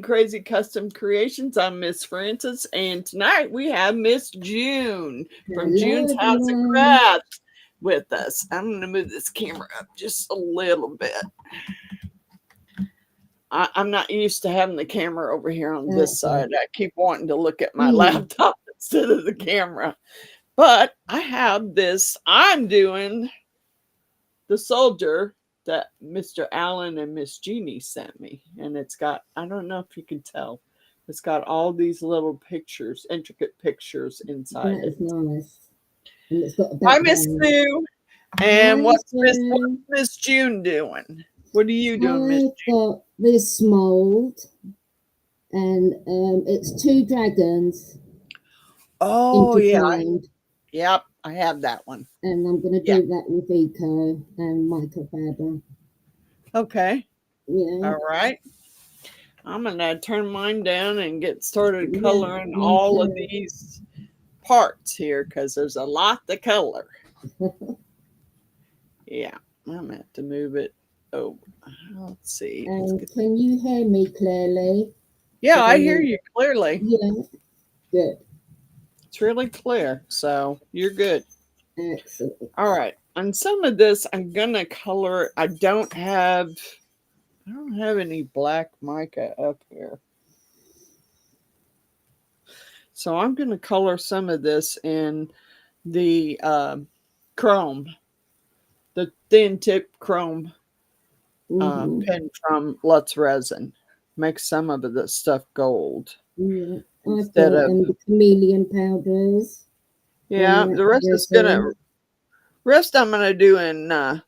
Crazy Custom Creations. I'm Miss Frances, and tonight we have Miss June from Hello, June's House of everyone. Craft with us. I'm going to move this camera up just a little bit. I'm not used to having the camera over here on this That's side. it. I keep wanting to look at my Hmm. laptop instead of the camera. But I have this. I'm doing the soldier that Mr. Allen and Miss Jeannie sent me. And it's got, I don't know if you can tell, it's got all these little pictures, intricate pictures inside That it. is nice. And it's got a Hi, Miss background. Sue. And Hi, what's Sue. Miss June doing? What are you doing, Miss I've June? got this mold, and it's two dragons Oh yeah. intertwined. Yep, I have that one. And I'm going to Yeah. do that with Eco and microfiber. Okay. Yeah. All right. I'm gonna turn mine down and get started Yeah, coloring me all of too. these parts here because there's a lot to color. Yeah, I'm gonna have to move it over. Let's see. Let's And get the. can you hear me clearly? Yeah, Because I I hear know, you clearly. yeah, good. It's really clear, so you're good. Excellent. All right. On some of this, I'm gonna color. I don't have any black mica up here, so I'm gonna color some of this in the chrome, the thin tip chrome Mm-hmm. pen from Lutz Resin. Make some of the stuff gold Yeah, I've instead got of. the chameleon powders Yeah, from that the rest is gonna resin. rest I'm gonna do in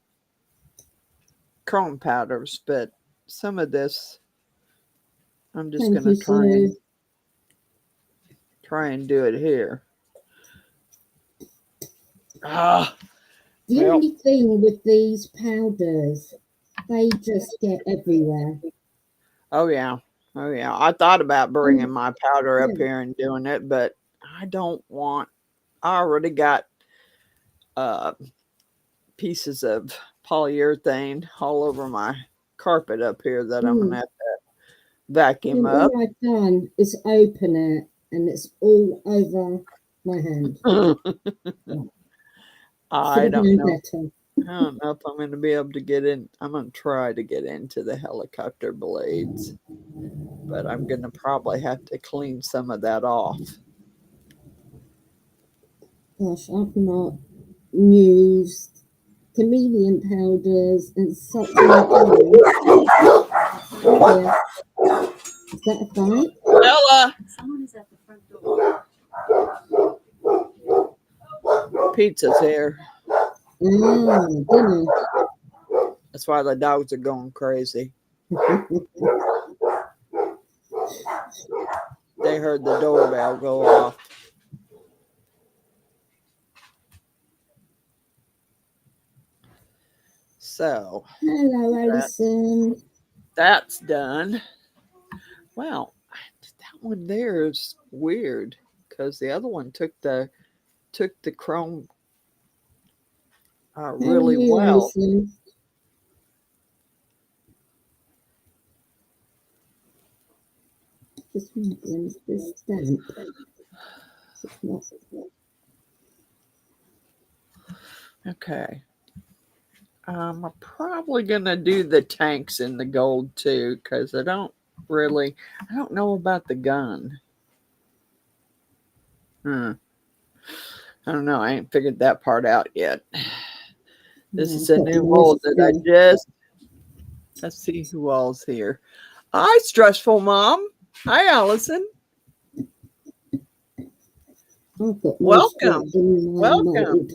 chrome powders, but some of this I'm just Thank gonna you, try and Sue. try and do it here. Ah, The well, only thing with these powders, they just get everywhere. oh yeah, oh yeah. I thought about bringing And my powder up yeah, here and doing it, but I don't want. I already got uh pieces of polyurethane all over my carpet up here that I'm gonna mm. have to vacuum And up. all I've done is open it, and it's all over my hand. Should I have don't known know. better. I don't know if I'm going to be able to get in. I'm going to try to get into the helicopter blades, but I'm going to probably have to clean some of that off. Gosh, I've not used chameleon powders in such a long time. Oh dear, is that a fight? Ella, pizza's here. Ah, dinner. That's why the dogs are going crazy. They heard the doorbell go off. So Hello, that's Alison. that's done. Well, that one there is weird because the other one took the chrome How are really you, well. Alison? Just wondering if this stamp is not. Okay. I'm probably gonna do the tanks in the gold too, because I don't know about the gun. Hmm. I don't know. I ain't figured that part out yet. This No, is I've a got new loads mold of that I stuff. just. Let's see who all's here. Hi, stressful mom. Hi, Allison. I've got more stuff Welcome. in my Welcome. mould.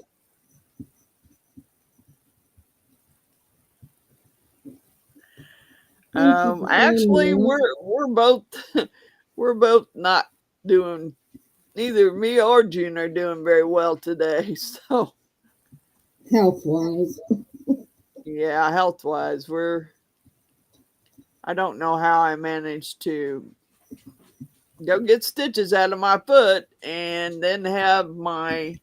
Thank you for joining Actually, us. we're both we're both not doing. Neither me or June are doing very well today. So Health wise. yeah, health wise, I don't know how I managed to go get stitches out of my foot and then have my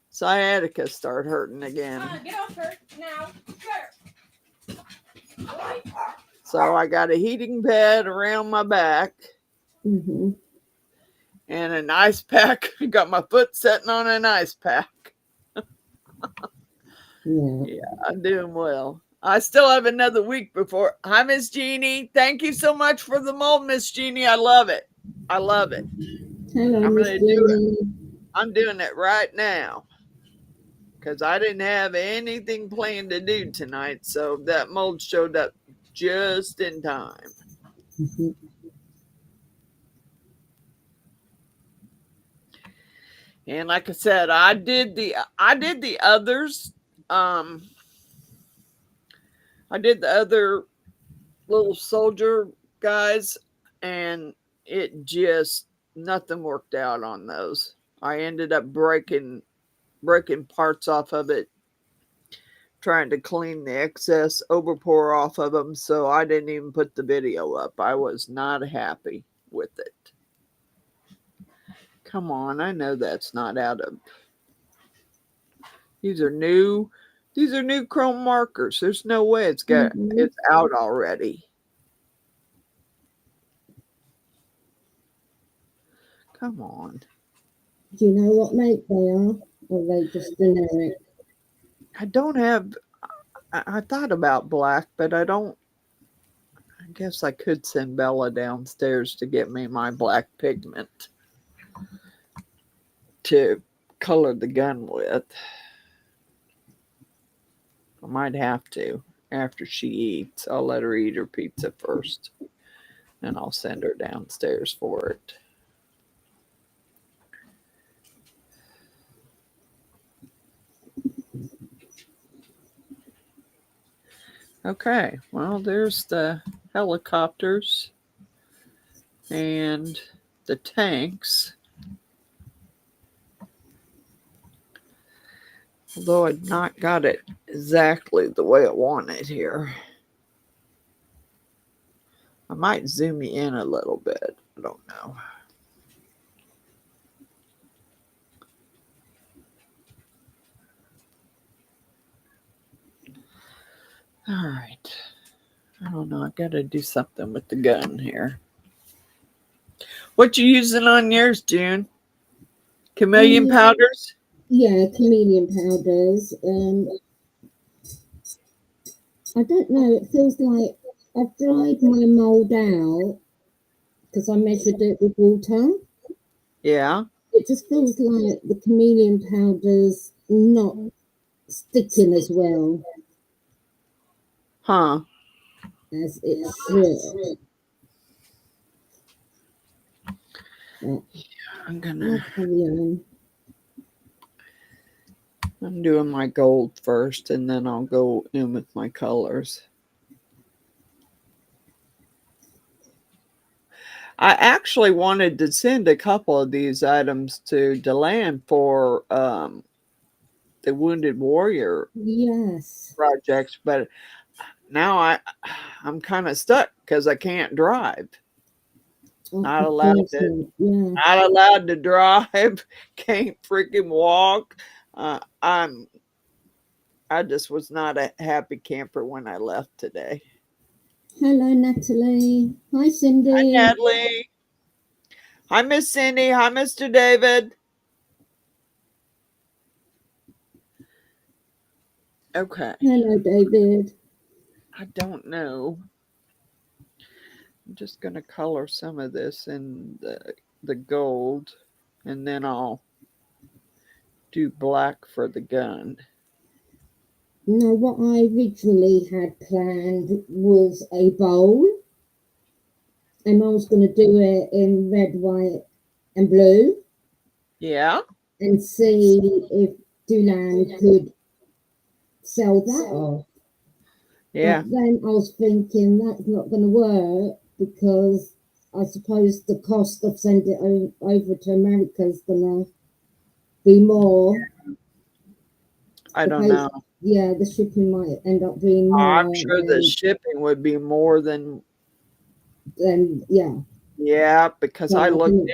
sciatica start hurting again. Get off her now. So I got a heating pad around my back Mm-hmm. and an ice pack. I got my foot sitting on an ice pack. Yeah. Yeah, I'm doing well. I still have another week before. Hi, Miss Jeannie. Thank you so much for the mold, Miss Jeannie. I love it. I love it. Hello, I'm Miss going to do it. Jeannie. I'm doing it right now because I didn't have anything planned to do tonight. So that mold showed up just in time. Mm-hmm. And like I said, I did the others. Um, I did the other little soldier guys, and it just nothing worked out on those. I ended up breaking parts off of it, trying to clean the excess overpour off of them. So I didn't even put the video up. I was not happy with it. Come on, I know that's not out of. These are new. These are new chrome markers. There's no way it's out already. Come on. Do you know what make they are? Or are they just generic? I don't have. I thought about black, but I don't. I guess I could send Bella downstairs to get me my black pigment to color the gun with. I might have to after she eats. I'll let her eat her pizza first, and I'll send her downstairs for it. Okay, well, there's the helicopters and the tanks. Although I've not got it exactly the way I want it here. I might zoom you in a little bit. I don't know. All right. I don't know. I got to do something with the gun here. What you using on yours, June? Chameleon powders? Yeah, chameleon powders. I don't know. It feels like I've dried my mold out because I measured it with water. Yeah. It just feels like the chameleon powder's not sticking as well Huh. as it should. But I'm I'll carry on. I'm doing my gold first, and then I'll go in with my colors. I actually wanted to send a couple of these items to Deland for the Wounded Warrior Yes. projects, but now I'm kind of stuck because I can't drive. Not allowed to. Yeah. Not allowed to drive. Can't freaking walk. I just was not a happy camper when I left today. Hello, Natalie. Hi, Hi, Cindy. Natalie. Hi, Miss Cindy. Hi, Mr. David. Okay. Hello, David. I don't know. I'm just going to color some of this in the gold, and then I'll do black for the gun. No, what I originally had planned was a bowl, and I was going to do it in red, white, and blue, Yeah. and see if Dulan could sell that off. Yeah. But then I was thinking that's not going to work because I suppose the cost of sending it over to America is going to be more. I don't know. Yeah, the shipping might end up being more. I'm sure the shipping would be more than. Yeah. Yeah, because So I looked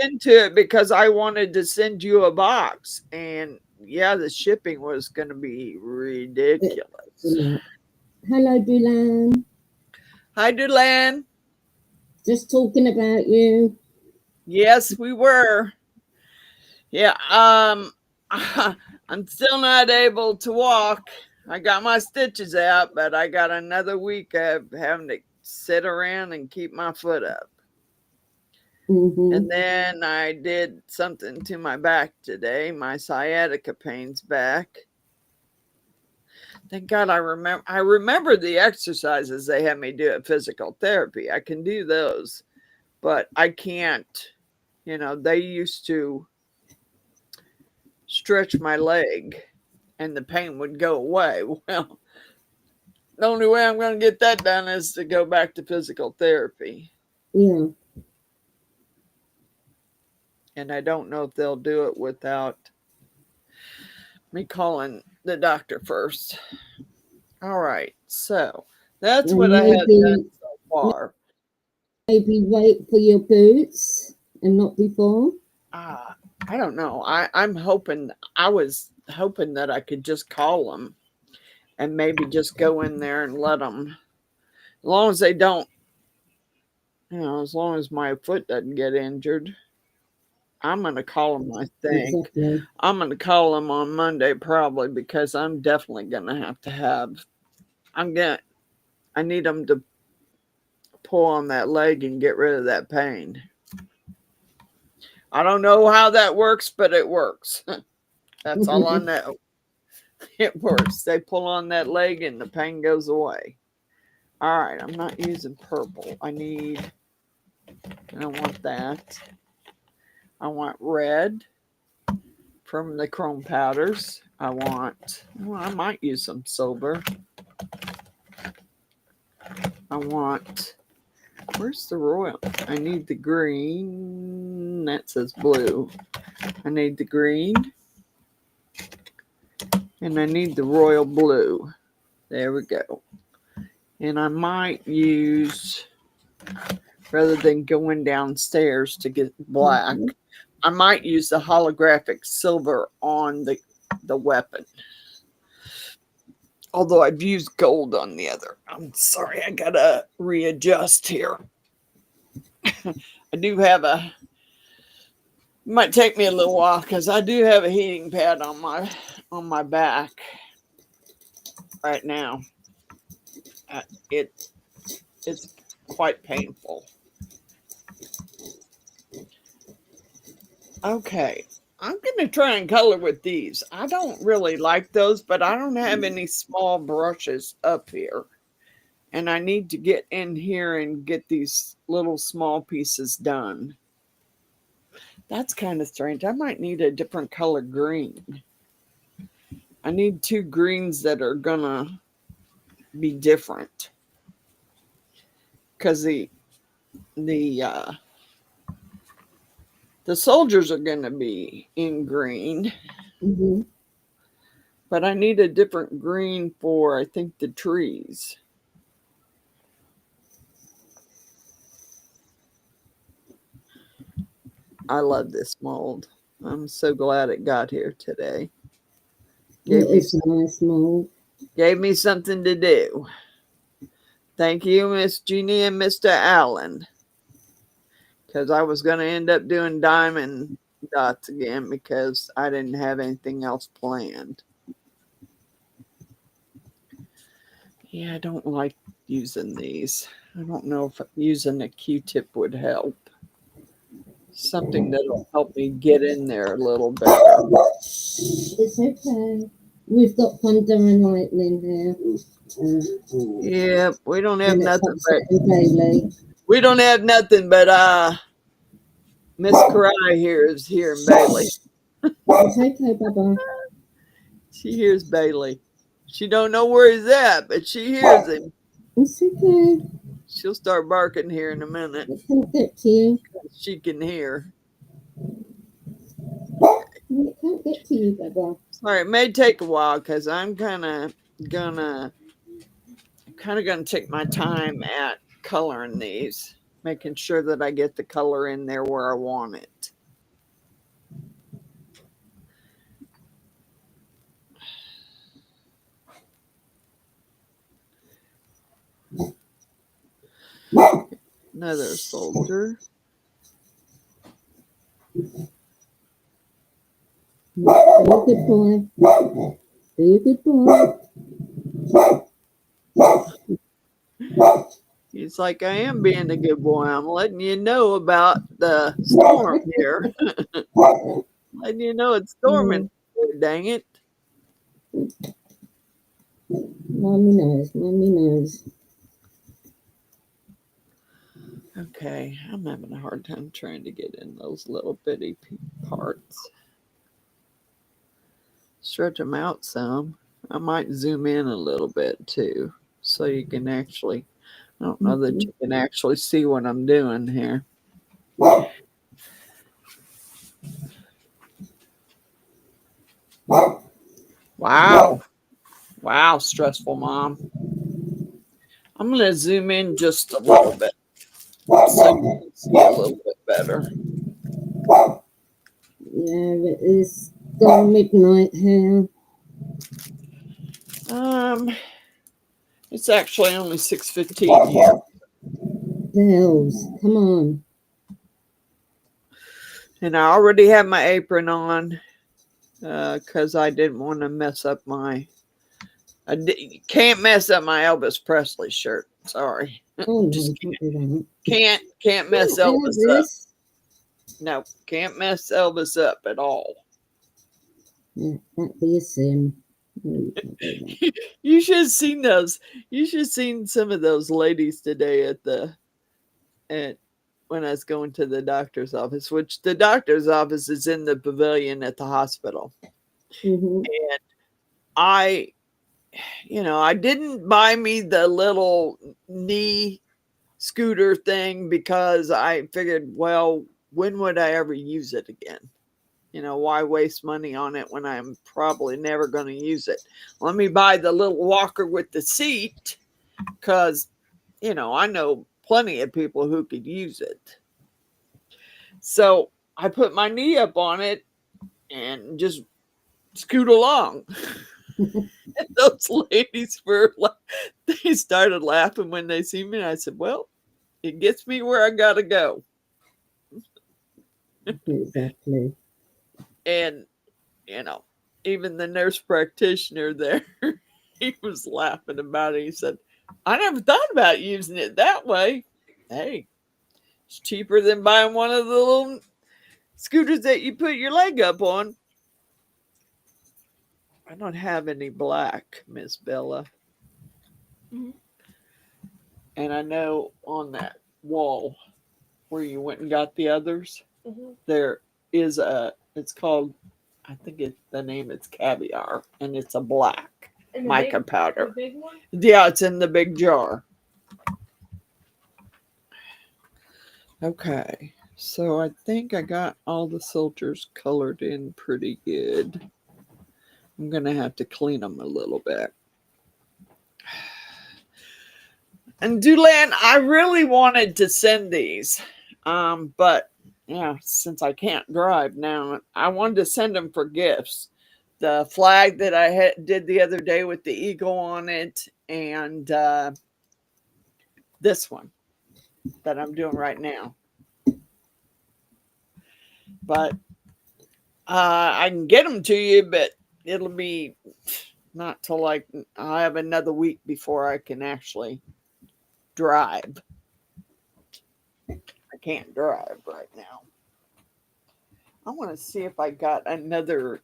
into it because I wanted to send you a box, and yeah, the shipping was going to be ridiculous. Hello, Dulan. Hi, Dulan. Just talking about you. Yes, we were. Yeah, I'm still not able to walk. I got my stitches out, but I got another week of having to sit around and keep my foot up. And then I did something to my back today. My sciatica pain's back. Thank God I remember the exercises they had me do at physical therapy. I can do those, but I can't. They used to stretch my leg and the pain would go away. Well, the only way I'm going to get that done is to go back to physical therapy. Yeah. And I don't know if they'll do it without me calling the doctor first. All right. So that's what I have done so far. Maybe wait for your boots and not before. I don't know. I was hoping that I could just call them and maybe just go in there and let them, as long as they don't, as long as my foot doesn't get injured. I'm going to call them, I think. Exactly. I'm going to call them on Monday probably, because I'm definitely going to have, I need them to pull on that leg and get rid of that pain. I don't know how that works, but it works. That's all I know. It works. They pull on that leg and the pain goes away. All right, I'm not using purple. I don't want that. I want red from the chrome powders. I might use some silver. Where's the royal? I need the green. That says blue. I need the green. And I need the royal blue. There we go. And I might use, rather than going downstairs to get black, I might use the holographic silver on the weapon. Although I've used gold on the other. I'm sorry, I gotta readjust here. I do have it might take me a little while because I do have a heating pad on my back right now. It's quite painful. Okay, I'm gonna try and color with these. I don't really like those, but I don't have any small brushes up here. And I need to get in here and get these little small pieces done. That's kind of strange. I might need a different color green. I need two greens that are gonna be different. Because the soldiers are gonna be in green. But I need a different green for, I think, the trees. I love this mold. I'm so glad it got here today. It's a nice mold. Gave me something to do. Thank you, Miss Jeannie and Mr. Allen. Because I was going to end up doing diamond dots again because I didn't have anything else planned. Yeah, I don't like using these. I don't know if using a Q-tip would help. Something that'll help me get in there a little better. It's okay. We've got thunder and lightning here. Yeah, we don't have nothing but we don't have nothing but Miss Karai here in Bailey. It's okay, Baba. She hears Bailey. She don't know where he's at, but she hears him. It's okay. She'll start barking here in a minute. It can't get to you. She can hear. It can't get to you, Baba. Sorry, it may take a while because I'm kind of gonna take my time at coloring these, making sure that I get the color in there where I want it. Another soldier. Be a good boy. Be a good boy. He's like, I am being a good boy. I'm letting you know about the storm here. Letting you know it's storming. Dang it. Mommy knows. Mommy knows. Okay, I'm having a hard time trying to get in those little bitty parts. Stretch them out some. I might zoom in a little bit too, so you can actually, I don't know that you can actually see what I'm doing here. Wow. Wow, stressful mom. I'm going to zoom in just a little bit so you can see a little bit better. Yeah, it is gone midnight here. It's actually only 6:15 here. Bells, come on. And I already have my apron on because I didn't want to mess up can't mess up my Elvis Presley shirt. Sorry. Oh no, Just can't do that. can't mess Oh, Elvis up. No, can't mess Elvis up at all. Yeah, that'd be a sin. No, you can't do that. You should have seen those. You should have seen some of those ladies today at when I was going to the doctor's office, which the doctor's office is in the pavilion at the hospital. And I didn't buy me the little knee scooter thing because I figured, well, when would I ever use it again? Why waste money on it when I'm probably never going to use it? Let me buy the little walker with the seat because, I know plenty of people who could use it. So I put my knee up on it and just scoot along. And those ladies they started laughing when they see me. And I said, well, it gets me where I got to go. Exactly. And, even the nurse practitioner there, he was laughing about it. He said, I never thought about using it that way. Hey, it's cheaper than buying one of the little scooters that you put your leg up on. I don't have any black, Miss Bella. Mm-hmm. And I know on that wall where you went and got the others, there is it's called, I think the name it's caviar, and it's a black mica powder. The big one? Yeah, it's in the big jar. Okay, so I think I got all the soldiers colored in pretty good. I'm going to have to clean them a little bit. And Dulan, I really wanted to send these, but since I can't drive now, I wanted to send them for gifts. The flag that I did the other day with the eagle on it, and this one that I'm doing right now. But I can get them to you, but it'll be not till I have another week before I can actually drive. I can't drive right now. I want to see if I got another,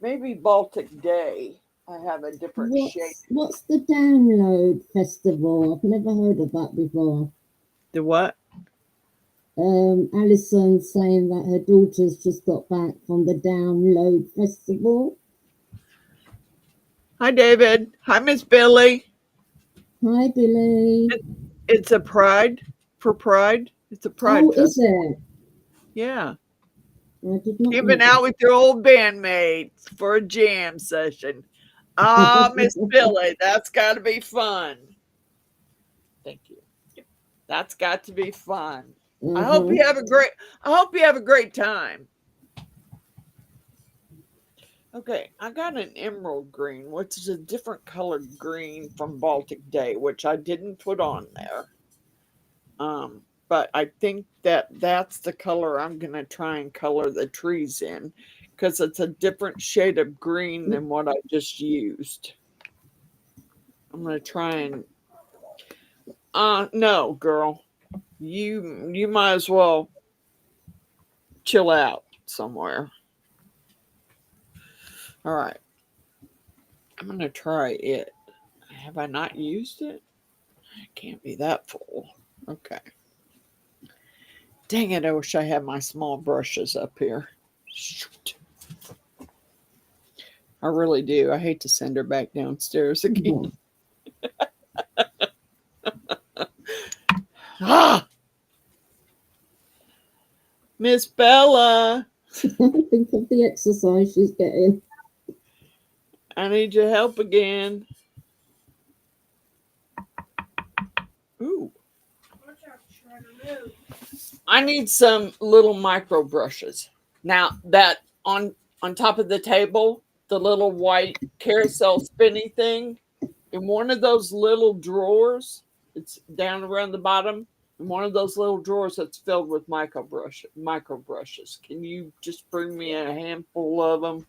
maybe Baltic Day. I have a different shape. What's the Download Festival? I've never heard of that before. The what? Alison saying that her daughter's just got back from the Download Festival. Hi, David. Hi, Miss Billy. Hi, Billy. It's a Pride. It's a Pride festival. Is it? Yeah. I did not Giving know. out with your old bandmates for a jam session. Ah, Miss Billy, that's got to be fun. Thank you. That's got to be fun. I hope you have a great time. Okay, I got an emerald green, which is a different colored green from Baltic Day, which I didn't put on there. But I think that that's the color I'm going to try and color the trees in because it's a different shade of green than what I just used. I'm going to try and no, girl. You might as well chill out somewhere. All right. I'm going to try it. Have I not used it? It can't be that full. Okay. Dang it, I wish I had my small brushes up here. Shoot. I really do. I hate to send her back downstairs again. Ah! Miss Bella, Think of the exercise she's getting. I need your help again. Ooh. I need some little micro brushes. Now that on top of the table, the little white carousel spinny thing, in one of those little drawers, it's down around the bottom. In one of those little drawers that's filled with micro brushes. Can you just bring me a handful of them?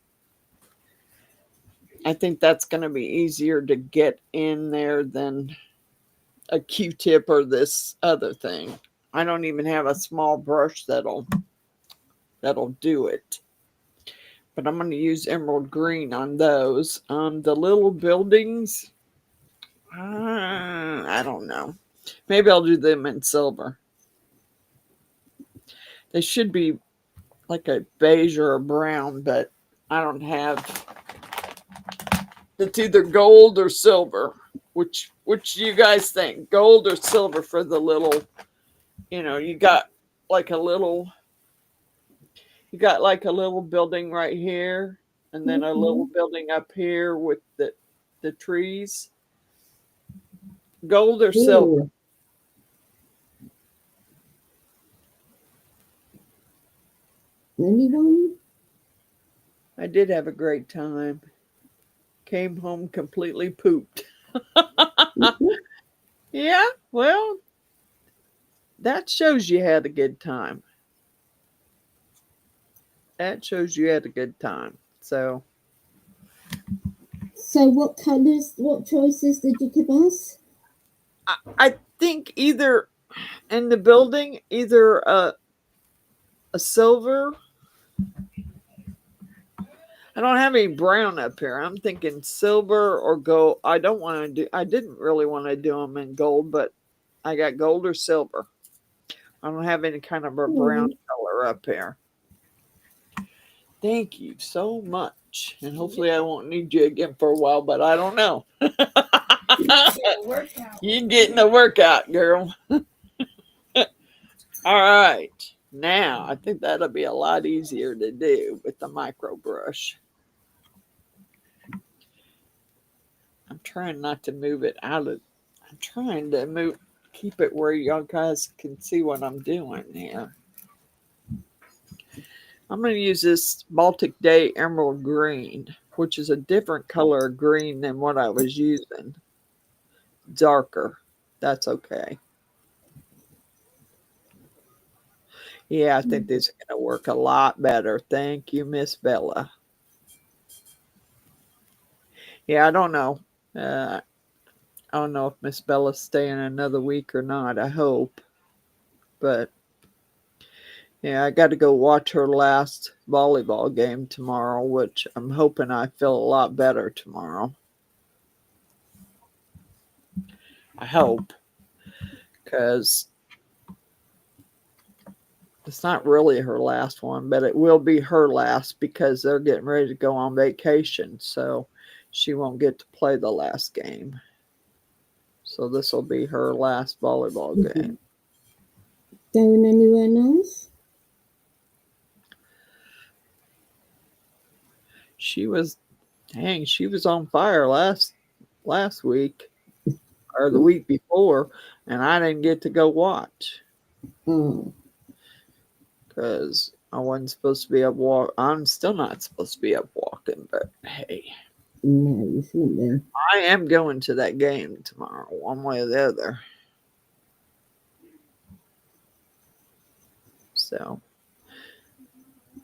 I think that's going to be easier to get in there than a Q-tip or this other thing. I don't even have a small brush that'll do it. But I'm going to use emerald green on those. The little buildings, I don't know. Maybe I'll do them in silver. They should be like a beige or a brown, but I don't have. It's either gold or silver. Which do you guys think? Gold or silver for the little, you got like a little building right here and then a little building up here with the trees. Gold or silver? Ooh. Anyone? I did have a great time. Came home completely pooped. Yeah, well, that shows you had a good time. That shows you had a good time. So what colours, what choices did you give us? I think either in the building, either a silver. I don't have any brown up here. I'm thinking silver or gold. I didn't really want to do them in gold, but I got gold or silver. I don't have any kind of a brown color up here. Thank you so much. And hopefully I won't need you again for a while, but I don't know. You getting a workout, girl. All right. Now, I think that'll be a lot easier to do with the micro brush. I'm trying not to move it out of. I'm trying to keep it where y'all guys can see what I'm doing here. I'm going to use this Baltic Day Emerald Green, which is a different color of green than what I was using. Darker. That's okay. Yeah, I think this is going to work a lot better. Thank you, Miss Bella. Yeah, I don't know. I don't know if Miss Bella's staying another week or not. I hope. But yeah, I got to go watch her last volleyball game tomorrow, which I'm hoping I feel a lot better tomorrow. I hope. Because it's not really her last one, but it will be her last because they're getting ready to go on vacation. So she won't get to play the last game. So this will be her last volleyball game. Going anywhere nice? She was on fire last week or the week before, and I didn't get to go watch Oh. because I wasn't supposed to be up walk. I'm still not supposed to be up walking, but hey. No, you shouldn't be. I am going to that game tomorrow, one way or the other. So,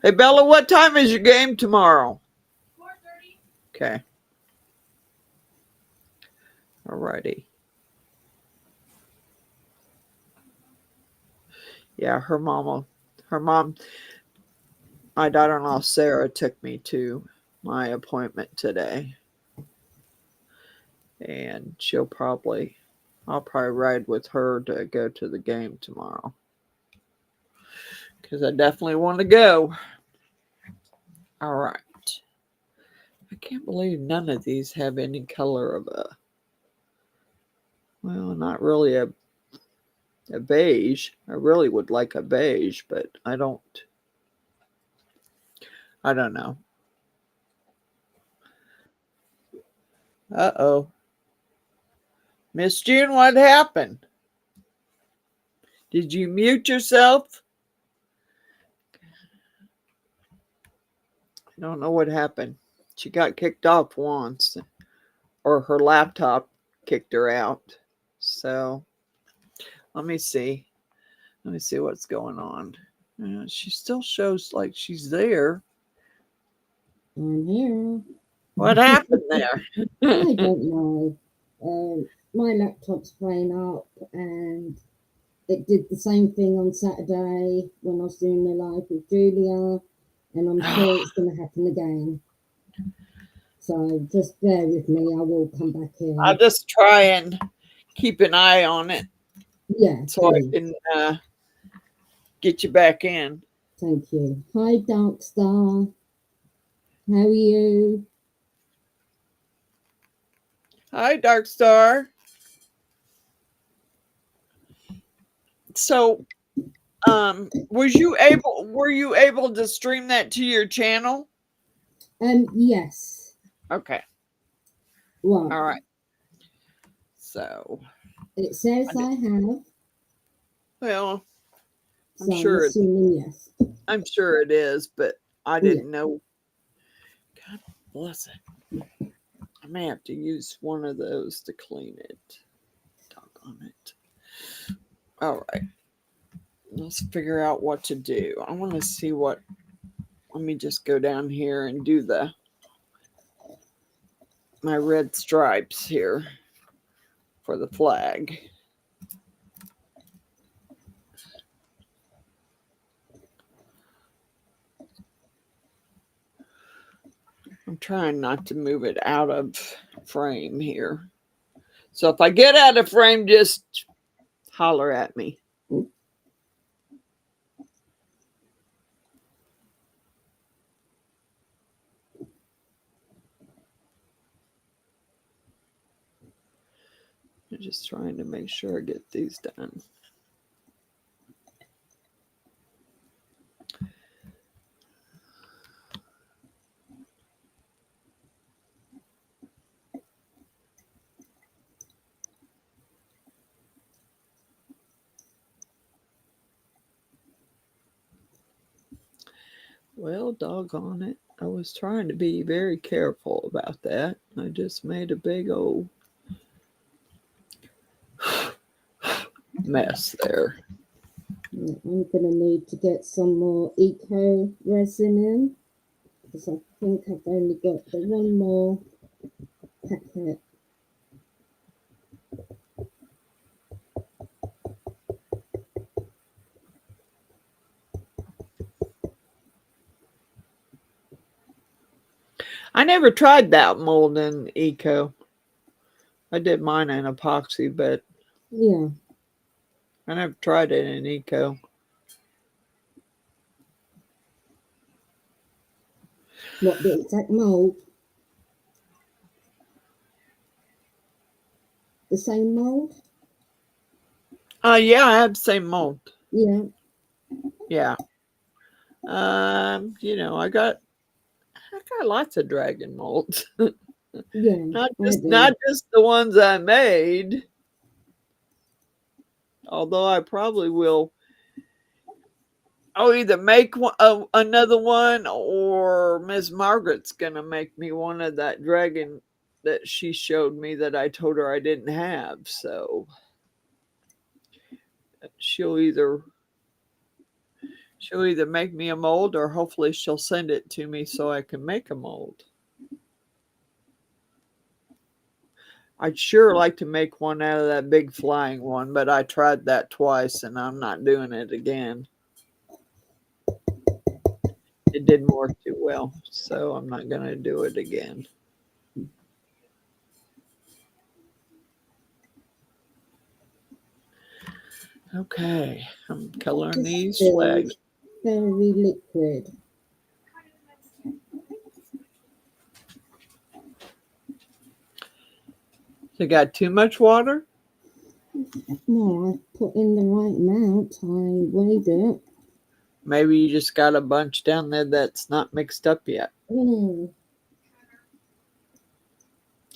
hey Bella, what time is your game tomorrow? 4:30. Okay. Alrighty. Yeah, her mom, my daughter-in-law Sarah took me to my appointment today, and I'll probably ride with her to go to the game tomorrow because I definitely want to go. All right. I can't believe none of these have any color of well, not really a beige. I really would like a beige, but I don't know. Uh-oh. Miss June, what happened? Did you mute yourself? I don't know what happened. She got kicked off once, or her laptop kicked her out. So let me see. Let me see what's going on. She still shows like she's there. I'm here. What happened there? I don't know. My laptop's playing up, and it did the same thing on Saturday when I was doing the live with Julia, and I'm sure it's going to happen again. So just bear with me. I will come back in. I'll just try and keep an eye on it. Yeah, so please. I can get you back in. Thank you. Hi, Dark Star. How are you? Hi, Dark Star. So, were you able to stream that to your channel? Yes. Okay. What? All right. So it says I have. Well, I'm So sure I'm assuming yes. I'm sure it is, but I didn't know. God bless it. I may have to use one of those to clean it. Doggone it. All right. Let's figure out what to do. I want to see what. Let me just go down here and do my red stripes here for the flag. I'm trying not to move it out of frame here. So if I get out of frame, just holler at me. I'm just trying to make sure I get these done. Well, doggone it. I was trying to be very careful about that. I just made a big old mess there. I'm going to need to get some more eco resin in, because I think I've only got the one more packet. I never tried that mold in eco. I did mine in epoxy, but Yeah. I never tried it in eco. What, the exact mold? The same mold? Yeah, I have the same mold. Yeah. Yeah. I got lots of dragon molds. Yeah. not just the ones I made. Although I probably will I'll either make one, another one, or Miss Margaret's gonna make me one of that dragon that she showed me that I told her I didn't have. So she'll either make me a mold, or hopefully she'll send it to me so I can make a mold. I'd sure like to make one out of that big flying one, but I tried that twice and I'm not doing it again. It didn't work too well, so I'm not going to do it again. Okay, I'm coloring these flags. Very liquid. You got too much water? No, I put in the right amount. I weighed it. Maybe you just got a bunch down there that's not mixed up yet.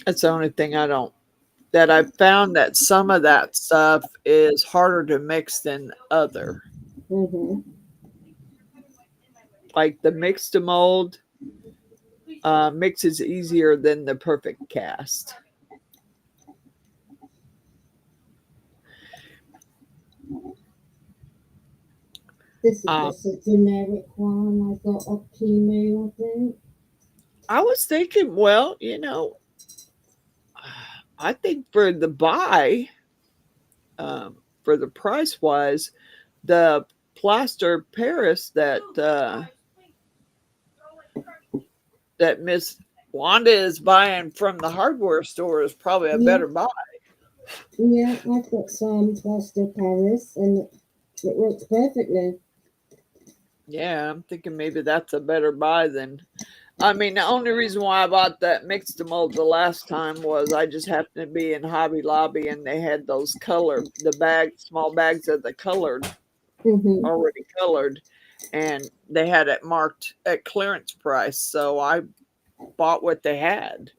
That's the only thing I've found that some of that stuff is harder to mix than other. Like the mix to mold mixes easier than the perfect cast. This is just a generic one I got off Temu, I think. I was thinking, well, I think for the buy, for the price wise, the plaster Paris that Miss Wanda is buying from the hardware store is probably a better buy. Yeah, I've got some plaster Paris and it works perfectly. Yeah, I'm thinking maybe that's a better buy than. I mean, the only reason why I bought that mixed mold the last time was I just happened to be in Hobby Lobby and they had those colored, small bags of the colored, already colored, and they had it marked at clearance price. So I bought what they had.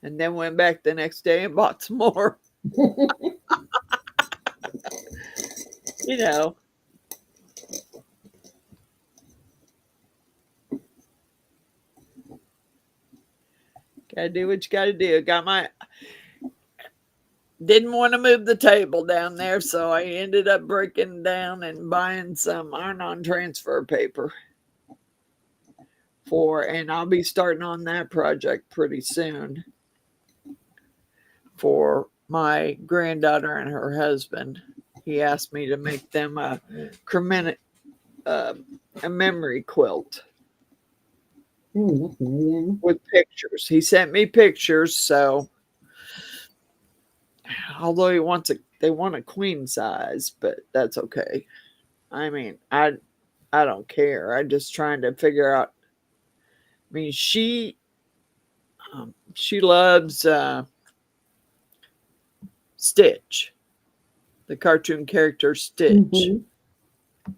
And then went back the next day and bought some more. You know. Gotta do what you gotta do. Didn't want to move the table down there, so I ended up breaking down and buying some iron-on transfer paper and I'll be starting on that project pretty soon for my granddaughter and her husband. He asked me to make them a memory quilt. With pictures. He sent me pictures, so although they want a queen size, but that's okay. I mean, I don't care. I'm just trying to figure out. I mean, she loves Stitch, the cartoon character Stitch.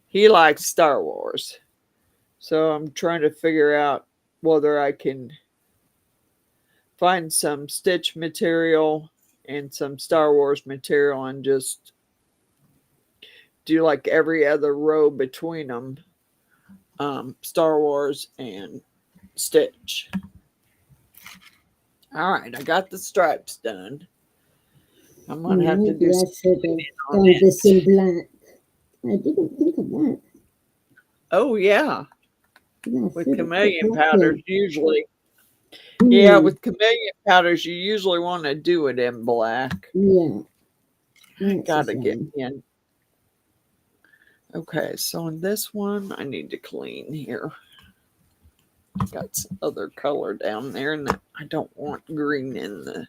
He likes Star Wars, so I'm trying to figure out whether I can find some Stitch material and some Star Wars material and just do like every other row between them, Star Wars and Stitch. All right, I got the stripes done. I'm gonna have to do this in black. I didn't think of that. Oh yeah, with chameleon powders usually. Yeah, with chameleon powders you usually want to do it in black. Yeah. Gotta get in. Okay, so in this one, I need to clean here. Got some other color down there, and I don't want green in the.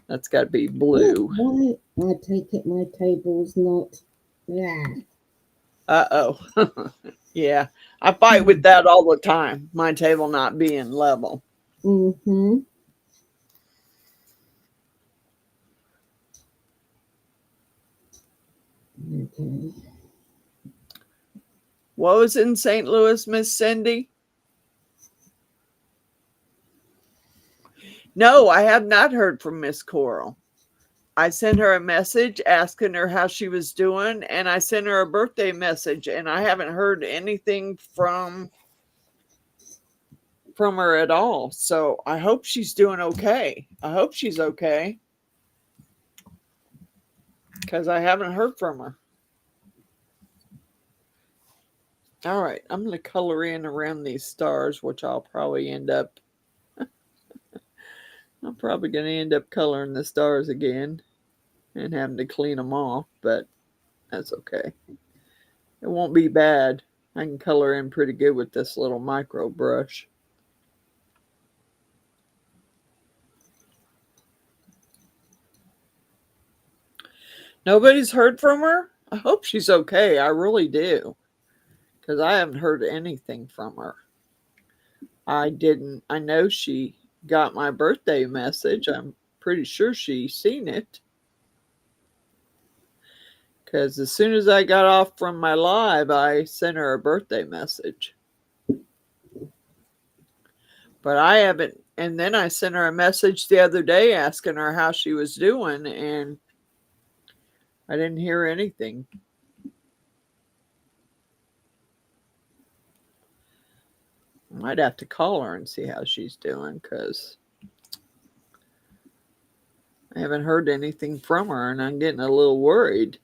That's got to be blue. Why? I take it my table's not. Yeah. Uh-oh. Yeah, I fight with that all the time. My table not being level. Okay. What was in St. Louis, Miss Cindy? No, I have not heard from Miss Coral. I sent her a message asking her how she was doing, and I sent her a birthday message, and I haven't heard anything from her at all. So I hope she's doing okay. I hope she's okay, because I haven't heard from her. All right, I'm going to color in around these stars, which I'll probably end up, I'm probably going to end up coloring the stars again and having to clean them off, but that's okay. It won't be bad. I can color in pretty good with this little micro brush. Nobody's heard from her? I hope she's okay. I really do. Because I haven't heard anything from her. I know she got my birthday message. I'm pretty sure she's seen it. Because as soon as I got off from my live, I sent her a birthday message. But I haven't, and then I sent her a message the other day asking her how she was doing, and I didn't hear anything. I might have to call her and see how she's doing, because I haven't heard anything from her, and I'm getting a little worried.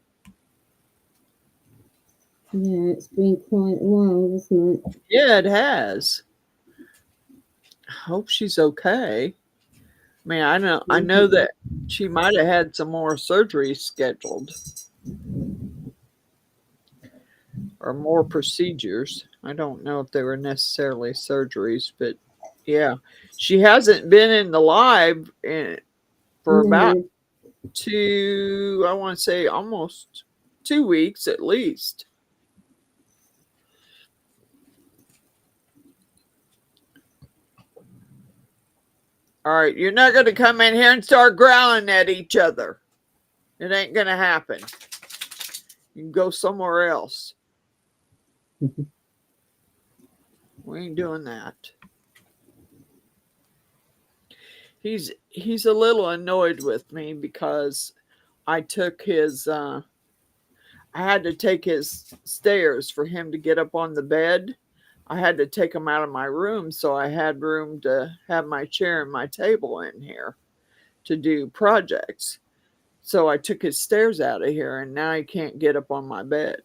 Yeah, it's been quite a while, hasn't it? Yeah, it has. I hope she's okay. I mean, I know that she might have had some more surgeries scheduled, or more procedures. I don't know if they were necessarily surgeries, but yeah, she hasn't been in the live for about I want to say almost 2 weeks at least. All right, you're not going to come in here and start growling at each other. It ain't going to happen. You can go somewhere else. We ain't doing that. He's a little annoyed with me because I took his I had to take his stairs for him to get up on the bed. I had to take him out of my room, so I had room to have my chair and my table in here to do projects. So I took his stairs out of here, and now he can't get up on my bed.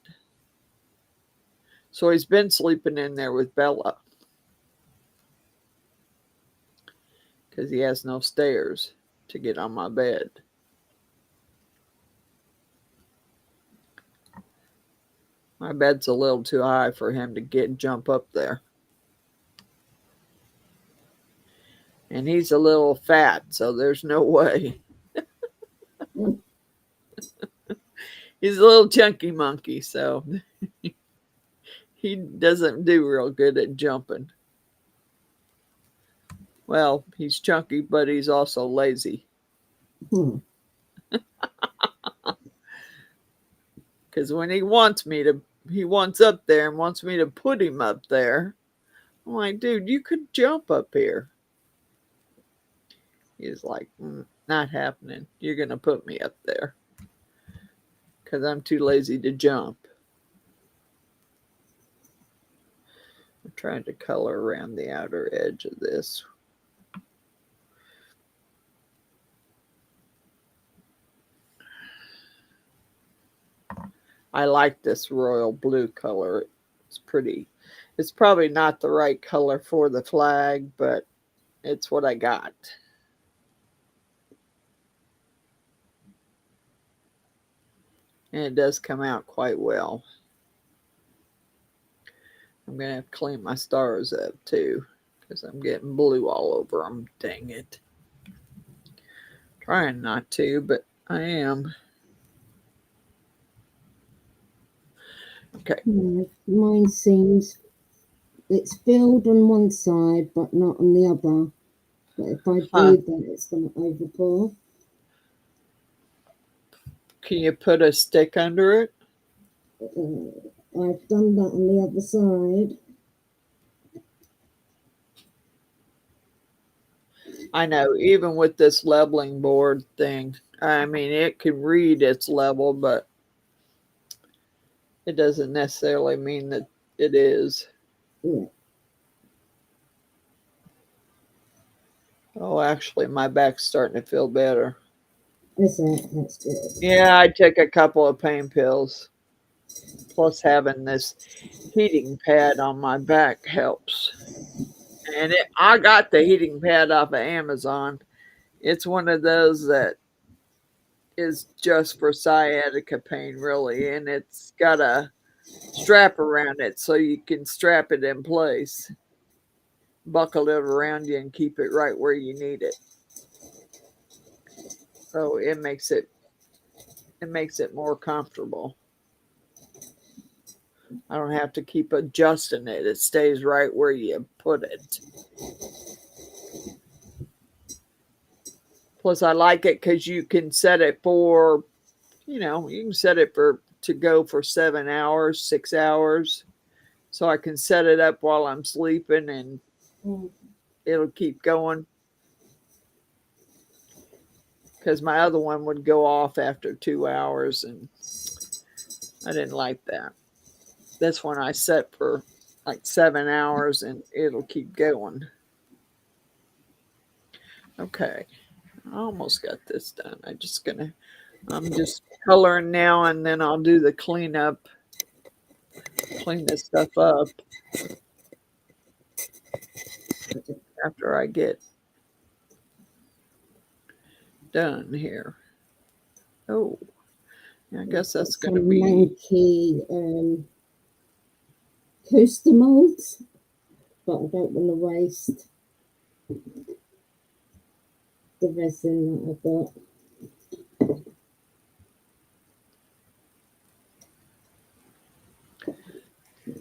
So he's been sleeping in there with Bella because he has no stairs to get on my bed. My bed's a little too high for him to jump up there. And he's a little fat, so there's no way. He's a little chunky monkey, so he doesn't do real good at jumping. Well, he's chunky, but he's also lazy. Because when he wants up there and wants me to put him up there. I'm like, dude, you could jump up here. He's like, not happening. You're going to put me up there. Because I'm too lazy to jump. I'm trying to color around the outer edge of this. I like this royal blue color. It's pretty. It's probably not the right color for the flag, but it's what I got. And it does come out quite well. I'm going to have to clean my stars up too, because I'm getting blue all over them. Dang it. Trying not to, but I am. Okay. Mine seems it's filled on one side, but not on the other. But if I do that, it's going to overpour. Can you put a stick under it? I've done that on the other side. I know, even with this leveling board thing, I mean, it can read its level, but it doesn't necessarily mean that it is. Yeah. Oh, actually, my back's starting to feel better. That's it. That's good. Yeah, I took a couple of pain pills. Plus, having this heating pad on my back helps. And I got the heating pad off of Amazon. It's one of those that is just for sciatica pain, really, and it's got a strap around it so you can strap it in place, buckle it around you, and keep it right where you need it. So it makes it more comfortable. I don't have to keep adjusting it. It stays right where you put it. Plus, I like it because you can set it for, you can set it to go for 7 hours, 6 hours. So I can set it up while I'm sleeping and it'll keep going. Because my other one would go off after 2 hours and I didn't like that. This one I set for like 7 hours and it'll keep going. Okay. I almost got this done. I'm just coloring now and then I'll do the cleanup. Clean this stuff up after I get done here. Oh, I guess that's going to be manky coaster molds, but I don't want to waste the resin that I've got.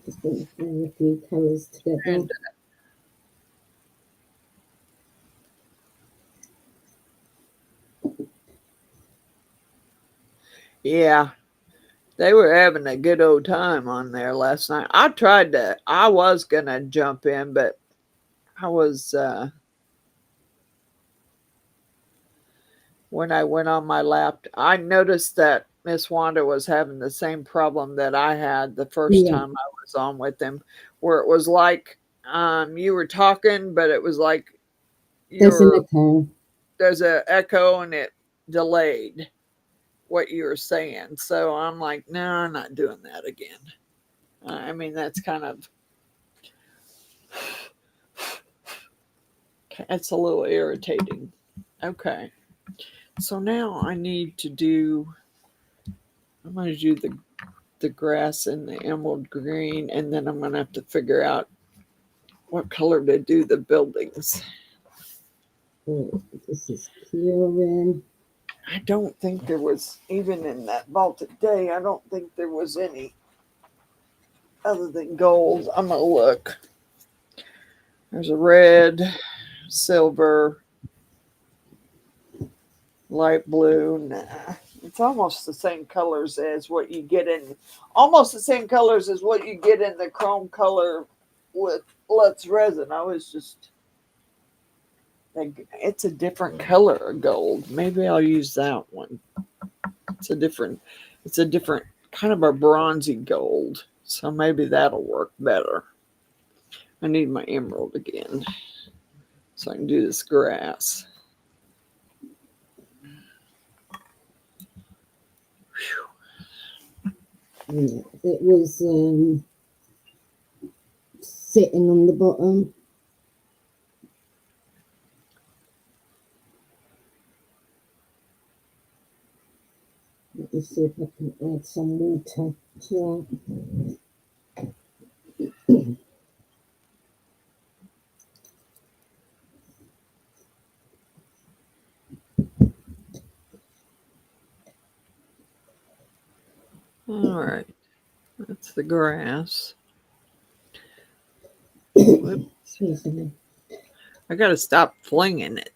Just going to throw a few colours together. And, yeah, they were having a good old time on there last night. I was going to jump in, but I was, when I went on my lap, I noticed that Miss Wanda was having the same problem that I had the first time I was on with them, where it was like you were talking, but it was like there's an echo. There's an echo and it delayed what you were saying. So I'm like, no, I'm not doing that again. I mean, that's kind of, it's a little irritating. Okay. So now I'm going to do the grass and the emerald green, and then I'm going to have to figure out what color to do the buildings. Oh, this is curing. I don't think there was, even in that vaulted day, I don't think there was any other than gold. I'm going to look. There's a red, silver, light blue. Nah. It's almost the same colors as what you get in, almost the same colors as what you get in the chrome color with Lutz resin. I was just, it's a different color of gold. Maybe I'll use that one. It's a different kind of a bronzy gold. So maybe that'll work better. I need my emerald again so I can do this grass. Yeah, it was sitting on the bottom. Let me see if I can add some water to that. All right. That's the grass. Excuse me. I got to stop flinging it.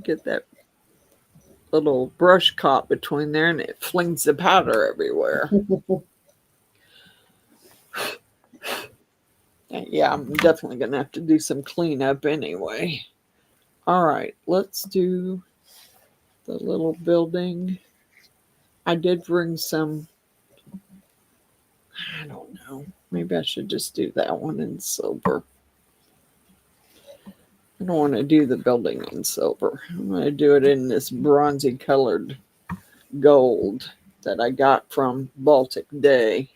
Get that little brush caught between there and it flings the powder everywhere. Yeah, I'm definitely going to have to do some cleanup anyway. All right, let's do the little building. I did bring some, I don't know. Maybe I should just do that one in silver. I don't want to do the building in silver. I'm going to do it in this bronzy colored gold that I got from Baltic Day.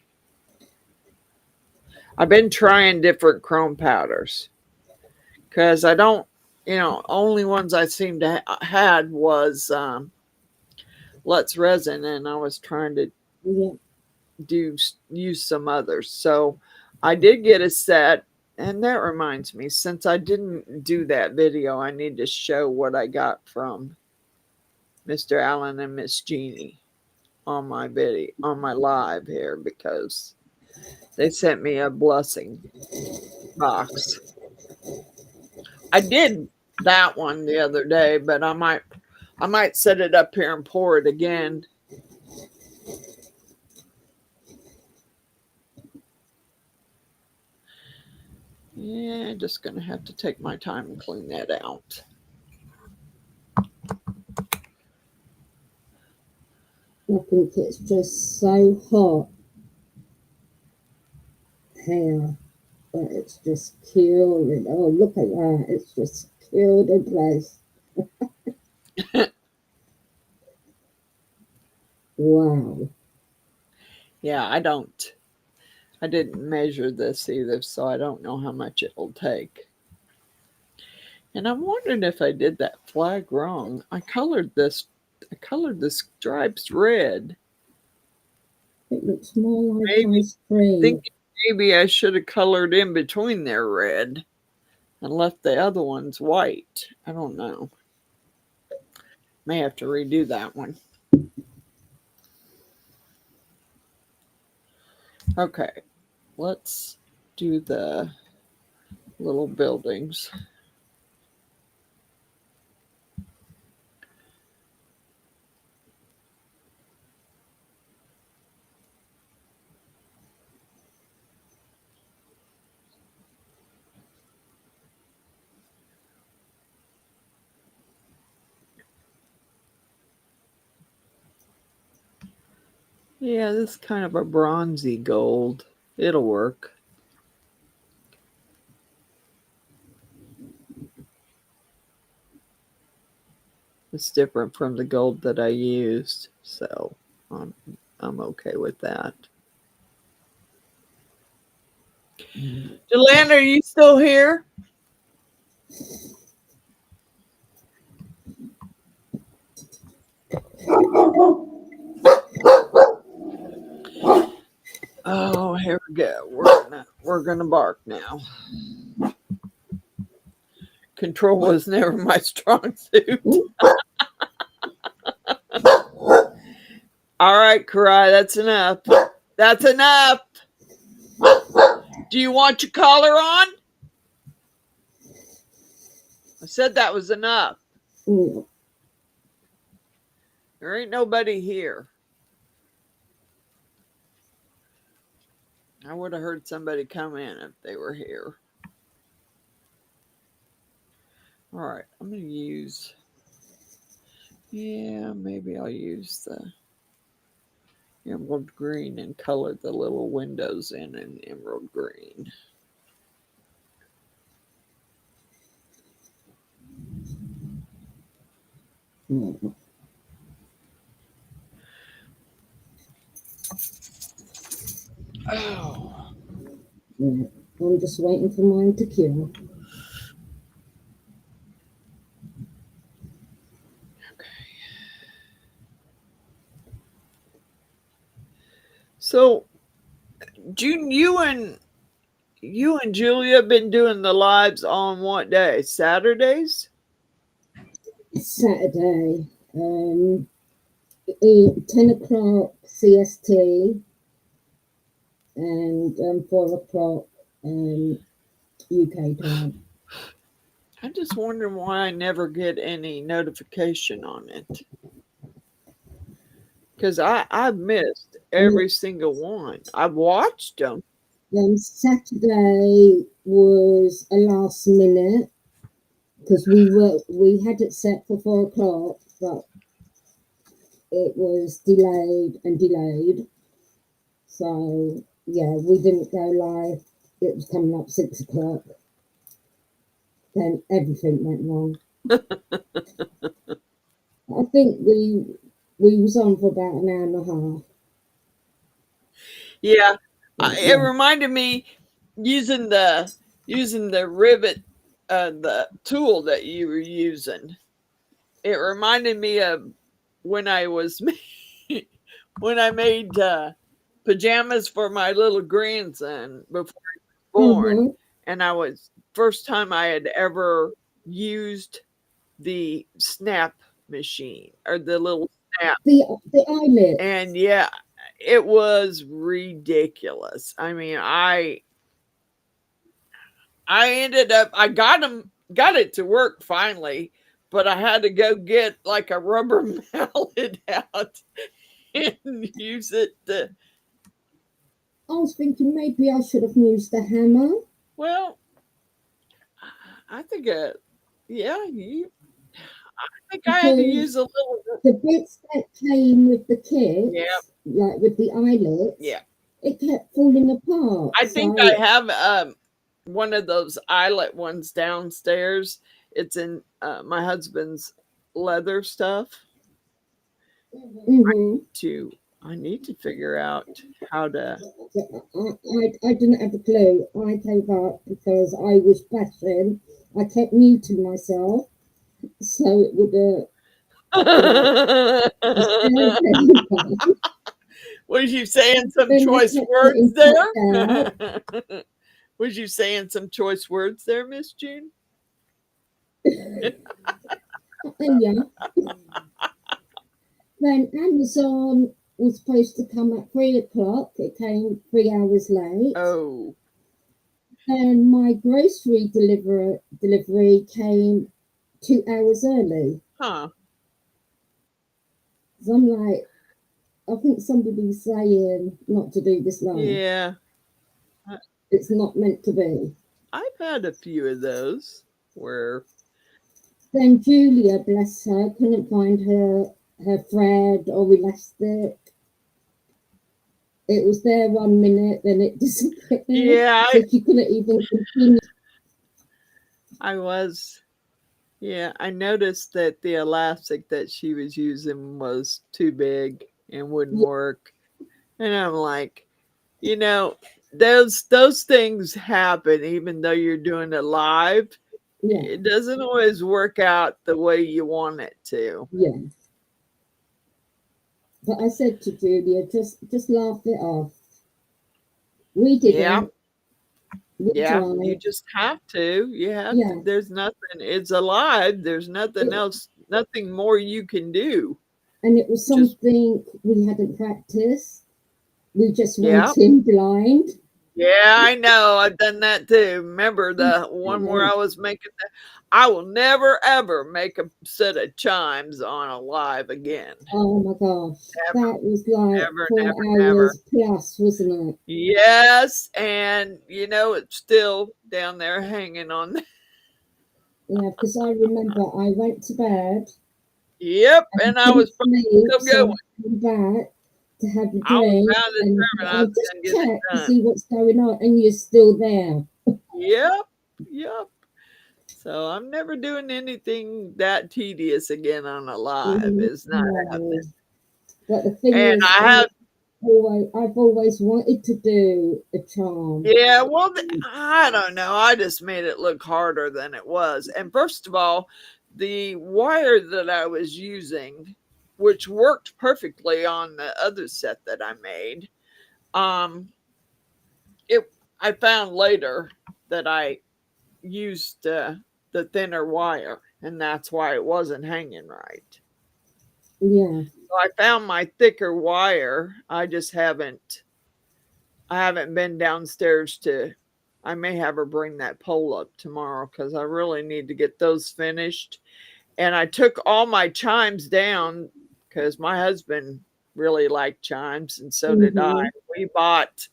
I've been trying different chrome powders because I don't, only ones I seemed to had was Let's Resin, and I was trying to Yeah. use some others. So I did get a set, and that reminds me, since I didn't do that video, I need to show what I got from Mr. Allen and Miss Jeannie on my video, on my live here, because they sent me a blessing box. I did that one the other day, but I might set it up here and pour it again. Yeah, just gonna have to take my time and clean that out. I think it's just so hot here, but it's just curing. Oh, look at that. It's just cured in place. Wow. Yeah, I didn't measure this either, so I don't know how much it'll take. And I'm wondering if I did that flag wrong. I colored the stripes red. It looks more like Maybe ice cream. think maybe I should have colored in between their red and left the other ones white. I don't know. May have to redo that one. Okay, let's do the little buildings. Yeah, this is kind of a bronzy gold. It'll work. It's different from the gold that I used, so I'm okay with that. Deland, are you still here? Oh, here we go. We're gonna bark now. Control was never my strong suit. All right, Karai, that's enough. That's enough. Do you want your collar on? I said that was enough. Mm. There ain't nobody here. I would have heard somebody come in if they were here. All right, I'm going to use, maybe I'll use the emerald green and color the little windows in emerald green. Mm. Oh. Yeah. I'm just waiting for mine to cure. So, June, you and Julia have been doing the lives on what day? Saturdays? Saturday, 10 o'clock CST and 4 o'clock UK time. I'm just wondering why I never get any notification on it. Because I've missed every single one. I've watched them, Saturday was a last minute because we had it set for 4 o'clock, but it was delayed and delayed. So yeah, we didn't go live. It was coming up 6 o'clock. Then everything went wrong. I think we was on for about an hour and a half. Yeah, But it yeah. reminded me using the rivet, the tool that you were using. It reminded me of when I was when I made pajamas for my little grandson before he was born, Mm-hmm. and I was first time I had ever used the snap machine or the little snap, The and eyelets. yeah, it was ridiculous. I mean, I ended up I got it to work finally, but I had to go get like a rubber mallet out and use it to, I was thinking maybe I should have used the hammer. well, I think yeah, you I think I had to use Because a little, the bits that came with the yeah, kit, like with the eyelets, yeah. it kept falling apart. I think I So, have one of those eyelet ones downstairs. It's in my husband's leather stuff. hmm To I need to figure out how to. I didn't have a clue. I gave up because I was bashing. I kept muting myself so it would like disturb everybody. Was you saying some Then I choice kept words getting there? kicked out. Was you saying some choice words there, Miss Jean? And yeah, then Amazon was supposed to come at 3 o'clock. It came 3 hours late. Oh, And my grocery delivery came 2 hours early. huh. So I'm like, I think somebody's saying not to do this live. Yeah, I- It's not meant to be. I've had a few of those where, Then Julia, bless her, couldn't find her thread or elastic. It was there 1 minute, then it disappeared. yeah, So she couldn't even continue. I was. Yeah, I noticed that the elastic that she was using was too big and wouldn't Yeah, work. And I'm like, you know, those things happen even though you're doing it live. yeah, It doesn't always work out the way you want it to. yeah. But I said to Julia, just laugh it off. We Yeah, didn't. We yeah, you tried. just have to. You have to. Yeah. There's nothing. It's alive. There's nothing It, else. Nothing more you can do. and it was Just something we hadn't practiced. We just yeah. went in blind. Yeah, I know. I've done that too. Remember the one where And, I was making the, I will never ever make a set of chimes on a live again. oh my gosh, Never, that was like never, four never, never. hours plus, wasn't it? Yes, and you know it's still down there hanging on. Yeah, because I remember I went to bed Yep, and and I couldn't was sleep, still so going. I came back to have a I was drink bound and and determined I I'll was just going to get it check to done. see what's going on, and you're still there. Yep, yep. So I'm never doing anything that tedious again on a live. It's not happening. No, but the thing And is, I have. I've always wanted to do a charm. Yeah, well, I don't know. I just made it look harder than it was. And first of all, the wire that I was using, which worked perfectly on the other set that I made, um, it I found later that I used the thinner wire, and that's why it wasn't hanging right. Yeah, So I found my thicker wire. I haven't been downstairs to. I may have her bring that pole up tomorrow because I really need to get those finished. And I took all my chimes down because my husband really liked chimes, and so did I. hmm We bought,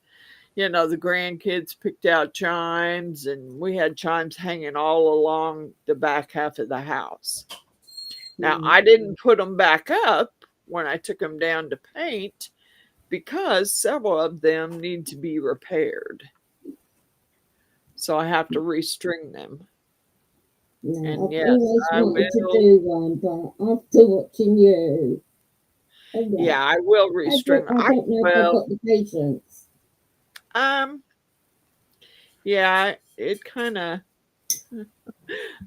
you know, the grandkids picked out chimes, and we had chimes hanging all along the back half of the house. Now, I didn't put them back up when I took them down to paint because several of them need to be repaired. So I have to restring them. No, And I've yes, always I wanted to will. do one, but after watching you, I'm like, Yeah, I will restring. I don't know if I've Well, got the patience. um, yeah, it kind of,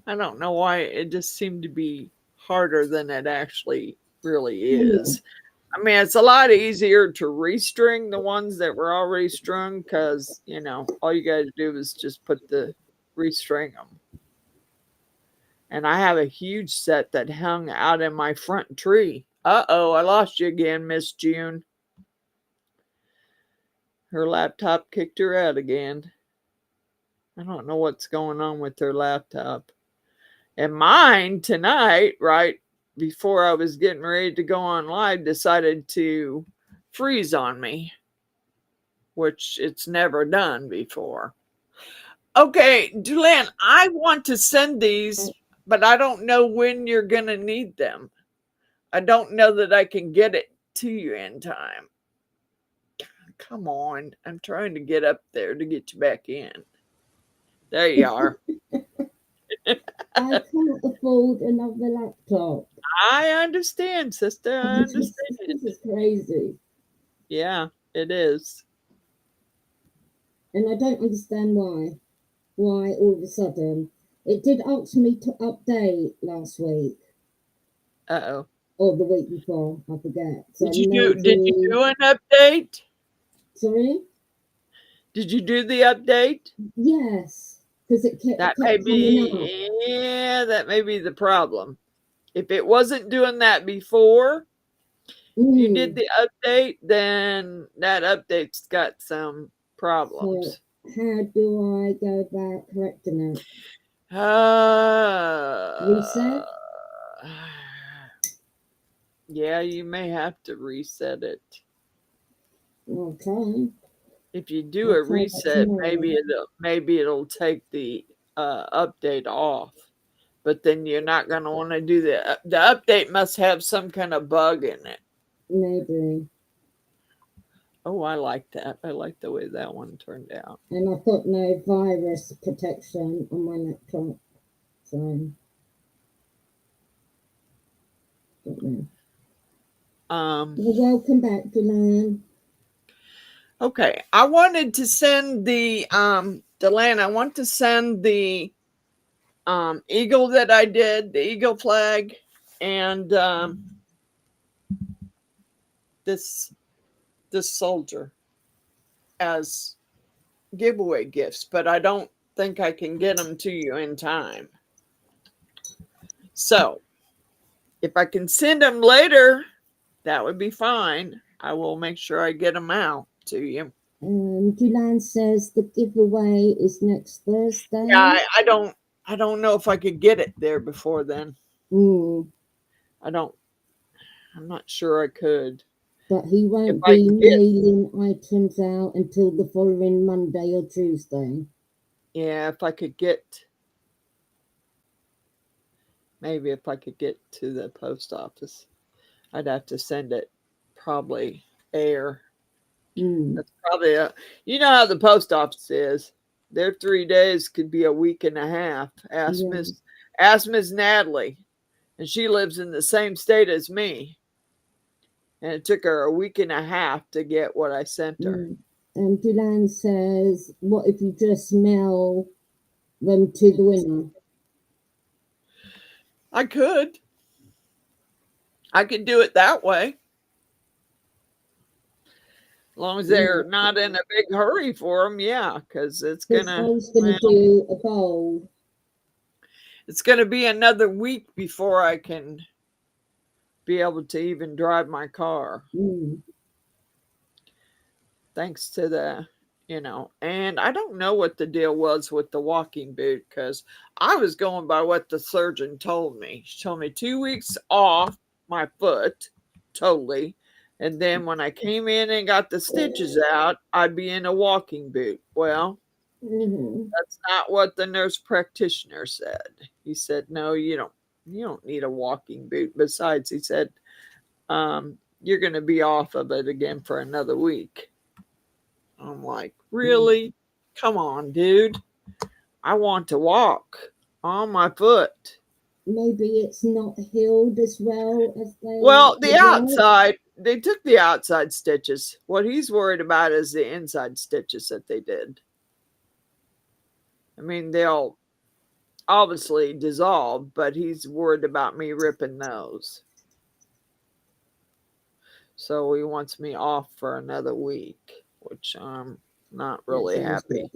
I don't know why it just seemed to be harder than it actually really Yeah, is. I mean, it's a lot easier to restring the ones that were already strung because, you know, all you got to do is just put the restring them. And I have a huge set that hung out in my front tree. Uh-oh, I lost you again, Miss June. Her laptop kicked her out again. I don't know what's going on with her laptop. And mine tonight, right before I was getting ready to go on live, decided to freeze on me, which it's never done before. Okay, Julian, I want to send these, but I don't know when you're going to need them. I don't know that I can get it to you in time. Come on. I'm trying to get up there to get you back in. There you are. I can't afford another laptop. I understand, sister. I understand. This is crazy. Yeah, it is. And I don't understand why. Why all of a sudden? It did ask me to update last week Uh-oh. or the week before, I forget. So Did you maybe, do an update? sorry? Did you do the update? Yes, because it That may kept coming up. be, yeah, that may be the problem. If it wasn't doing that before you did Mm. the update, then that update's got some So problems. how do I go about correcting it? Uh, Reset? yeah, you may have to reset it. Okay. If you do I'll a try that reset, tomorrow. maybe it'll take the update off. But then you're not going to want to do the update must have some kind of bug in it. Maybe. Oh, I like that. I like the way that one turned out. And I've got no virus protection on my laptop. So, don't know. Well, welcome back, Dylan. Okay, I wanted to send Delanne, I want to send the eagle that I did, the eagle flag, and this soldier as giveaway gifts, but I don't think I can get them to you in time. So if I can send them later, that would be fine. I will make sure I get them out to you. Dylan says the giveaway is next Thursday. Yeah, I don't know if I could get it there before then. Mm. I'm not sure I could. But he If won't I be could get, mailing items out until the following Monday or Tuesday. yeah, if I could get, maybe if I could get to the post office, I'd have to send it probably air. Mm. That's probably you know how the post office is. Their 3 days could be a week and a half. Yeah. Ask Miss Natalie, and she lives in the same state as me. And it took her a week and a half to get what I sent her. Mm. And Dylan says, what if you just mail them to the winner? I could do it that way. As long as they're not in a big hurry for them, yeah, because I was going to well, do a bowl. it's gonna be another week before I can be able to even drive my car. Mm. Thanks to the, and I don't know what the deal was with the walking boot because I was going by what the surgeon told me. She told me 2 weeks off my foot totally, And then when I came in and got the stitches out, I'd be in a walking boot. Well, Mm-hmm. that's not what the nurse practitioner said. He said, "No, you don't need a walking boot. Besides," he said, "you're going to be off of it again for another week." I'm like, "Really? Come on, dude. I want to walk on my foot." Maybe it's not healed as well as they Well, the would like. outside, they took the outside stitches. What he's worried about is the inside stitches that they did. I mean, they'll obviously dissolve, but he's worried about me ripping those. So he wants me off for another week, which I'm not That really sounds good. happy.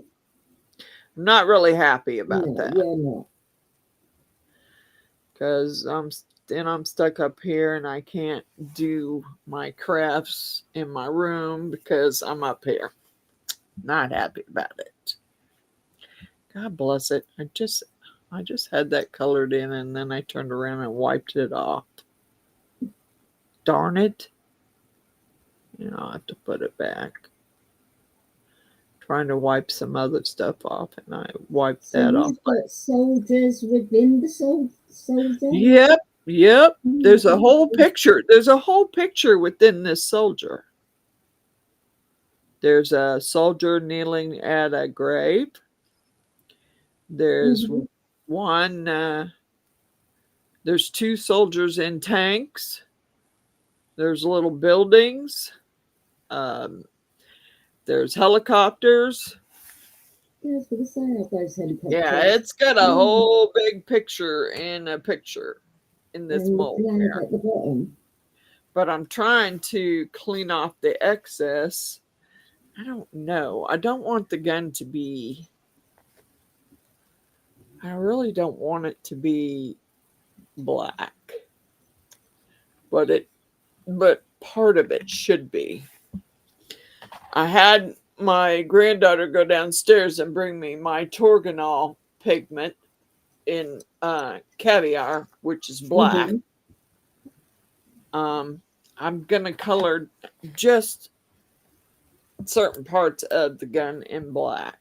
I'm not really happy about No, that you're not. because I'm stuck up here and I can't do my crafts in my room because I'm up here. Not happy about it. God bless it. I just had that colored in and then I turned around and wiped it off. Darn it. I'll have to put it back. Trying to wipe some other stuff off and I wiped So that off. you've got soldiers within the soldier? Yep, yep. There's a whole Mm-hmm. picture. There's a whole picture within this soldier. There's a soldier kneeling at a grave. There's Mm-hmm. one, there's two soldiers in tanks. There's little buildings. Um, there's helicopters. Yeah, I was going to say, I've those Yeah, helicopters. it's got a Mm. whole big picture in a picture in this And the mold flag here. at the bottom. But I'm trying to clean off the excess. I don't know. I don't want the gun to be, I really don't want it to be black. But part of it should be. I had my granddaughter go downstairs and bring me my Torganol pigment in caviar, which is black. Mm-hmm. I'm gonna color just certain parts of the gun in black,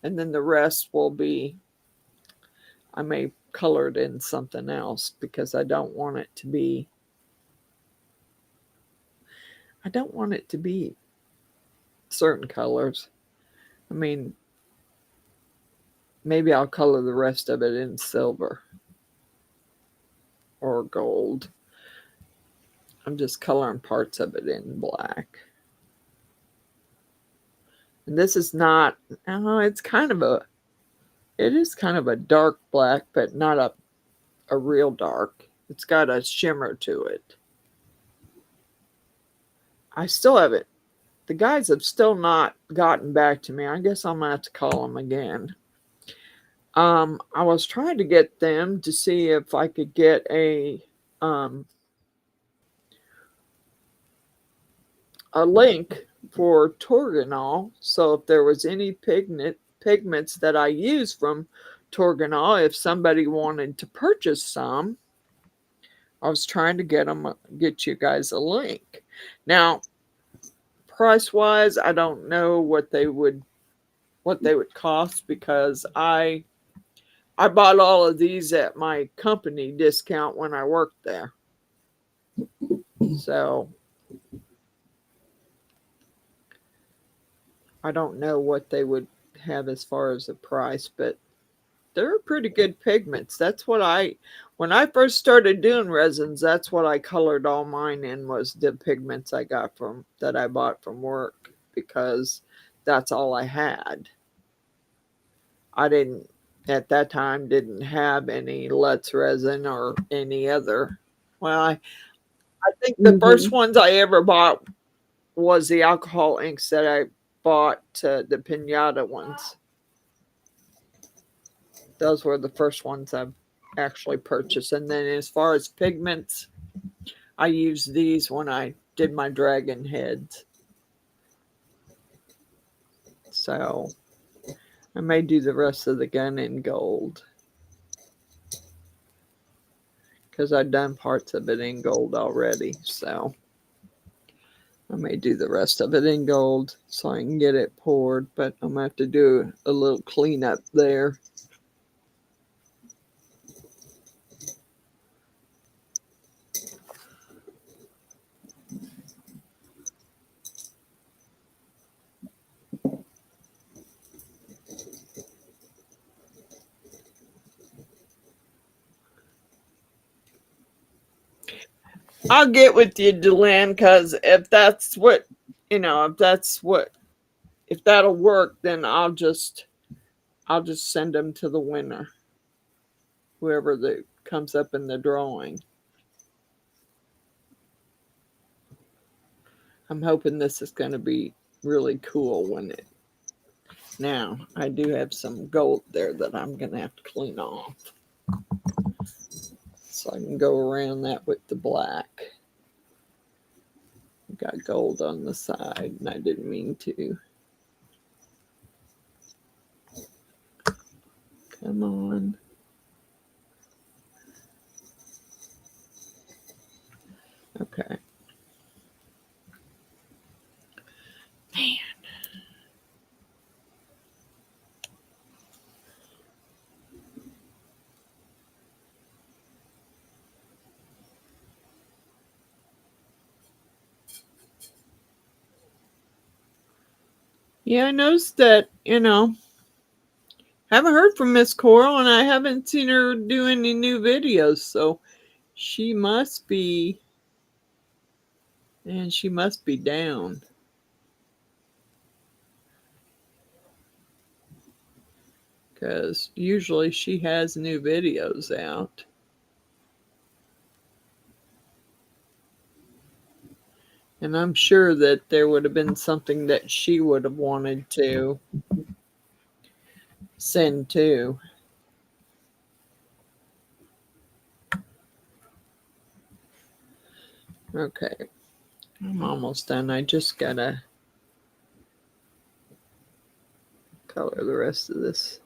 and then the rest will be, I may color it in something else because I don't want it to be certain colors. I mean, maybe I'll color the rest of it in silver or gold. I'm just coloring parts of it in black. And this is not, it's kind of it is kind of a dark black, but not a real dark. It's got a shimmer to it. I still haven't, the guys have still not gotten back to me. I guess I'm gonna have to call them again. I was trying to get them to see if I could get a link for Torganol. So if there was any pigments that I use from Torganol, if somebody wanted to purchase some, I was trying to get you guys a link. Now, price wise, I don't know what they would cost because I bought all of these at my company discount when I worked there. So I don't know what they would have as far as the price, but they're pretty good pigments. That's what when I first started doing resins, that's what I colored all mine in, was the pigments that I bought from work, because that's all I had. I didn't, at that time, didn't have any Lutz resin or any other. Well, I think the first Mm-hmm. ones I ever bought was the alcohol inks that I bought, the Pinata ones. Those were the first ones I've actually purchased. And then as far as pigments, I used these when I did my dragon heads. So I may do the rest of the gun in gold, because I've done parts of it in gold already. So I may do the rest of it in gold so I can get it poured, but I'm going to have to do a little cleanup there. I'll get with you, Delenn, because if that's what, if that'll work, then I'll just send them to the winner, whoever that comes up in the drawing. I'm hoping this is going to be really cool when it. Now, I do have some gold there that I'm going to have to clean off, so I can go around that with the black. Got gold on the side, and I didn't mean to. Come on. Okay. Man. Yeah, I noticed that, haven't heard from Miss Coral, and I haven't seen her do any new videos, so she must be, and she must be down. Because usually she has new videos out. And I'm sure that there would have been something that she would have wanted to send to. Okay. I'm almost done. I just gotta color the rest of this.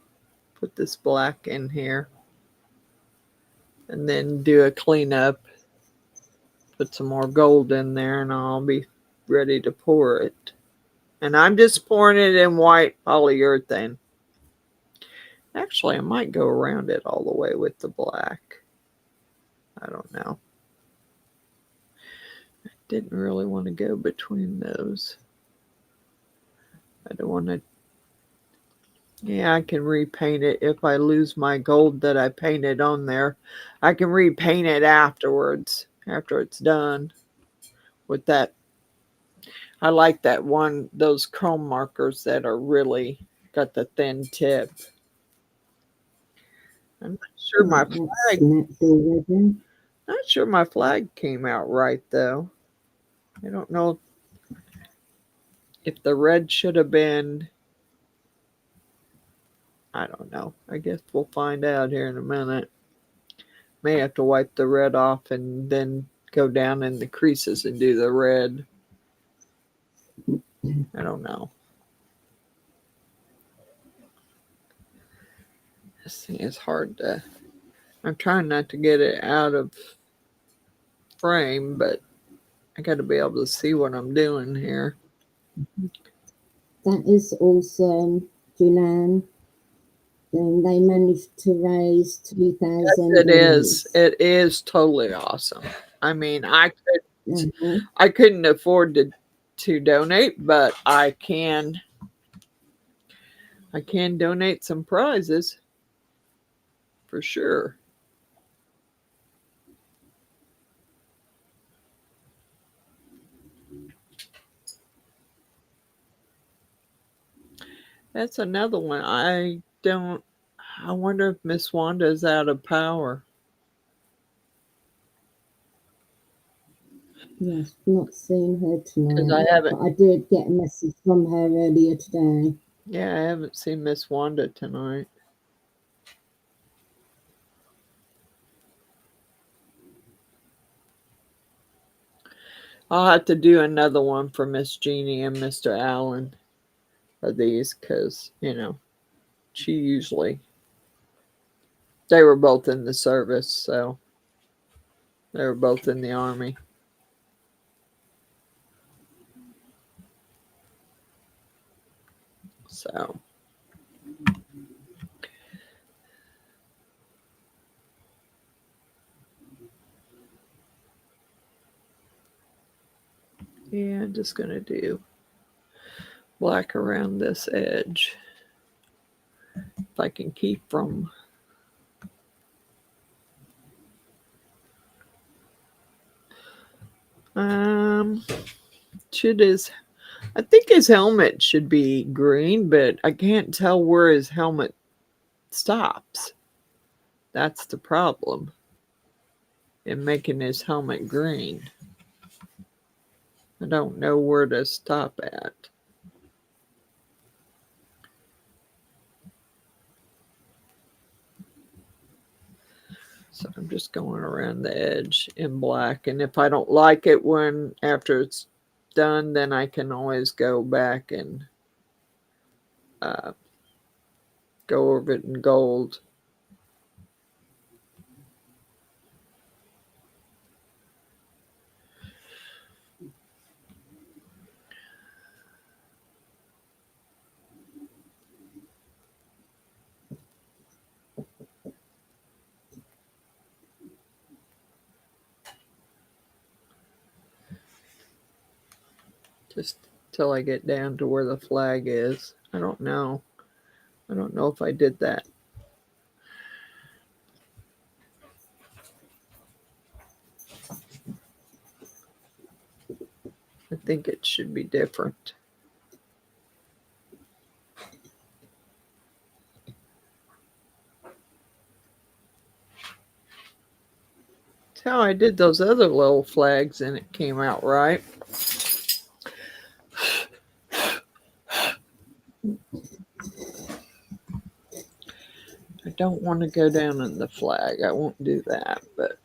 Put this black in here. And then do a cleanup. Put some more gold in there and I'll be ready to pour it. And I'm just pouring it in white polyurethane. Actually, I might go around it all the way with the black. I don't know. I didn't really want to go between those. I don't want to. Yeah, I can repaint it if I lose my gold that I painted on there. I can repaint it afterwards, after it's done with that. I like that one, those chrome markers that are really got the thin tip. I'm not sure my flag. Not sure my flag came out right though. I don't know if the red should have been. I don't know. I guess we'll find out here in a minute. May have to wipe the red off and then go down in the creases and do the red. I don't know. This thing is hard to. I'm trying not to get it out of frame, but I got to be able to see what I'm doing here. That is awesome, Julianne. Then they managed to raise 2,000. Yes, it is. It is totally awesome. I mean, I couldn't afford to donate, but I can donate some prizes for sure. That's another one. I wonder if Miss Wanda is out of power. Yes, not seen her tonight. I haven't. But I did get a message from her earlier today. Yeah, I haven't seen Miss Wanda tonight. I'll have to do another one for Miss Jeannie and Mr. Allen of these because, she usually, they were both in the service, so they were both in the Army. So yeah, I'm just gonna do black around this edge if I can keep from should his I think his helmet should be green, but I can't tell where his helmet stops. That's the problem in making his helmet green. I don't know where to stop at. So I'm just going around the edge in black. And if I don't like it when after it's done, then I can always go back and go over it in gold. Just till I get down to where the flag is. I don't know. I don't know if I did that. I think it should be different. That's how I did those other little flags and it came out right. I don't want to go down in the flag. I won't do that, but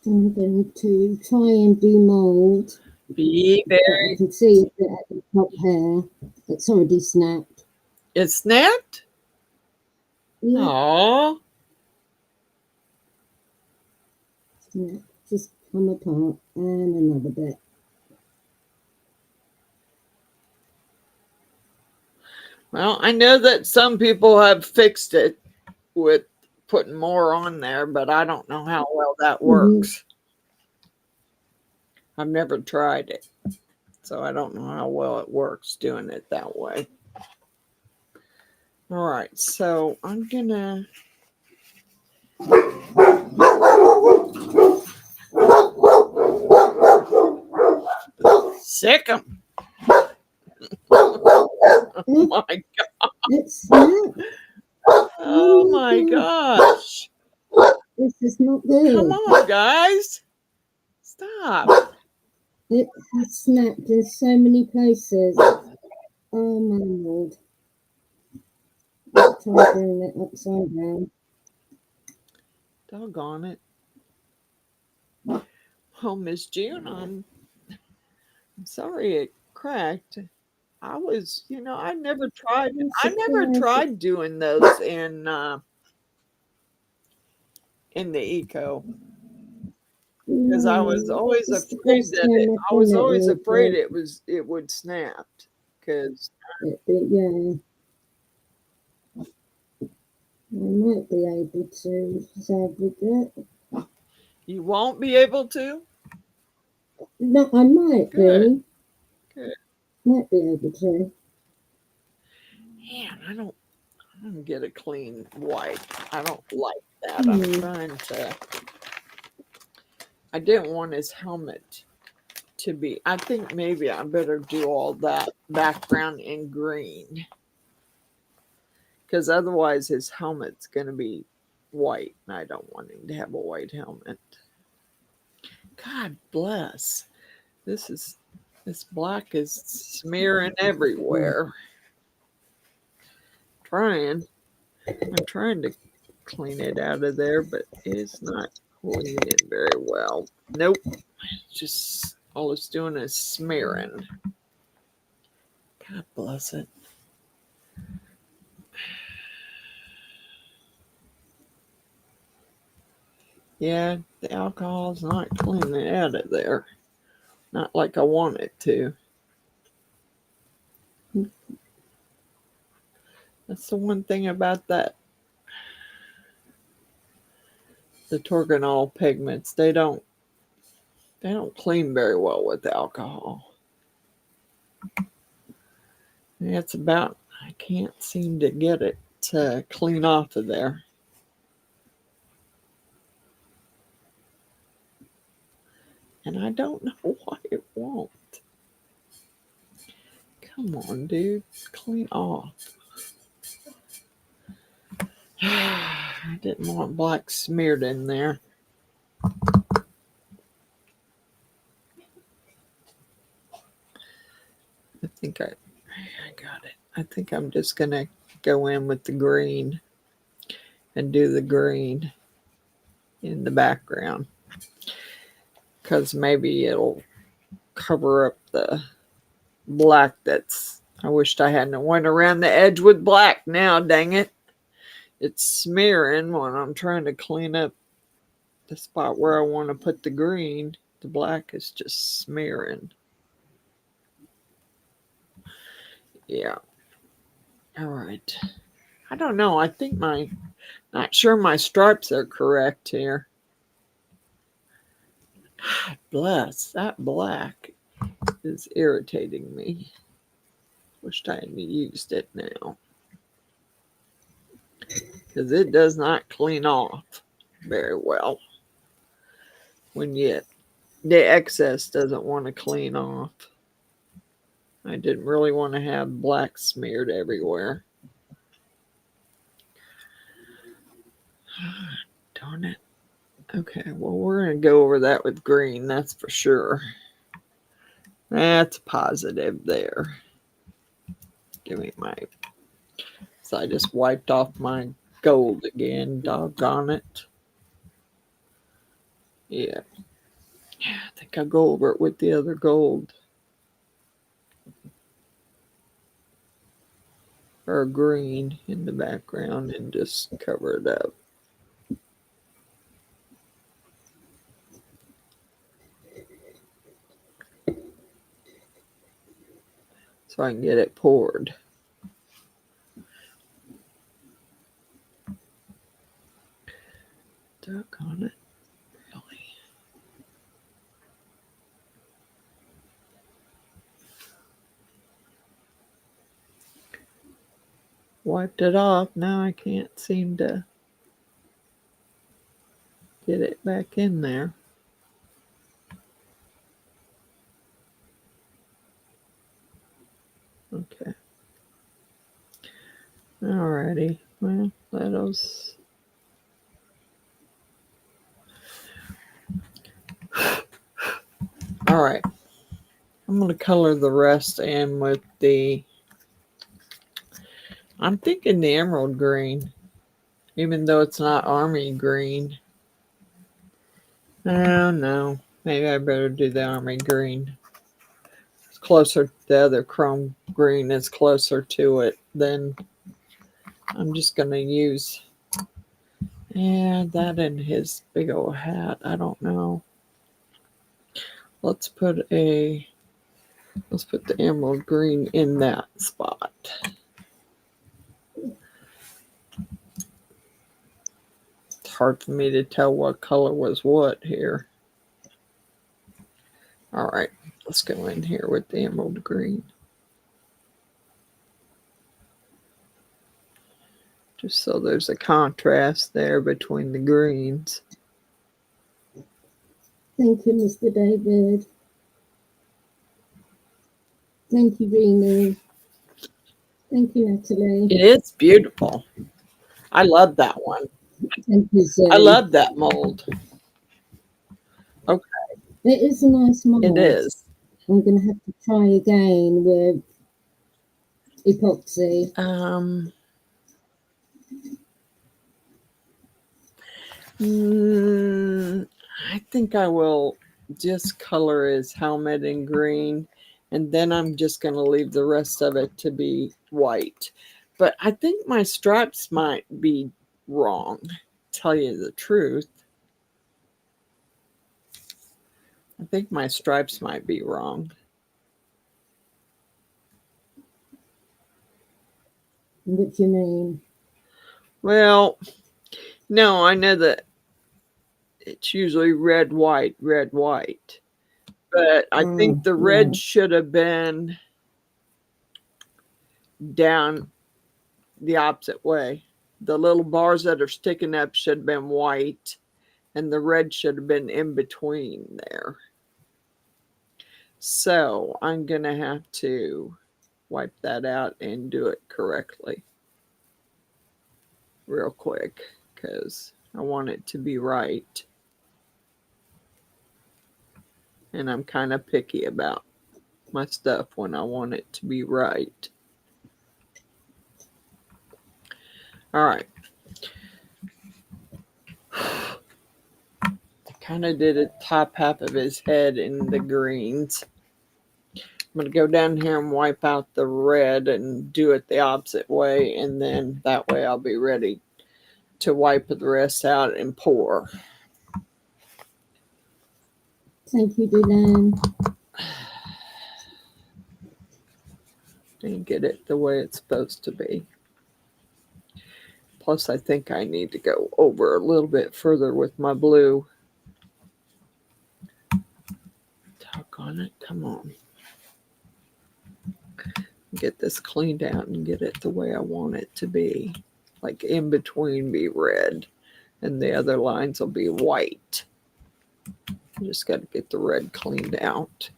I'm going to try and demold. be But I very. can see that at the top here, it's already snapped. It snapped? Yeah, Aww. snap. Just come apart and another bit. Well, I know that some people have fixed it with putting more on there, but I don't know how well that works. I've never tried it, so I don't know how well it works doing it that way. All right, so I'm gonna sick 'em. Oh my god! It's snapped. Oh my gosh! This is not good. Come on, guys! Stop! It has snapped in so many places. Oh my lord. Let's try doing it upside down. Doggone it! Oh, Miss June, I'm sorry it cracked. I was, I never tried. I'm I never surprised. tried doing those in the eco because I was No, always it's the afraid first that time it. I've I done was it always like afraid this. it would snap because Yeah. I might be able to salvage it. you won't be able to. No, I might Good, be. good. Might be able to. Man, I don't get a clean white. I don't like that. I'm Hmm. trying to. I didn't want his helmet to be. I think maybe I better do all that background in green because otherwise his helmet's going to be white, and I don't want him to have a white helmet. God bless. This black is smearing everywhere. I'm trying to clean it out of there, but it's not cleaning very well. Nope. Just all it's doing is smearing. God bless it. Yeah, the alcohol's not cleaning it out of there. Not like I want it to. That's the one thing about that. The Torganol pigments, they don't clean very well with alcohol. It's about, I can't seem to get it to clean off of there. And I don't know why it won't. Come on, dude. Clean off. I didn't want black smeared in there. I think I got it. I think I'm just going to go in with the green and do the green in the background. Because maybe it'll cover up the black that's... I wished I hadn't went around the edge with black now, dang it. It's smearing when I'm trying to clean up the spot where I want to put the green. The black is just smearing. Yeah. All right. I don't know. I think not sure my stripes are correct here. God bless. That black is irritating me. Wished I hadn't used it now. Because it does not clean off very well. When the excess doesn't want to clean off. I didn't really want to have black smeared everywhere. Darn it. Okay, well, we're going to go over that with green, that's for sure. That's positive there. Give me my... So I just wiped off my gold again, doggone it. Yeah. I think I'll go over it with the other gold. Or green in the background and just cover it up. So I can get it poured. Doggone it. Really. Wiped it off. Now I can't seem to get it back in there. Okay. Alrighty. Well, let us... Alright. I'm going to color the rest in with the... I'm thinking the emerald green. Even though it's not army green. Oh, no. Maybe I better do the army green. It's closer, the other chrome green is closer to it than... I'm just going to use... Yeah, that and his big old hat. I don't know. Let's put the emerald green in that spot. It's hard for me to tell what color was what here. All right, let's go in here with the emerald green. Just so there's a contrast there between the greens. Thank you, Mr. David. Thank you, Rena. Thank you, Natalie. It is beautiful. I love that one. Thank you, Zoe. I love that mold. Okay. It is a nice mold. It is. I'm going to have to try again with epoxy. I think I will just color his helmet in green, and then I'm just going to leave the rest of it to be white. But I think my stripes might be wrong, tell you the truth. I think my stripes might be wrong. What do you mean? Well, no, I know that it's usually red, white, red, white. But I think the red Yeah. should have been down the opposite way. The little bars that are sticking up should have been white, and the red should have been in between there. So I'm going to have to wipe that out and do it correctly real quick because I want it to be right. And I'm kind of picky about my stuff when I want it to be right. All right. Kind of did a top half of his head in the greens. I'm going to go down here and wipe out the red and do it the opposite way. And then that way I'll be ready to wipe the rest out and pour. Thank you, Dylan. And get it the way it's supposed to be. Plus, I think I need to go over a little bit further with my blue. Doggone it, come on. Get this cleaned out and get it the way I want it to be. Like in between be red and the other lines will be white. I just got to get the red cleaned out.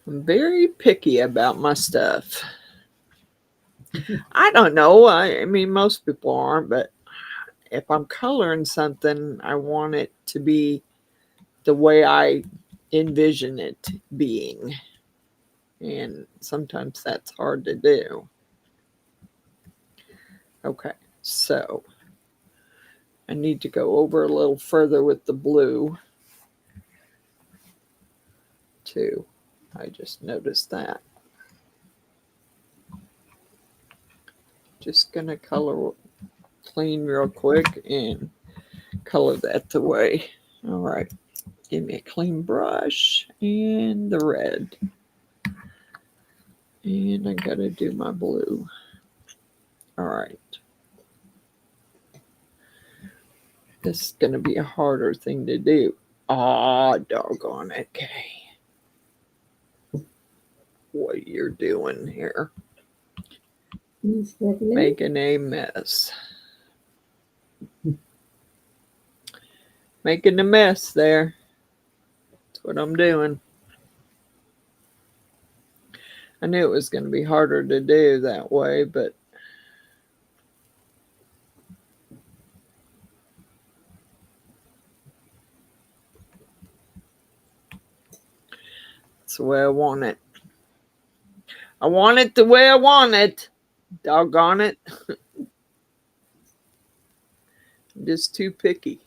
I'm very picky about my stuff. I don't know. I mean, most people aren't, but if I'm coloring something, I want it to be the way I envision it being. And sometimes that's hard to do. Okay, so I need to go over a little further with the blue too. I just noticed that. Just gonna color clean real quick and color that the way. All right, give me a clean brush and the red. And I gotta do my blue. All right. This is gonna be a harder thing to do. Ah, doggone it, Kay. What you're doing here. Making a mess. Making a mess there. That's what I'm doing. I knew it was going to be harder to do that way, but it's the way I want it. I want it the way I want it. Doggone it. I'm just too picky.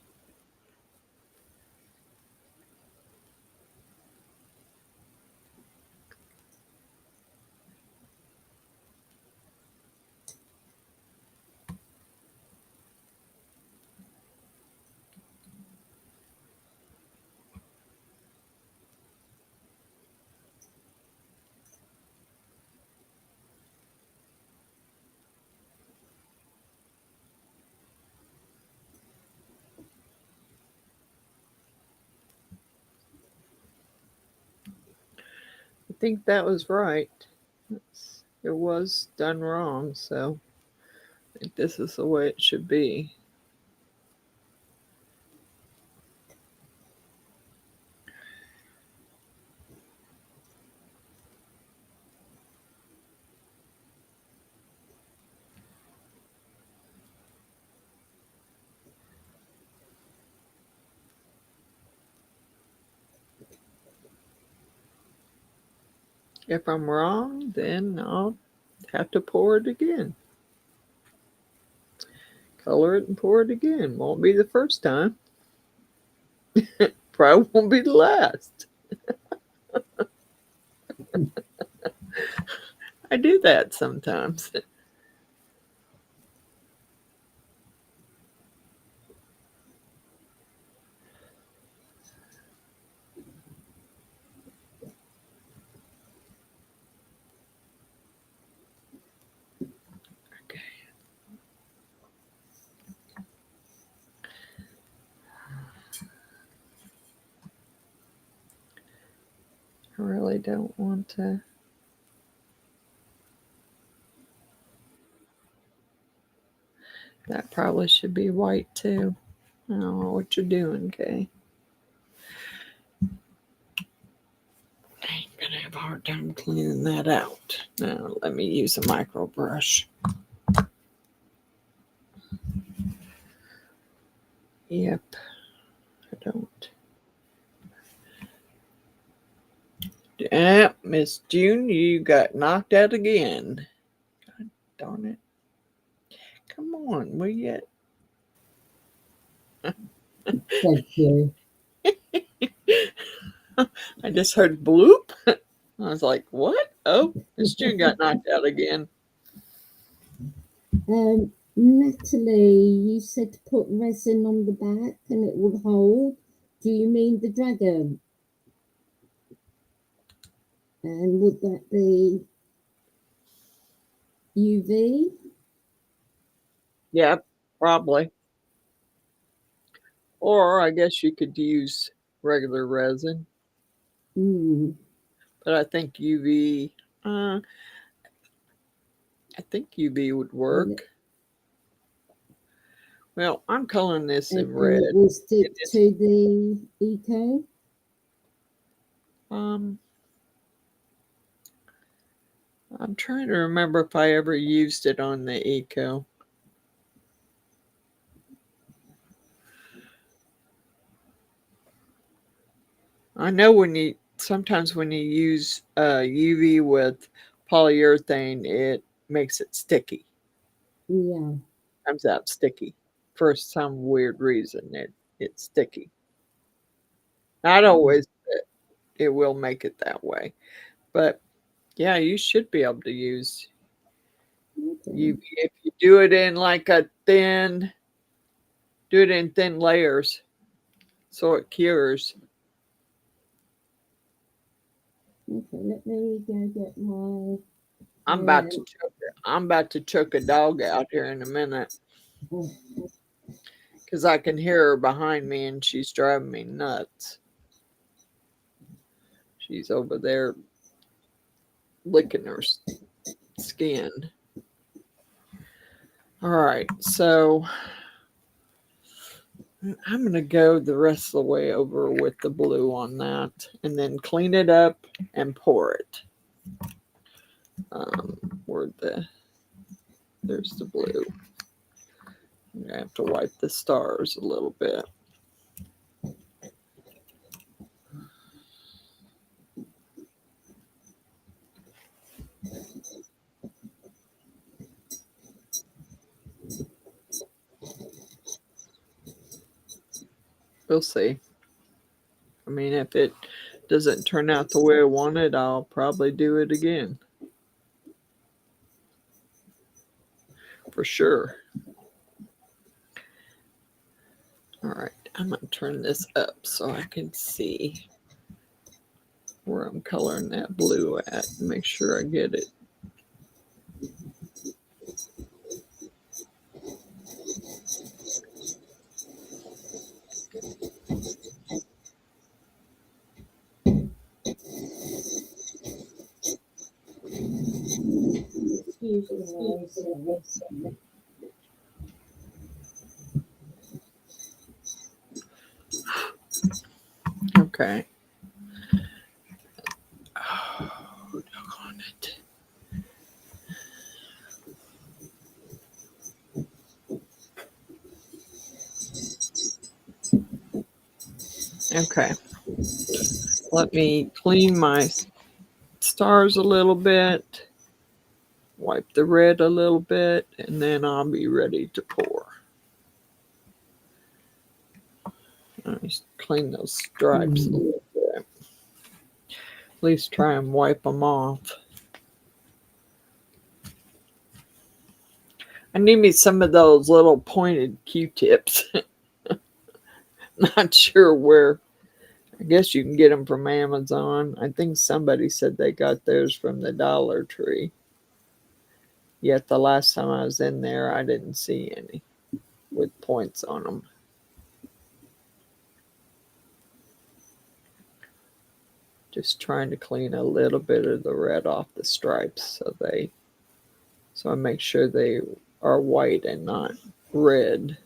I think that was right. It was done wrong, so I think this is the way it should be. If I'm wrong, then I'll have to pour it again. Color it and pour it again. Won't be the first time. Probably won't be the last. I do that sometimes. Okay. I really don't want to. That probably should be white too. I don't know what you're doing, Kay. I ain't gonna have a hard time cleaning that out. Now let me use a micro brush. Yep, I don't. Yeah, Miss June, you got knocked out again. God darn it. Come on, will you? Thank you. I just heard bloop. I was like, what? Oh, Miss June got knocked out again. Natalie, you said to put resin on the back and it would hold. Do you mean the dragon? And would that be UV? Yep, probably. Or I guess you could use regular resin. But I think UV, I think UV would work. Well, I'm coloring this in red. And it will stick to the eco? I'm trying to remember if I ever used it on the eco. I know sometimes when you use UV with polyurethane, it makes it sticky. Yeah. Comes out sticky for some weird reason. It's sticky. Not always, but it will make it that way. But yeah, you should be able to use UV if you do it in like do it in thin layers so it cures. Okay, let me go get my. I'm about to choke a dog out here in a minute because I can hear her behind me and she's driving me nuts. She's over there licking her skin. All right, so I'm going to go the rest of the way over with the blue on that and then clean it up and pour it. There's the blue. I'm going to have to wipe the stars a little bit. We'll see. I mean, if it doesn't turn out the way I wanted, I'll probably do it again. For sure. All right, I'm going to turn this up so I can see where I'm coloring that blue at and make sure I get it. Okay. Oh, doggone it. Okay. Let me clean my stars a little bit, wipe the red a little bit, and then I'll be ready to pour. Just clean those stripes a little bit. At least try and wipe them off. I need me some of those little pointed Q-tips. Not sure where. I guess you can get them from Amazon. I think somebody said they got theirs from the Dollar Tree. Yet the last time I was in there, I didn't see any with points on them. Just trying to clean a little bit of the red off the stripes so I make sure they are white and not red.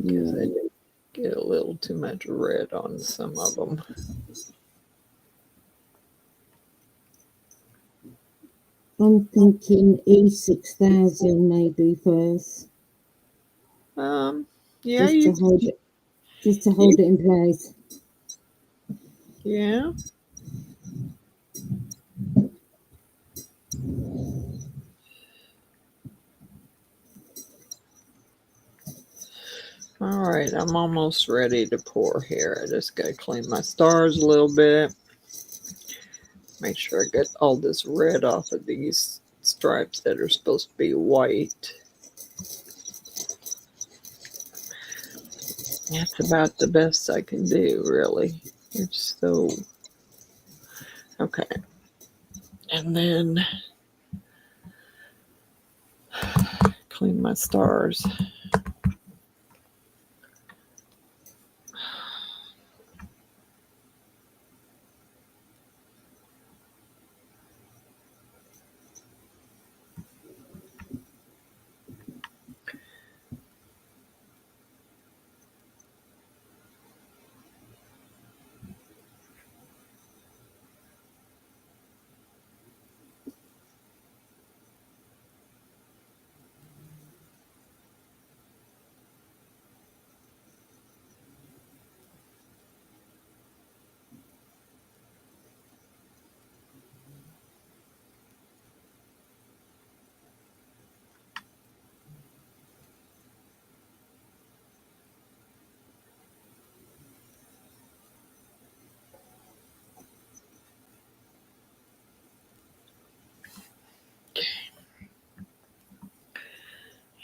Because I did get a little too much red on some of them. I'm thinking E6000 maybe first. Yeah, just to hold it in place. Yeah. All right, I'm almost ready to pour here. I just got to clean my stars a little bit. Make sure I get all this red off of these stripes that are supposed to be white. That's about the best I can do, really. It's so... Okay. And then clean my stars.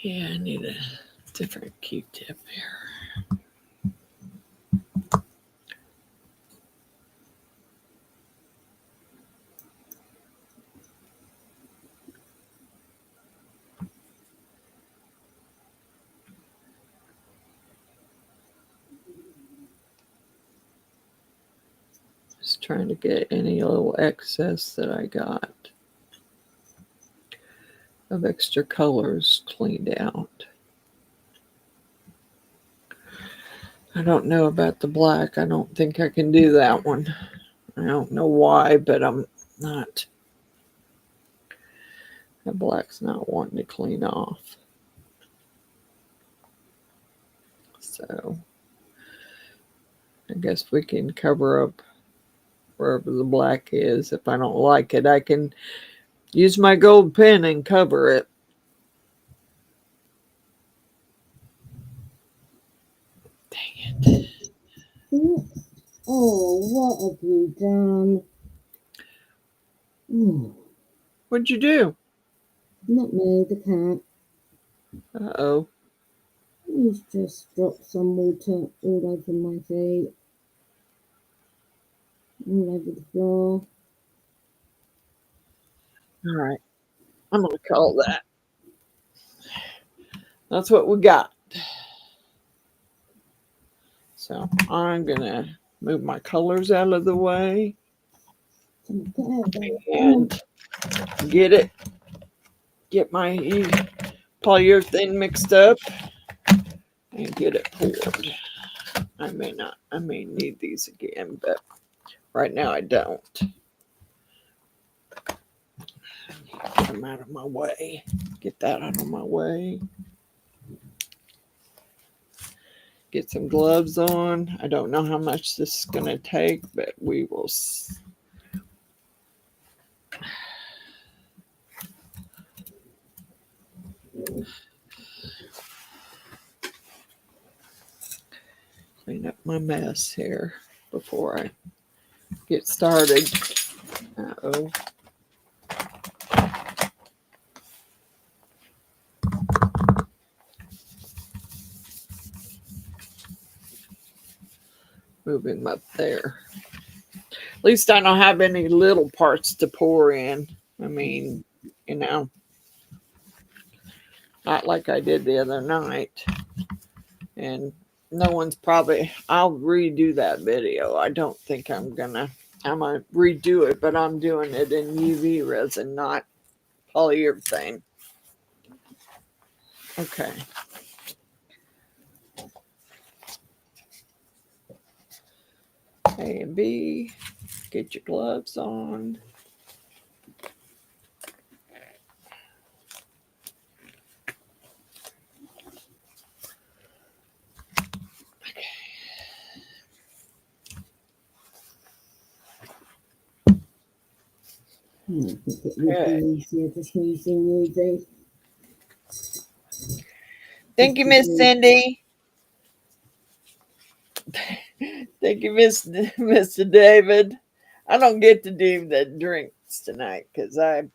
Yeah, I need a different Q-tip here. Just trying to get any little excess that I got of extra colors cleaned out. I don't know about the black. I don't think I can do that one. I don't know why, but I'm not. The black's not wanting to clean off. So I guess we can cover up wherever the black is. If I don't like it, I can use my gold pen and cover it. Dang it. Oh, what have you done? Oh, What'd you do? not me, the cat. Uh-oh. He's just dropped some water all over my feet, all over the floor. All right. I'm going to call that. That's what we got. So I'm going to move my colors out of the way and get my polyurethane mixed up and get it poured. I may need these again, but right now I don't. Get them out of my way. Get that out of my way. Get some gloves on. I don't know how much this is going to take, but we will clean up my mess here before I get started. Uh-oh. Move him up there. At least I don't have any little parts to pour in. I mean, you know, not like I did the other night. And no one's probably, I'll redo that video. I don't think I'm going to redo it, but I'm doing it in UV resin, not polyurethane. Okay. A and B, get your gloves on. I think it would be easier just using UV. Thank you, Miss Cindy. Thank you, Mr. David. I don't get to do the drinks tonight because I've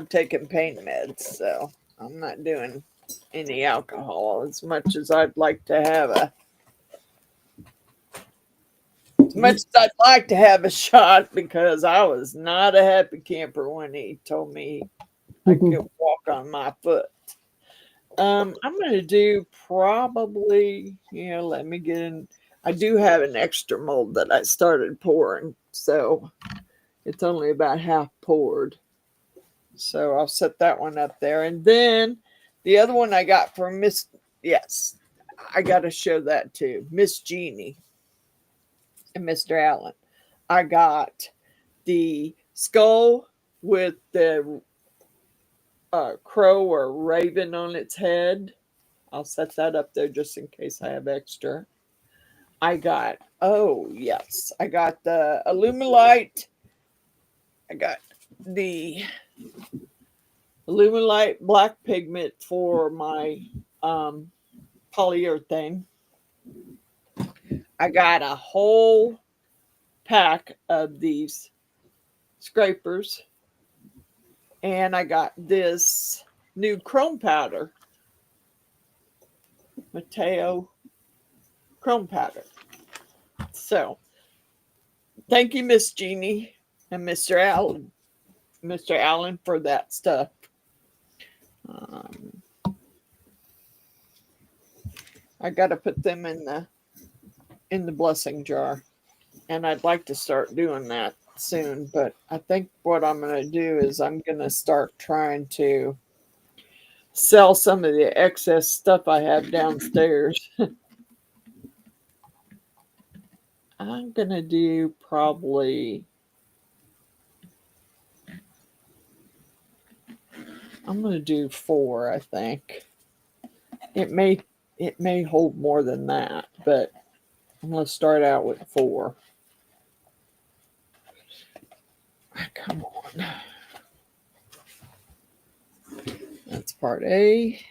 taken pain meds, so I'm not doing any alcohol as much as I'd like to have a shot, because I was not a happy camper when he told me I could walk on my foot. I'm going to do probably, let me get in. I do have an extra mold that I started pouring, so it's only about half poured. So I'll set that one up there. And then the other one I got from I got to show that too. Miss Jeannie and Mr. Allen. I got the skull with the crow or raven on its head. I'll set that up there just in case I have extra. I got the Illuminite. I got the Illuminite black pigment for my polyurethane. I got a whole pack of these scrapers. And I got this new chrome powder. Mateo chrome powder. So, thank you, Miss Jeannie and Mr. Allen. Mr. Allen, for that stuff. I got to put them in the blessing jar, and I'd like to start doing that soon. But I think what I'm going to do is I'm going to start trying to sell some of the excess stuff I have downstairs. I'm going to do probably, I'm going to do 4, I think. It may hold more than that, but I'm going to start out with 4. Come on. That's part A.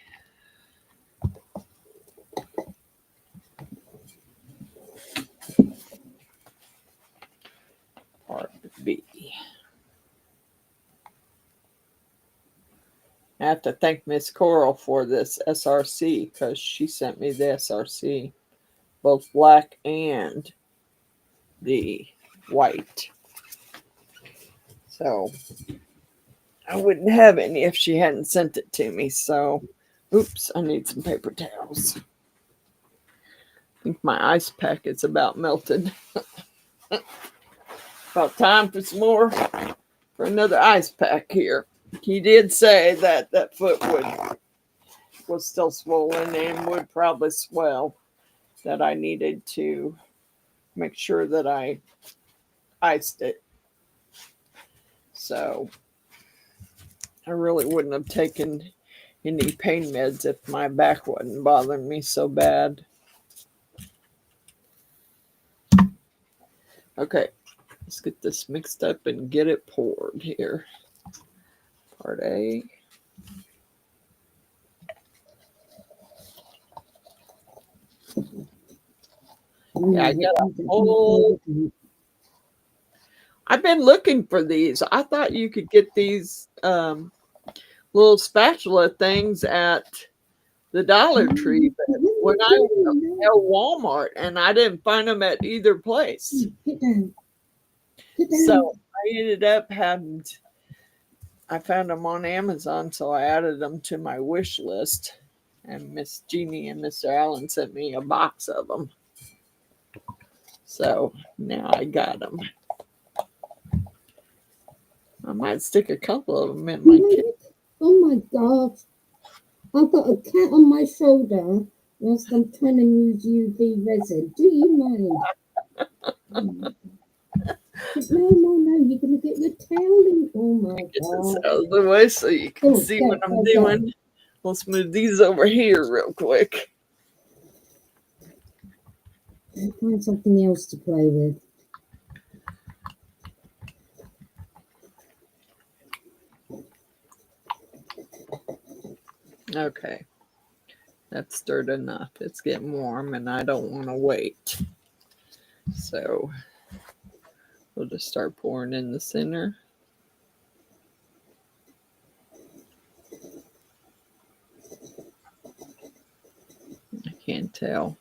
Part B. I have to thank Miss Coral for this SRC, because she sent me the SRC, both black and the white. So I wouldn't have any if she hadn't sent it to me. So, oops, I need some paper towels. I think my ice packet's about melted. About time for some more, for another ice pack here. He did say that that foot was still swollen and would probably swell, that I needed to make sure that I iced it. So I really wouldn't have taken any pain meds if my back wasn't bothering me so bad. Okay, let's get this mixed up and get it poured here. Part A. Yeah, I got a whole. I've been looking for these. I thought you could get these little spatula things at the Dollar Tree, but when I was at Walmart, and I didn't find them at either place. Get down. So I ended up having. I found them on Amazon, so I added them to my wish list. And Miss Jeannie and Mr. Allen sent me a box of them. So now I got them. I might stick a couple of them in my kit. Oh my God. I've got a cat on my shoulder whilst I'm trying to use UV resin. Do you mind? No, you're going to get your tail in. Oh my Get this God. out of the way so you can see what I'm doing. Let's move these over here real quick. I'll find something else to play with. Okay. That's stirred enough. It's getting warm and I don't want to wait. So we'll just start pouring in the center. I can't tell.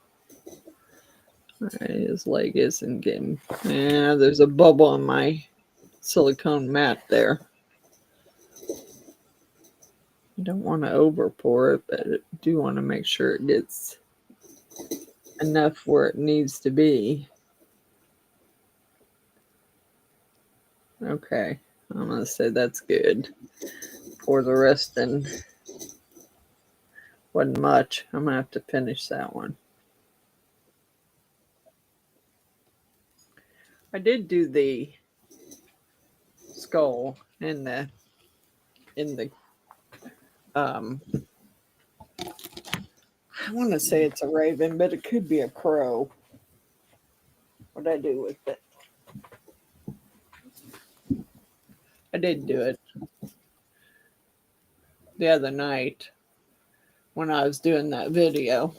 All right, his leg isn't getting. Yeah, there's a bubble on my silicone mat there. I don't want to over pour it, but I do want to make sure it gets enough where it needs to be. Okay, I'm going to say that's good. Pour the rest in. Wasn't much. I'm going to have to finish that one. I did do the skull in the I want to say it's a raven, but it could be a crow. What'd I do with it? I did do it the other night when I was doing that video.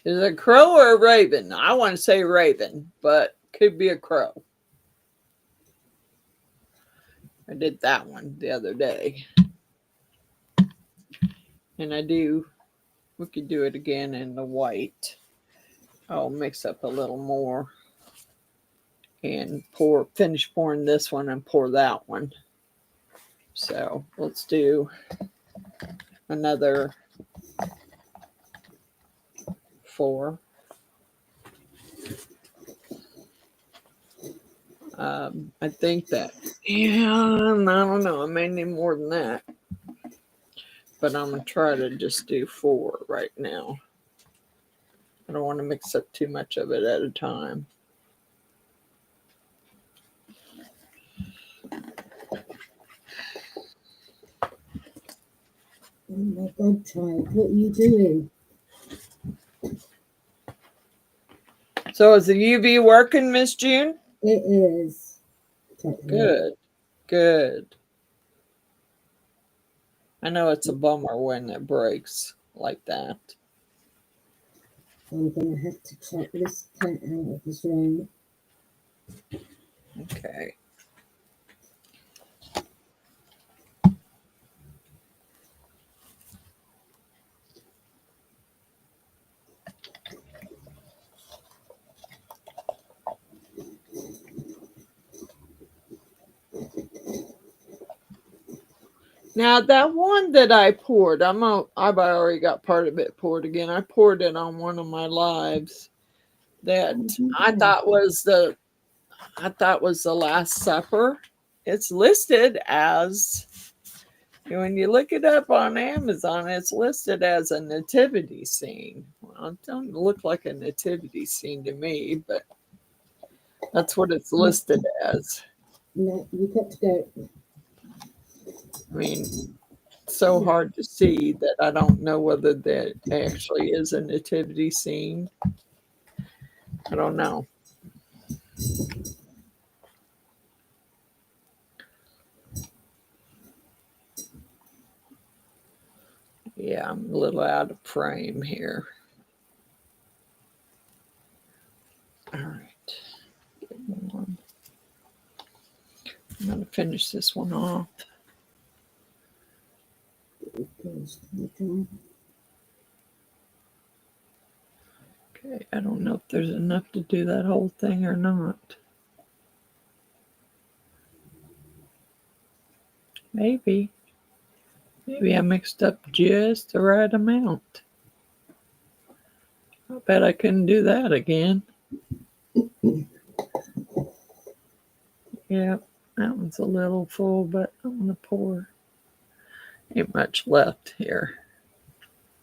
Is it a crow or a raven? I want to say raven, but could be a crow. I did that one the other day. And we could do it again in the white. I'll mix up a little more and finish pouring this one and pour that one. So let's do another 4. I think that, yeah, I don't know. I may need more than that. But I'm going to try to just do 4 right now. I don't want to mix up too much of it at a time. Oh my God, child, what are you doing? So is the UV working, Miss June? It is. Good. I know it's a bummer when it breaks like that. I'm going to have to check this cat out of his room. Okay. Now that one that I poured, I've already got part of it poured again. I poured it on one of my lives that I thought was the Last Supper. It's listed as, when you look it up on Amazon, it's listed as a nativity scene. Well, it doesn't look like a nativity scene to me, but that's what it's listed as. No, you've got to go. I mean, so hard to see that I don't know whether that actually is a nativity scene. I don't know. Yeah, I'm a little out of frame here. All right. I'm going to finish this one off. Okay, I don't know if there's enough to do that whole thing or not. Maybe. Maybe I mixed up just the right amount. I bet I couldn't do that again. Yeah, that one's a little full, but I'm going to pour. Ain't much left here.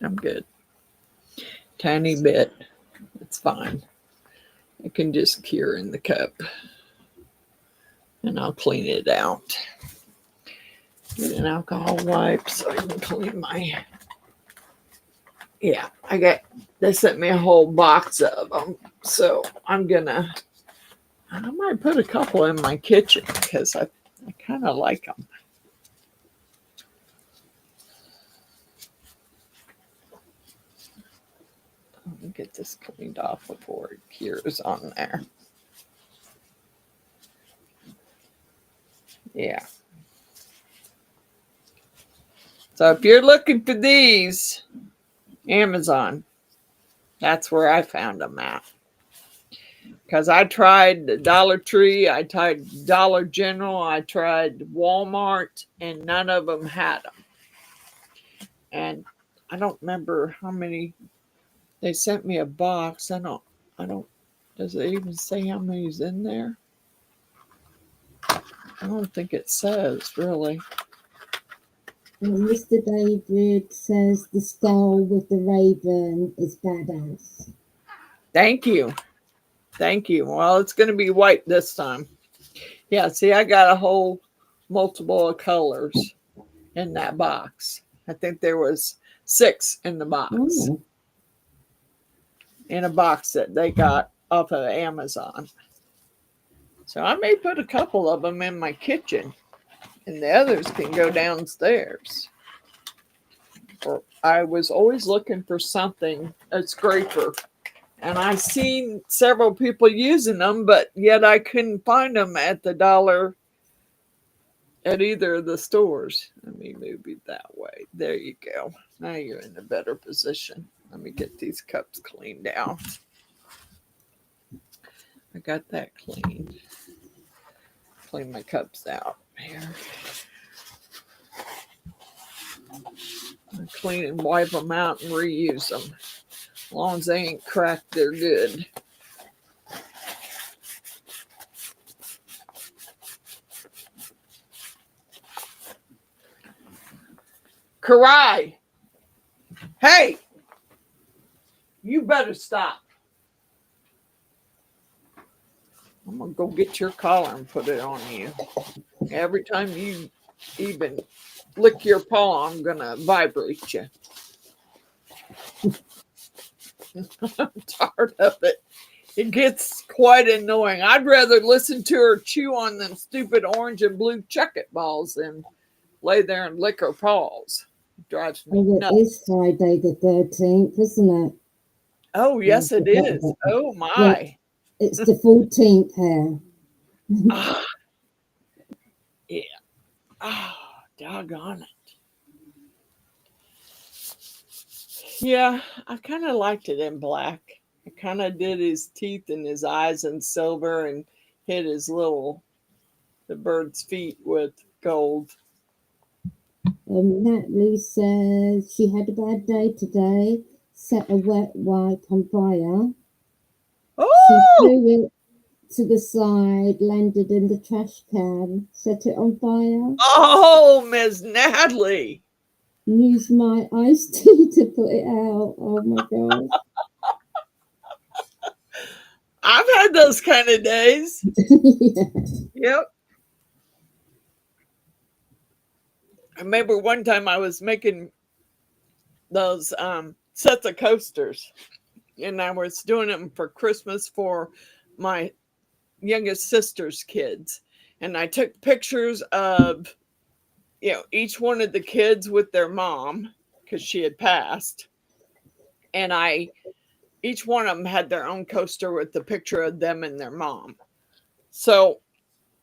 I'm good. Tiny bit. It's fine. I can just cure in the cup. And I'll clean it out. Get an alcohol wipe so I can clean my... Yeah, they sent me a whole box of them. So I might put a couple in my kitchen because I kind of like them. Let me get this cleaned off before it cures on there. Yeah. So if you're looking for these, Amazon, that's where I found them at. Because I tried Dollar Tree, I tried Dollar General, I tried Walmart, and none of them had them. And I don't remember how many. They sent me a box. I don't, does it even say how many's in there? I don't think it says, really. Mr. David says the skull with the raven is badass. Thank you. Thank you. Well, it's going to be white this time. Yeah, see, I got a whole multiple of colors in that box. I think there was 6 in the box. Oh. In a box that they got off of Amazon. So I may put a couple of them in my kitchen, and the others can go downstairs. Or I was always looking for something, a scraper, and I seen several people using them, but yet I couldn't find them at the dollar at either of the stores. Let me move it that way. There you go. Now you're in a better position. Let me get these cups cleaned out. I got that cleaned. Clean my cups out here. I clean and wipe them out and reuse them. As long as they ain't cracked, they're good. Karai! Hey! You better stop. I'm going to go get your collar and put it on you. Every time you even lick your paw, I'm going to vibrate you. I'm tired of it. It gets quite annoying. I'd rather listen to her chew on them stupid orange and blue chucket balls than lay there and lick her paws. It drives me nuts. It is Friday the 13th, isn't it? Oh, yes, it is. Oh, my. Yeah, it's the 14th here. Yeah. Oh, doggone it. Yeah, I kind of liked it in black. I kind of did his teeth and his eyes in silver and hit the bird's feet with gold. Natalie says she had a bad day today. Set a wet wipe on fire. Oh! She threw it to the side, landed in the trash can, set it on fire. Oh, Miss Natalie. Used my iced tea to put it out. Oh my gosh. I've had those kind of days. Yeah. Yep. I remember one time I was making those sets of coasters, and I was doing them for Christmas for my youngest sister's kids. And I took pictures of, each one of the kids with their mom because she had passed. And each one of them had their own coaster with the picture of them and their mom. So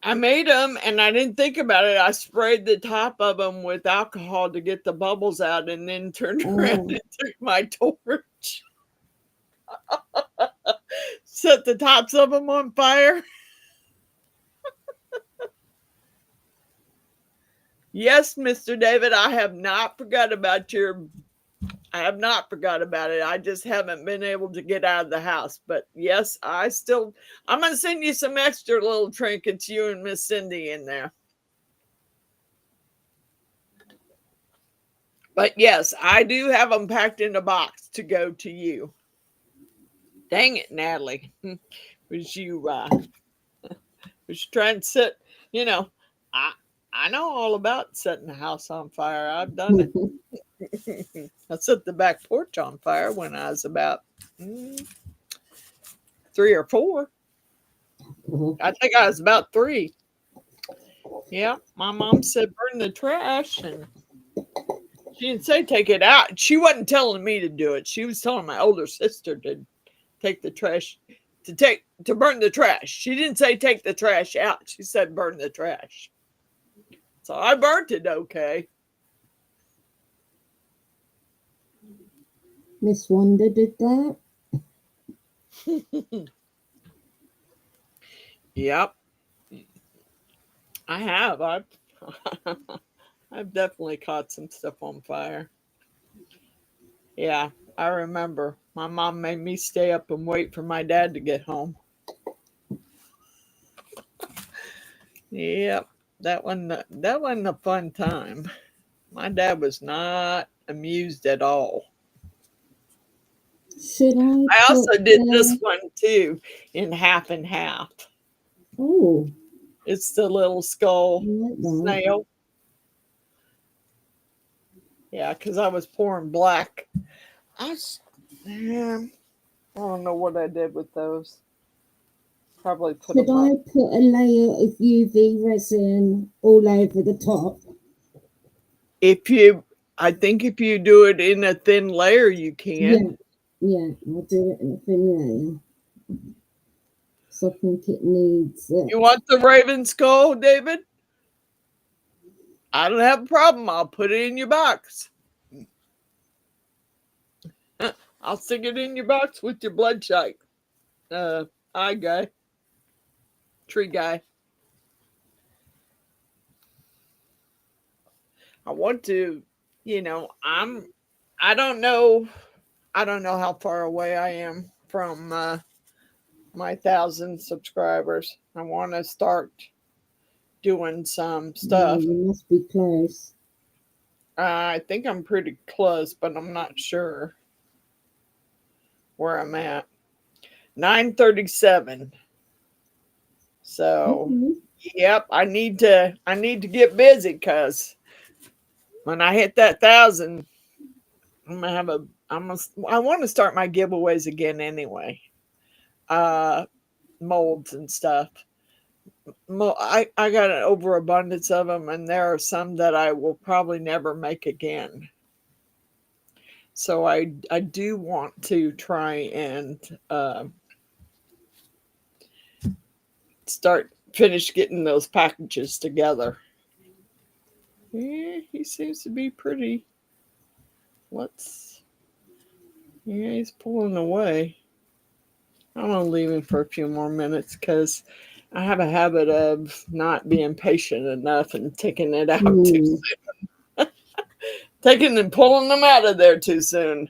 I made them and I didn't think about it. I sprayed the top of them with alcohol to get the bubbles out and then turned around and took my torch. Set the tops of them on fire. Yes, Mr. David, I have not forgot about it. I just haven't been able to get out of the house. But yes, I'm going to send you some extra little trinkets, you and Miss Cindy in there. But yes, I do have them packed in a box to go to you. Dang it, Natalie. Was you trying to set, I know all about setting the house on fire. I've done it. I set the back porch on fire when I was about 3 or 4. I think I was about 3. Yeah, my mom said burn the trash, and she didn't say take it out. She wasn't telling me to do it. She was telling my older sister to take the trash, to burn the trash. She didn't say take the trash out. She said burn the trash. So I burnt it okay. Miss Wanda did that. Yep. I have. I've definitely caught some stuff on fire. Yeah, I remember. My mom made me stay up and wait for my dad to get home. Yep, that wasn't a fun time. My dad was not amused at all. Should I? I also did this one too in half and half. Oh, it's the little skull like snail. Yeah, because I was pouring black. I don't know what I did with those. Probably put Should them I up. put a layer of UV resin all over the top? I think if you do it in a thin layer, you can. Yeah, I'll do it in a thin layer. So I think it needs it. You want the raven skull, David? I don't have a problem. I'll put it in your box. I'll stick it in your box with your bloodshot eye guy, tree guy. I want to, I don't know how far away I am from my 1,000 subscribers. I want to start doing some stuff. You must be close. I think I'm pretty close, but I'm not sure where I'm at. 937. So, yep, I need to get busy because when I hit that 1,000, I'm gonna have I want to start my giveaways again anyway. Molds and stuff. I got an overabundance of them, and there are some that I will probably never make again. So I do want to try and finish getting those packages together. Yeah, he seems to be pretty. He's pulling away. I'm gonna leave him for a few more minutes because I have a habit of not being patient enough and taking it out too soon. Taking and pulling them out of there too soon.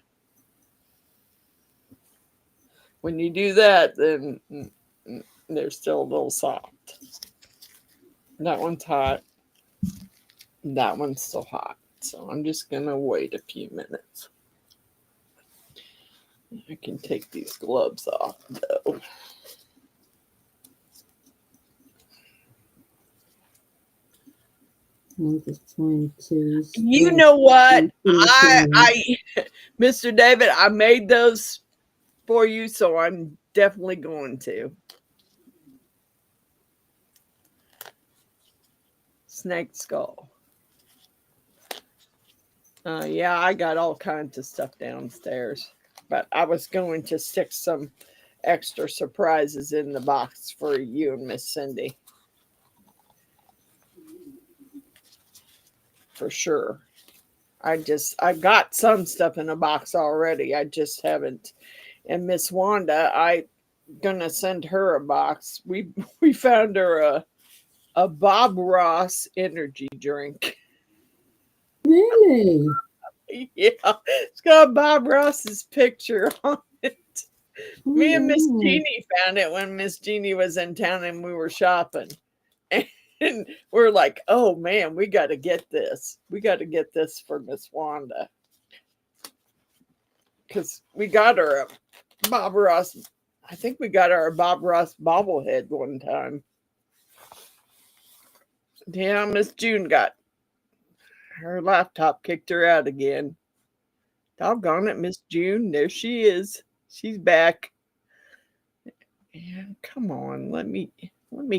When you do that, then they're still a little soft. That one's hot. That one's still hot. So I'm just gonna wait a few minutes. I can take these gloves off though. I'm just trying to You spread know what? some thinking. Mr. David, I made those for you, so I'm definitely going to. Snake skull. Yeah, I got all kinds of stuff downstairs, but I was going to stick some extra surprises in the box for you and Miss Cindy. For sure. I got some stuff in a box already. I just haven't. And Miss Wanda, I gonna send her a box. We found her a Bob Ross energy drink. Really? Yeah, it's got Bob Ross's picture on it. Oh, Me and Miss wow. Jeannie found it when Miss Jeannie was in town and we were shopping. And we're like, oh man, we got to get this. We got to get this for Miss Wanda. Because we got her a Bob Ross. I think we got her a Bob Ross bobblehead one time. Yeah, Miss June got her laptop kicked her out again. Doggone it, Miss June. There she is. She's back. And come on, let me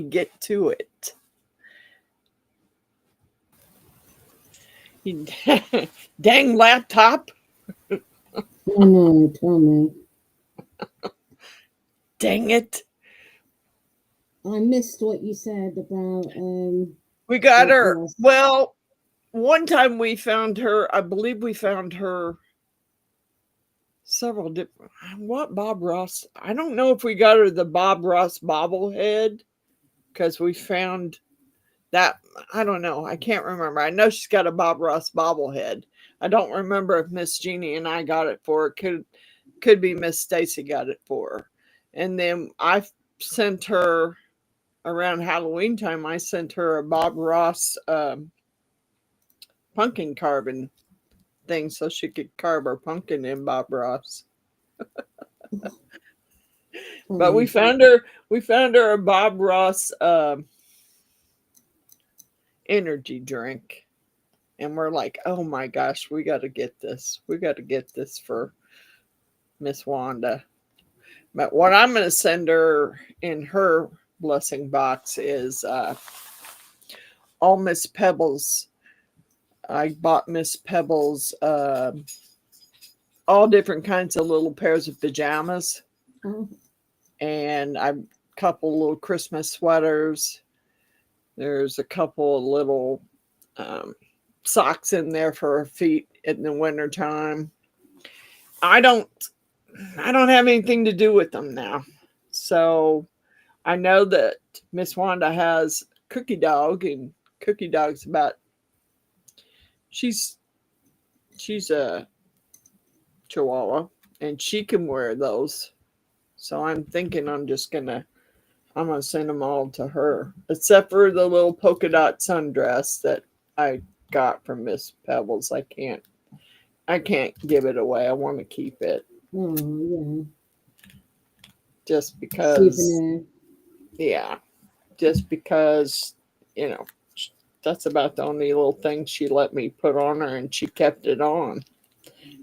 get to it. Dang laptop. I know, tell me. Dang it. I missed what you said about We got Bob her. Ross. Well, one time we found her, I believe we found her several different. What Bob Ross? I don't know if we got her the Bob Ross bobblehead because we found that. I don't know. I can't remember. I know she's got a Bob Ross bobblehead. I don't remember if Miss Jeannie and I got it for her. Could be Miss Stacy got it for her. And then I sent her around Halloween time. I sent her a Bob Ross pumpkin carving thing so she could carve her pumpkin in Bob Ross. But we found her a Bob Ross energy drink. And we're like, oh my gosh, we got to get this. We got to get this for Miss Wanda. But what I'm going to send her in her blessing box is all Miss Pebbles. I bought Miss Pebbles all different kinds of little pairs of pajamas. Oh, And a couple little Christmas sweaters. There's a couple of little socks in there for her feet in the wintertime. I don't have anything to do with them now. So I know that Miss Wanda has Cookie Dog, and Cookie Dog's about she's a Chihuahua and she can wear those. So I'm thinking I'm gonna send them all to her, except for the little polka dot sundress that I got from Miss Pebbles. I can't give it away. I want to keep it oh just yeah. because. Souvenir. Yeah, just because that's about the only little thing she let me put on her, and she kept it on.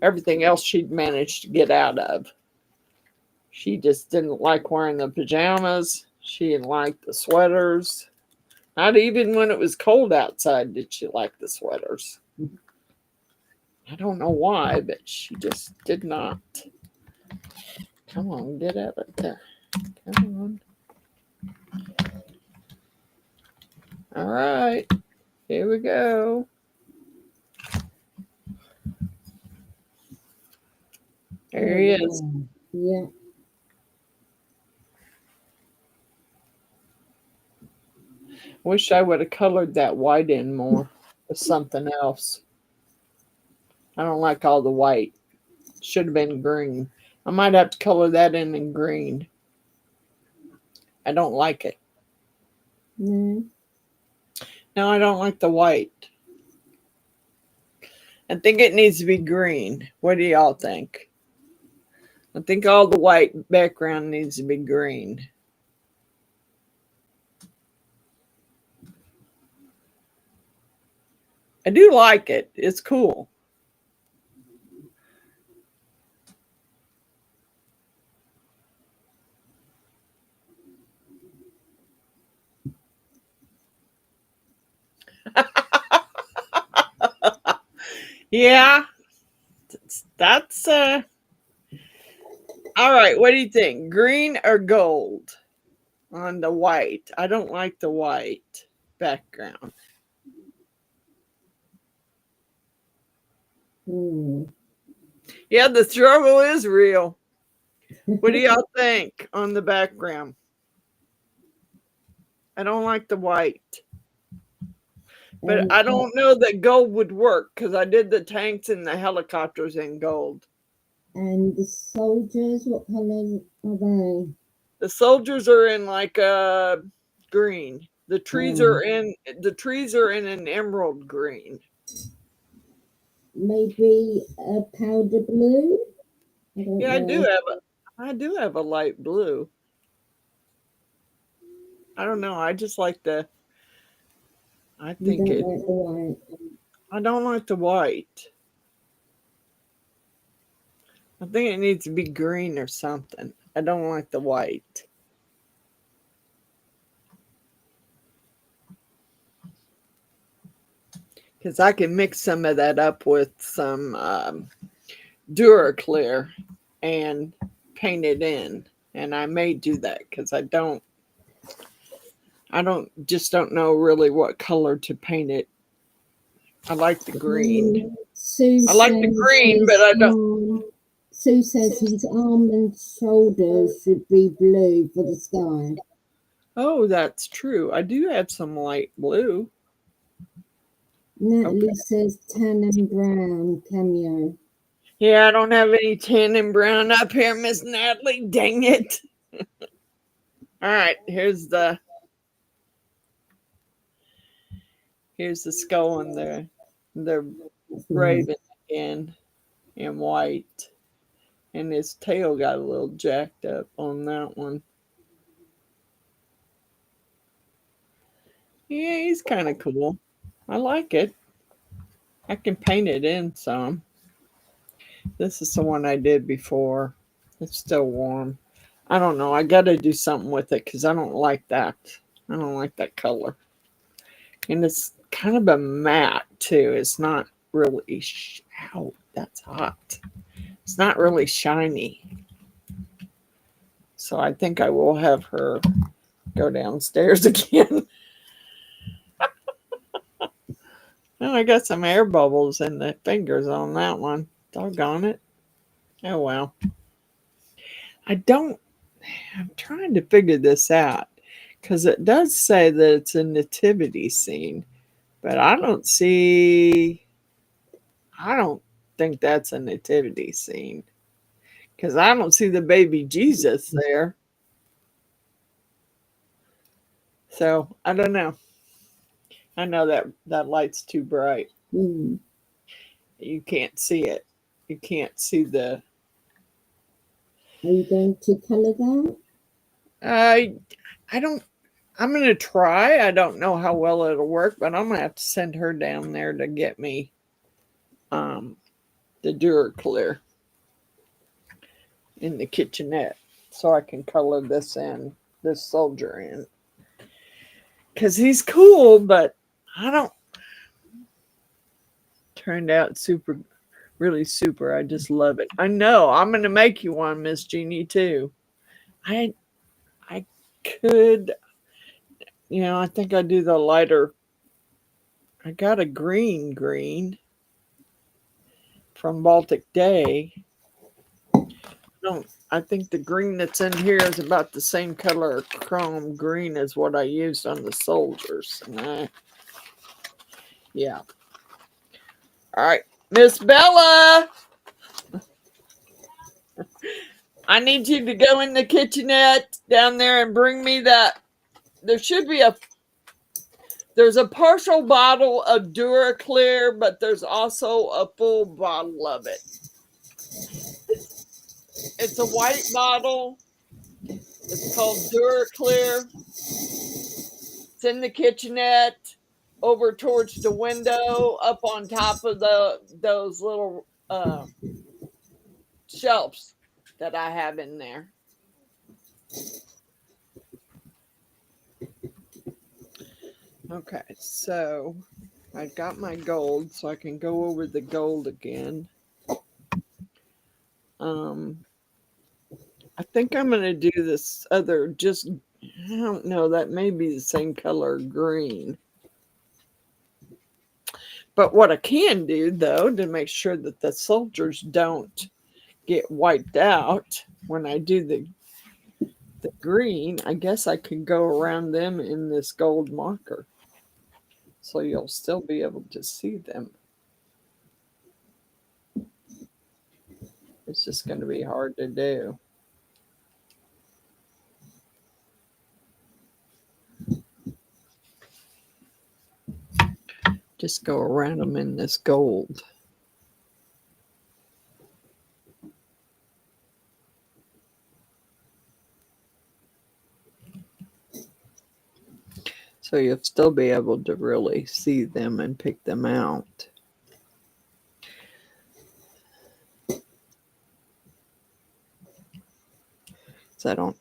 Everything else she'd managed to get out of. She just didn't like wearing the pajamas. She didn't like the sweaters. Not even when it was cold outside did she like the sweaters. I don't know why, but she just did not. Come on, get out of there. Come on. All right, here we go. There he is. Yeah. Wish I would have colored that white in more with something else. I don't like all the white. Should have been green. I might have to color that in green. I don't like it. No. No, I don't like the white. I think it needs to be green. What do y'all think? I think all the white background needs to be green. I do like it. It's cool. Yeah, that's all right. What do you think? Green or gold on the white? I don't like the white background. Hmm. Yeah, the struggle is real. What do y'all think on the background? I don't like the white, but And I don't know that gold would work because I did the tanks and the helicopters in gold. the soldiers, what colour are they? The soldiers are in like a green. The trees are Oh, in an emerald green. maybe a powder blue? I don't Yeah, know. I do have a light blue. I don't know. I just like the I You think don't it like the white. I don't like the white. I think it needs to be green or something. I don't like the white. Because I can mix some of that up with some Duraclear and paint it in. And I may do that because I don't know really what color to paint it. I like the green. Sue I like the says green, but I don't. Sue says his arm and shoulders should be blue for the sky. Oh, that's true. I do have some light blue. Okay. Natalie says tan and brown cameo. Yeah, I don't have any tan and brown up here, Miss Natalie. Dang it. All right, here's the skull and the That's nice. raven again in white. And his tail got a little jacked up on that one. Yeah, he's kind of cool. I like it. I can paint it in some. This is the one I did before. It's still warm. I don't know. I got to do something with it because I don't like that. I don't like that color. And it's kind of a matte too. It's not really. Ow, that's hot. It's not really shiny. So I think I will have her go downstairs again. Oh, I got some air bubbles in the fingers on that one. Doggone it. Oh well. I don't. I'm trying to figure this out because it does say that it's a nativity scene, but I don't see. I don't think that's a nativity scene because I don't see the baby Jesus there. So I don't know. I know that light's too bright. Hmm. You can't see it. You can't see the. Are you going to colour that? I don't. I'm gonna try. I don't know how well it'll work, but I'm gonna have to send her down there to get me um the Duraclear in the kitchenette so I can color this soldier in. Cause he's cool, but I don't turned out really super. I just love it. I know. I'm gonna make you one, Miss Jeannie, too. I I could, I think I do the lighter. I got a green from Baltic Day. Don't I think the green that's in here is about the same color chrome green as what I used on the soldiers. Yeah. All right. Miss Bella, I need you to go in the kitchenette down there and bring me that. There should be there's a partial bottle of Duraclear, but there's also a full bottle of it. It's a white bottle. It's called Duraclear. It's in the kitchenette. over towards the window, up on top of those little shelves that I have in there. Okay, so I got my gold, so I can go over the gold again. I think I'm going to do this other, just, I don't know, that may be the same color green. But what I can do, though, to make sure that the soldiers don't get wiped out when I do the green, I guess I could go around them in this gold marker. So you'll still be able to see them. It's just going to be hard to do. Just go around them in this gold. So you'll still be able to really see them and pick them out. So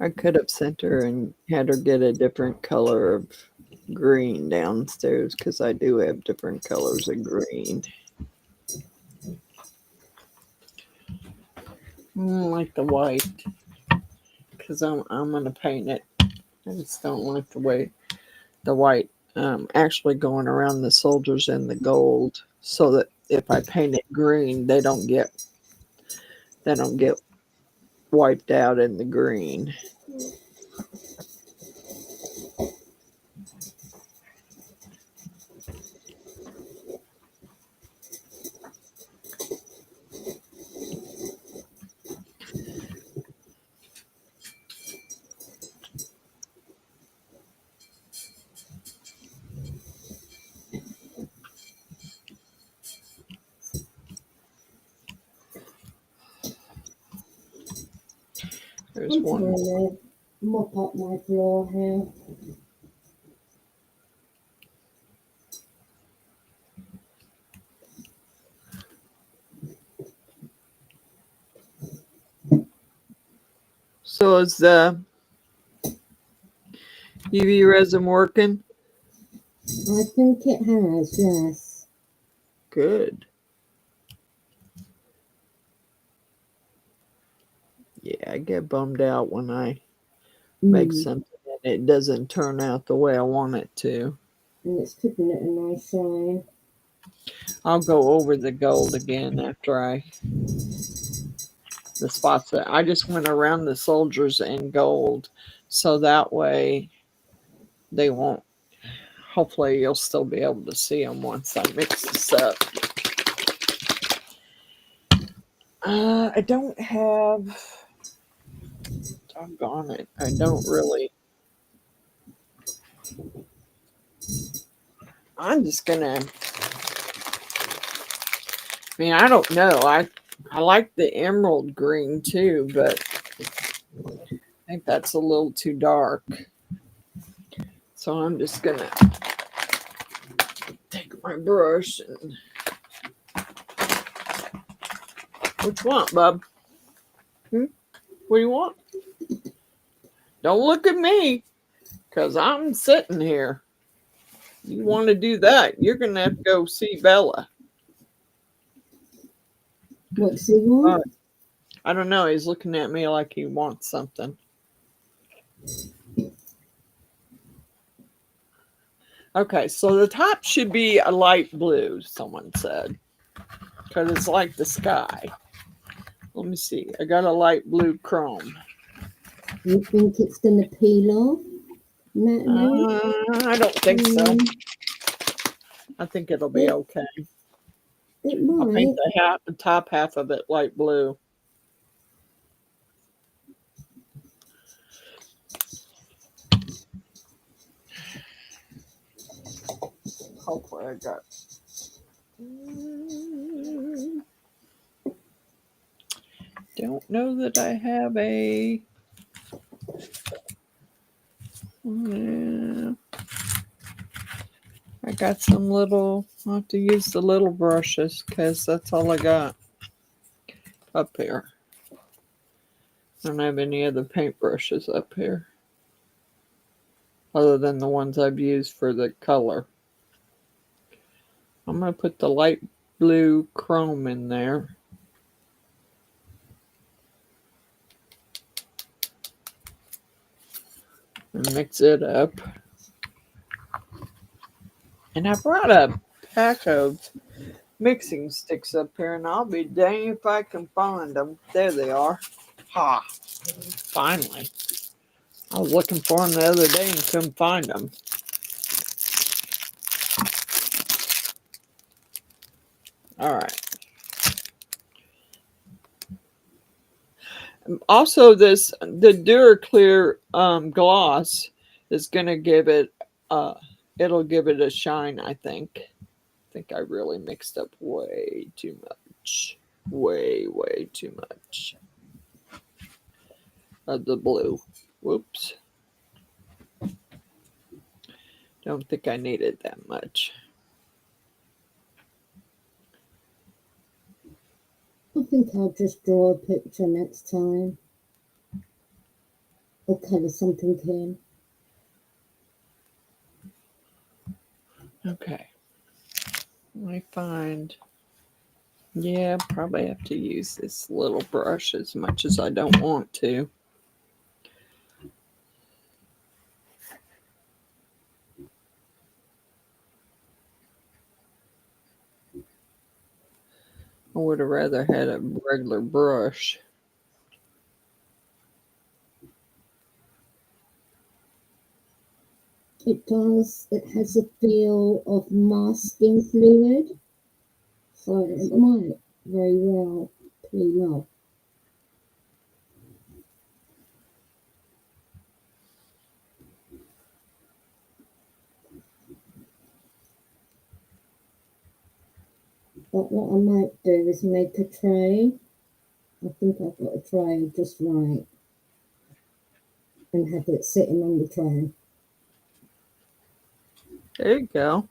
I could have sent her and had her get a different color of green downstairs, because I do have different colors of green. I don't like the white, because I'm going to paint it. I just don't like the way the white actually going around the soldiers in the gold, so that if I paint it green, they don't get wiped out in the green. There's I'm one trying more. to mop up my floor here. So is the UV resin working? I think it has, yes. Good. Yeah, I get bummed out when I make something and it doesn't turn out the way I want it to. And it's keeping it a nice shine. I'll go over the gold again after the spots that I just went around the soldiers in gold, so that way they won't. Hopefully, you'll still be able to see them once I mix this up. I don't have. Doggone it! I don't really. I'm just gonna. I mean, I don't know. I like the emerald green too, but I think that's a little too dark. So I'm just gonna take my brush and. What you want, bub? What do you want? Don't look at me, because I'm sitting here. You want to do that, you're going to have to go see Bella. What's he want? I don't know. He's looking at me like he wants something. Okay, so the top should be a light blue, someone said, because it's like the sky. Let me see. I got a light blue chrome. You think it's going to peel off, Natalie? I don't think so. I think it'll be okay. It might. I'll paint the top half of it light blue. Hopefully I got. Don't know that I have a. Yeah. I got some little, I'll have to use the little brushes because that's all I got up here. I don't have any other paint brushes up here other than the ones I've used for the color. I'm going to put the light blue chrome in there. And mix it up. And I brought a pack of mixing sticks up here, and I'll be dang if I can find them. There they are. Ha! Finally. I was looking for them the other day and couldn't find them. All right. Also, the Duraclear gloss is gonna give it it'll give it a shine. I think I really mixed up way too much, way too much of the blue. Whoops. Don't think I needed that much. I think I'll just draw a picture next time. Or colour something in. Okay. Let me find. Yeah, probably have to use this little brush as much as I don't want to. I would have rather had a regular brush. It does. It has a feel of masking fluid. So it might very well clean off. But what I might do is make a tray. I think I've got a tray just right. And have it sitting on the tray. There you go.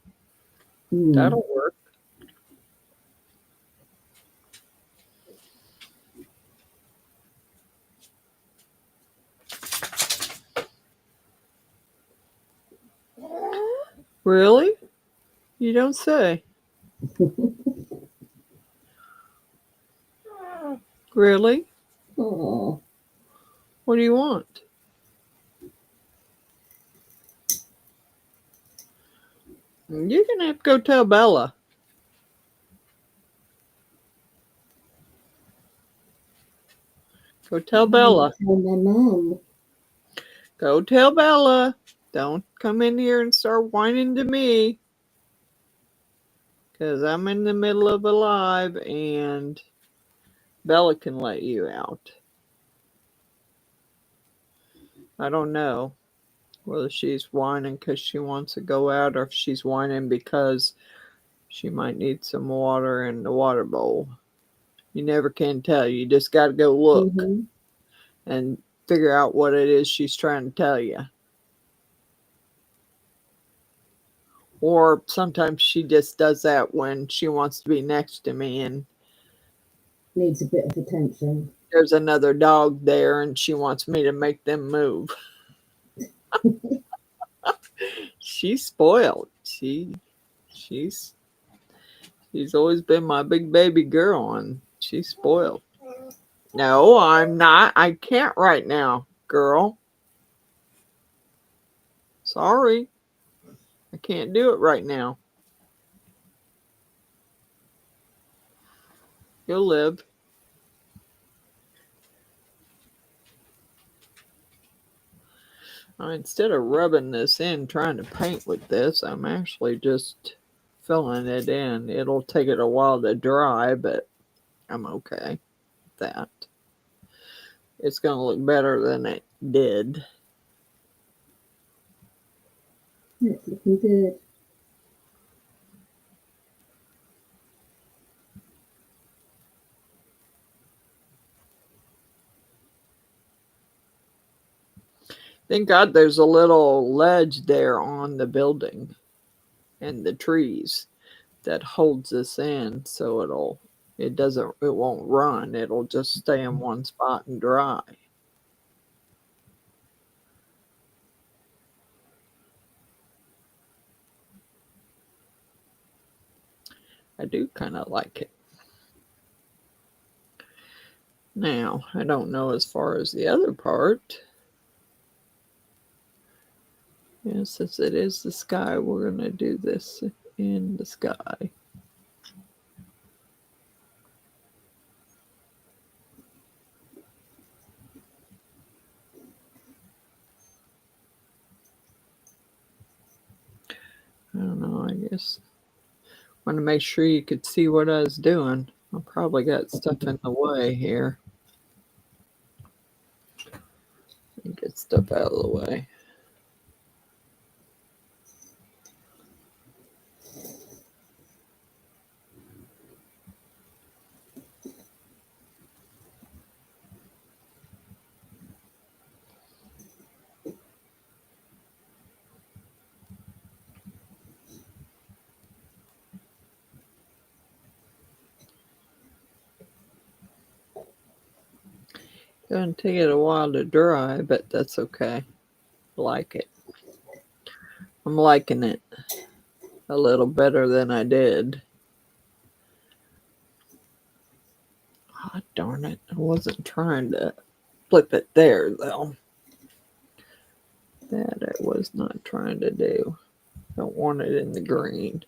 Mm. That'll work. Really? You don't say. Really? Oh, What do you want? You're going to have to go tell Bella. Go tell Bella. tell my mum. Go tell Bella. Don't come in here and start whining to me. Because I'm in the middle of a live and Bella can let you out. I don't know whether she's whining because she wants to go out or if she's whining because she might need some water in the water bowl. You never can tell. You just got to go look and figure out what it is she's trying to tell you. Or sometimes she just does that when she wants to be next to me and Needs a bit of attention. there's another dog there and she wants me to make them move. She's spoiled. She's always been my big baby girl and she's spoiled. No, I'm not. I can't right now, girl. Sorry. I can't do it right now. You'll live. Instead of rubbing this in, trying to paint with this, I'm actually just filling it in. It'll take it a while to dry, but I'm okay with that. It's going to look better than it did. It's looking good. Thank God there's a little ledge there on the building and the trees that holds this in, so it won't run. It'll just stay in one spot and dry. I do kind of like it. Now, I don't know as far as the other part. Yeah, since it is the sky, we're going to do this in the sky. I don't know, I guess. Want to make sure you could see what I was doing. I probably got stuff in the way here. Get stuff out of the way. Gonna take it a while to dry, but that's okay. Like it. I'm liking it a little better than I did. Oh, darn it. I wasn't trying to flip it there, though. That I was not trying to do. Don't want it in the green.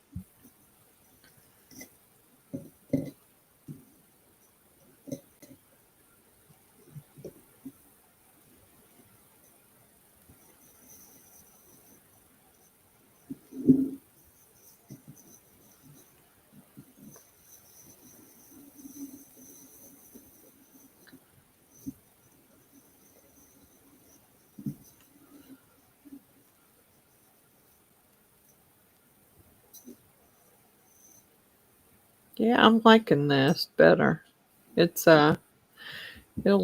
Yeah, I'm liking this better. It's it'll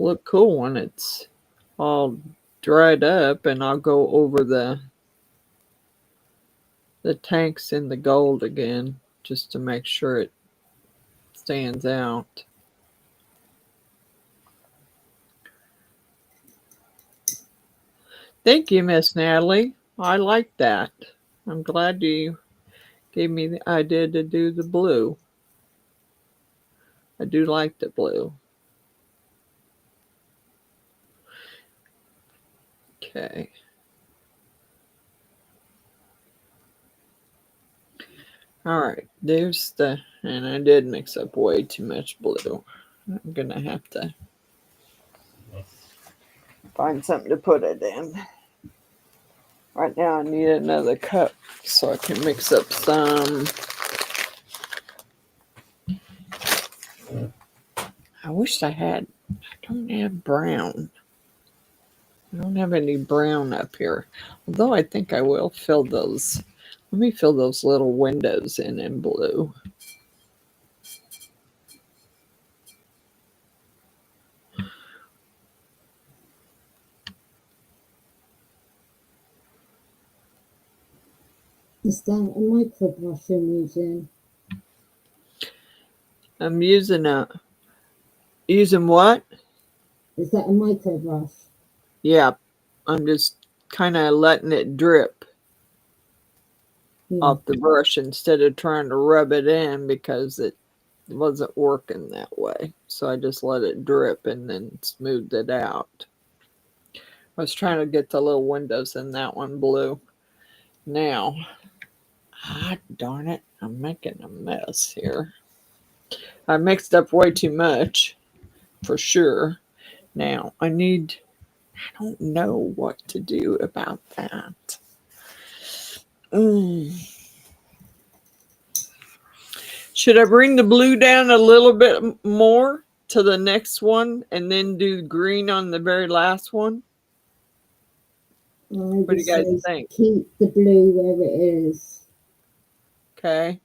look cool when it's all dried up, and I'll go over the tanks in the gold again just to make sure it stands out. Thank you, Miss Natalie. I like that. I'm glad you gave me the idea to do the blue. I do like the blue. Okay. All right, there's and I did mix up way too much blue. I'm gonna have to find something to put it in. Right now I need another cup so I can mix up some. I wish I don't have brown. I don't have any brown up here. Although I think I will fill those. Let me fill those little windows in blue. Is that a micro brush you're using? I'm using what? Is that a micro brush? Yeah, I'm just kind of letting it drip off the brush instead of trying to rub it in because it wasn't working that way. So I just let it drip and then smoothed it out. I was trying to get the little windows in that one blue. Now, darn it, I'm making a mess here. I mixed up way too much, for sure. Now, I don't know what to do about that. Should I bring the blue down a little bit more to the next one and then do green on the very last one? What do you guys think? Keep the blue where it is. Okay.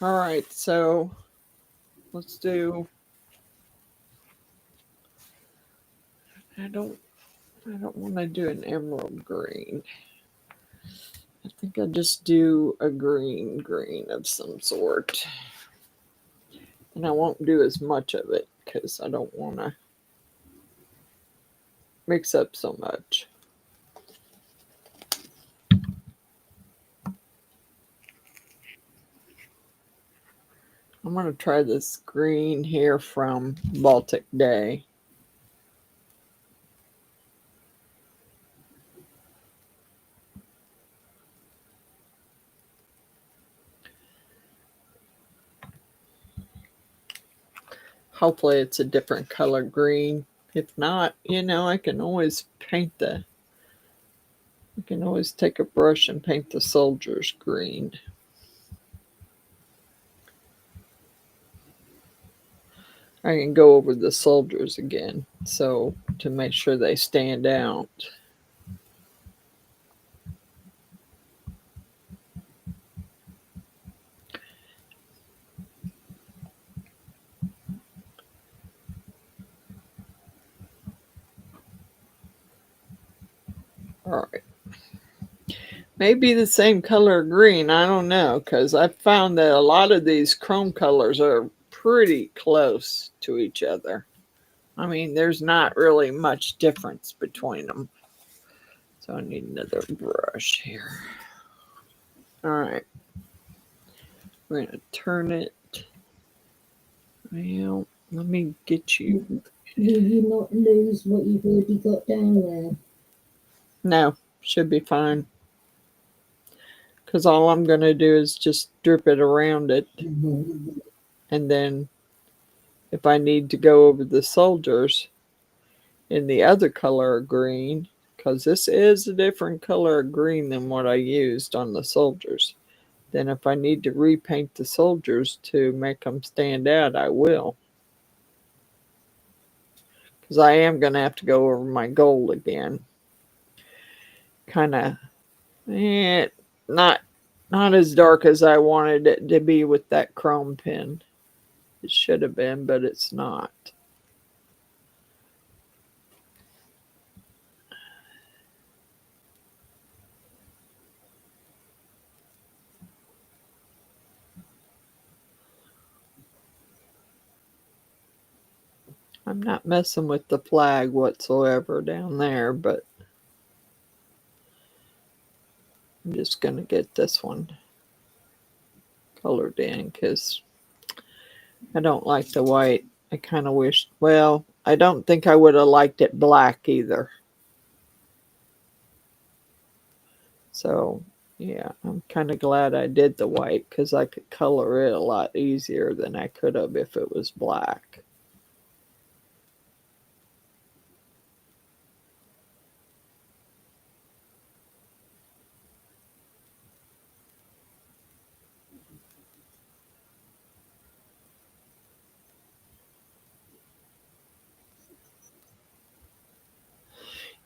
All right, so let's do. I don't want to do an emerald green. I think I'll just do a green of some sort. And I won't do as much of it because I don't want to mix up so much. I'm going to try this green here from Baltic Day. Hopefully it's a different color green. If not, I can always paint I can always take a brush and paint the soldiers green. I can go over the soldiers again, so to make sure they stand out. All right. Maybe the same color green. I don't know, because I found that a lot of these chrome colors are pretty close to each other. I mean, there's not really much difference between them. So I need another brush here. All right. We're going to turn it. Well, let me get you. Will you not lose what you've already got down there? No, should be fine. Because all I'm going to do is just drip it around it. Mm-hmm. And then if I need to go over the soldiers in the other color of green, because this is a different color of green than what I used on the soldiers, then if I need to repaint the soldiers to make them stand out, I will. Because I am going to have to go over my gold again. Kind of, not as dark as I wanted it to be with that chrome pen. It should have been, but it's not. I'm not messing with the flag whatsoever down there, but I'm just going to get this one colored in because I don't like the white. I kind of wish, well, I don't think I would have liked it black either. So, yeah, I'm kind of glad I did the white because I could color it a lot easier than I could have if it was black.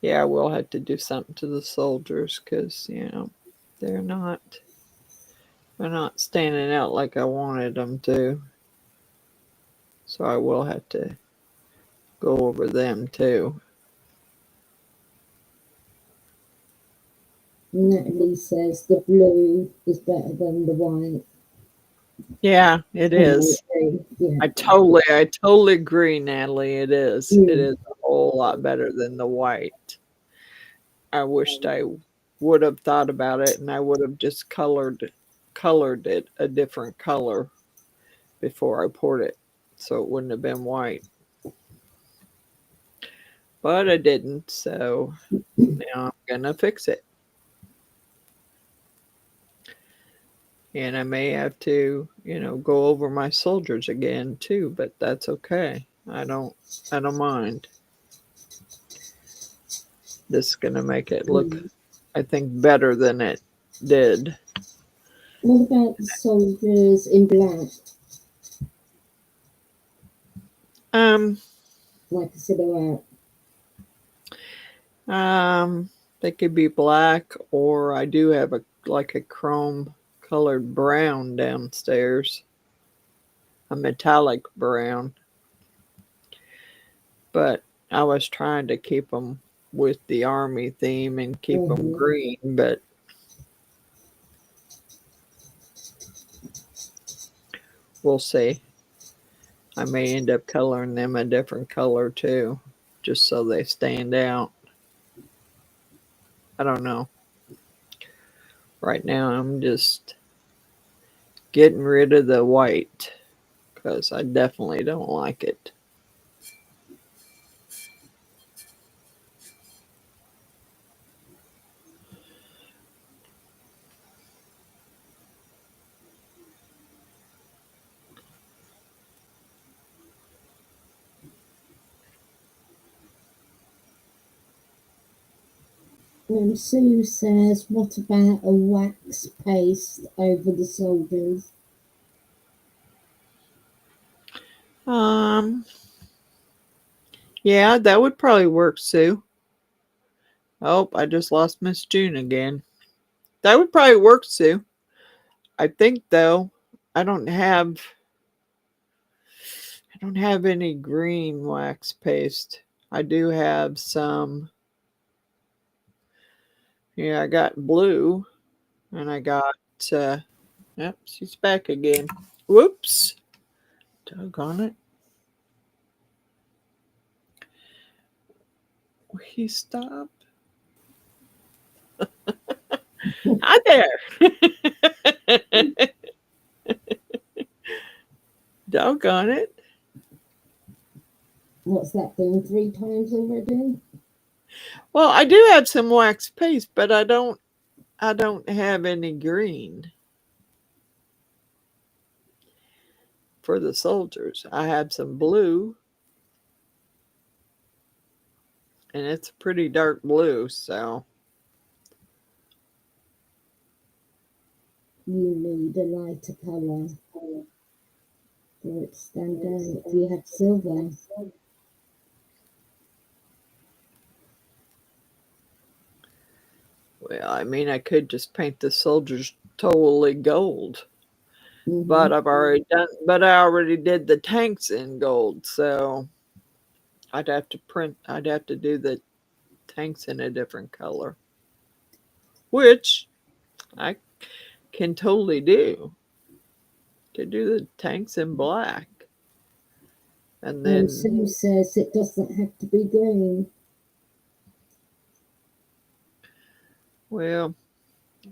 Yeah, I will have to do something to the soldiers because, they're not standing out like I wanted them to. So I will have to go over them too. Natalie says the blue is better than the white. Yeah, it is. Yeah. I totally agree, Natalie. It is. It is a whole lot better than the white. I wished I would have thought about it and I would have just colored it a different color before I poured it, so it wouldn't have been white. But I didn't, so now I'm gonna fix it. And I may have to, go over my soldiers again too, but that's okay. I don't mind. This is gonna make it look, I think, better than it did. What about the soldiers in black? Like a silhouette. They could be black, or I do have a chrome colored brown downstairs, a metallic brown. But I was trying to keep them with the army theme and keep them green, but we'll see. I may end up coloring them a different color too, just so they stand out. I don't know. Right now I'm just getting rid of the white because I definitely don't like it. Sue says, what about a wax paste over the soldiers? Yeah, that would probably work, Sue. Oh, I just lost Miss June again. That would probably work, Sue. I think though, I don't have any green wax paste. I do have some. Yeah, I got blue, and I got. Yep, she's back again. Whoops! Doggone it! Will he stop? Hi there! Doggone it! What's that been 3 times already? Well, I do have some wax paste, but I don't have any green for the soldiers. I have some blue, and it's a pretty dark blue, so You need a lighter colour for it to stand out. Do you have silver? well, I mean, I could just paint the soldiers totally gold. But I already did the tanks in gold, so I'd have to do the tanks in a different color, which I can totally do. Could do the tanks in black. And then Sue says it doesn't have to be green. well,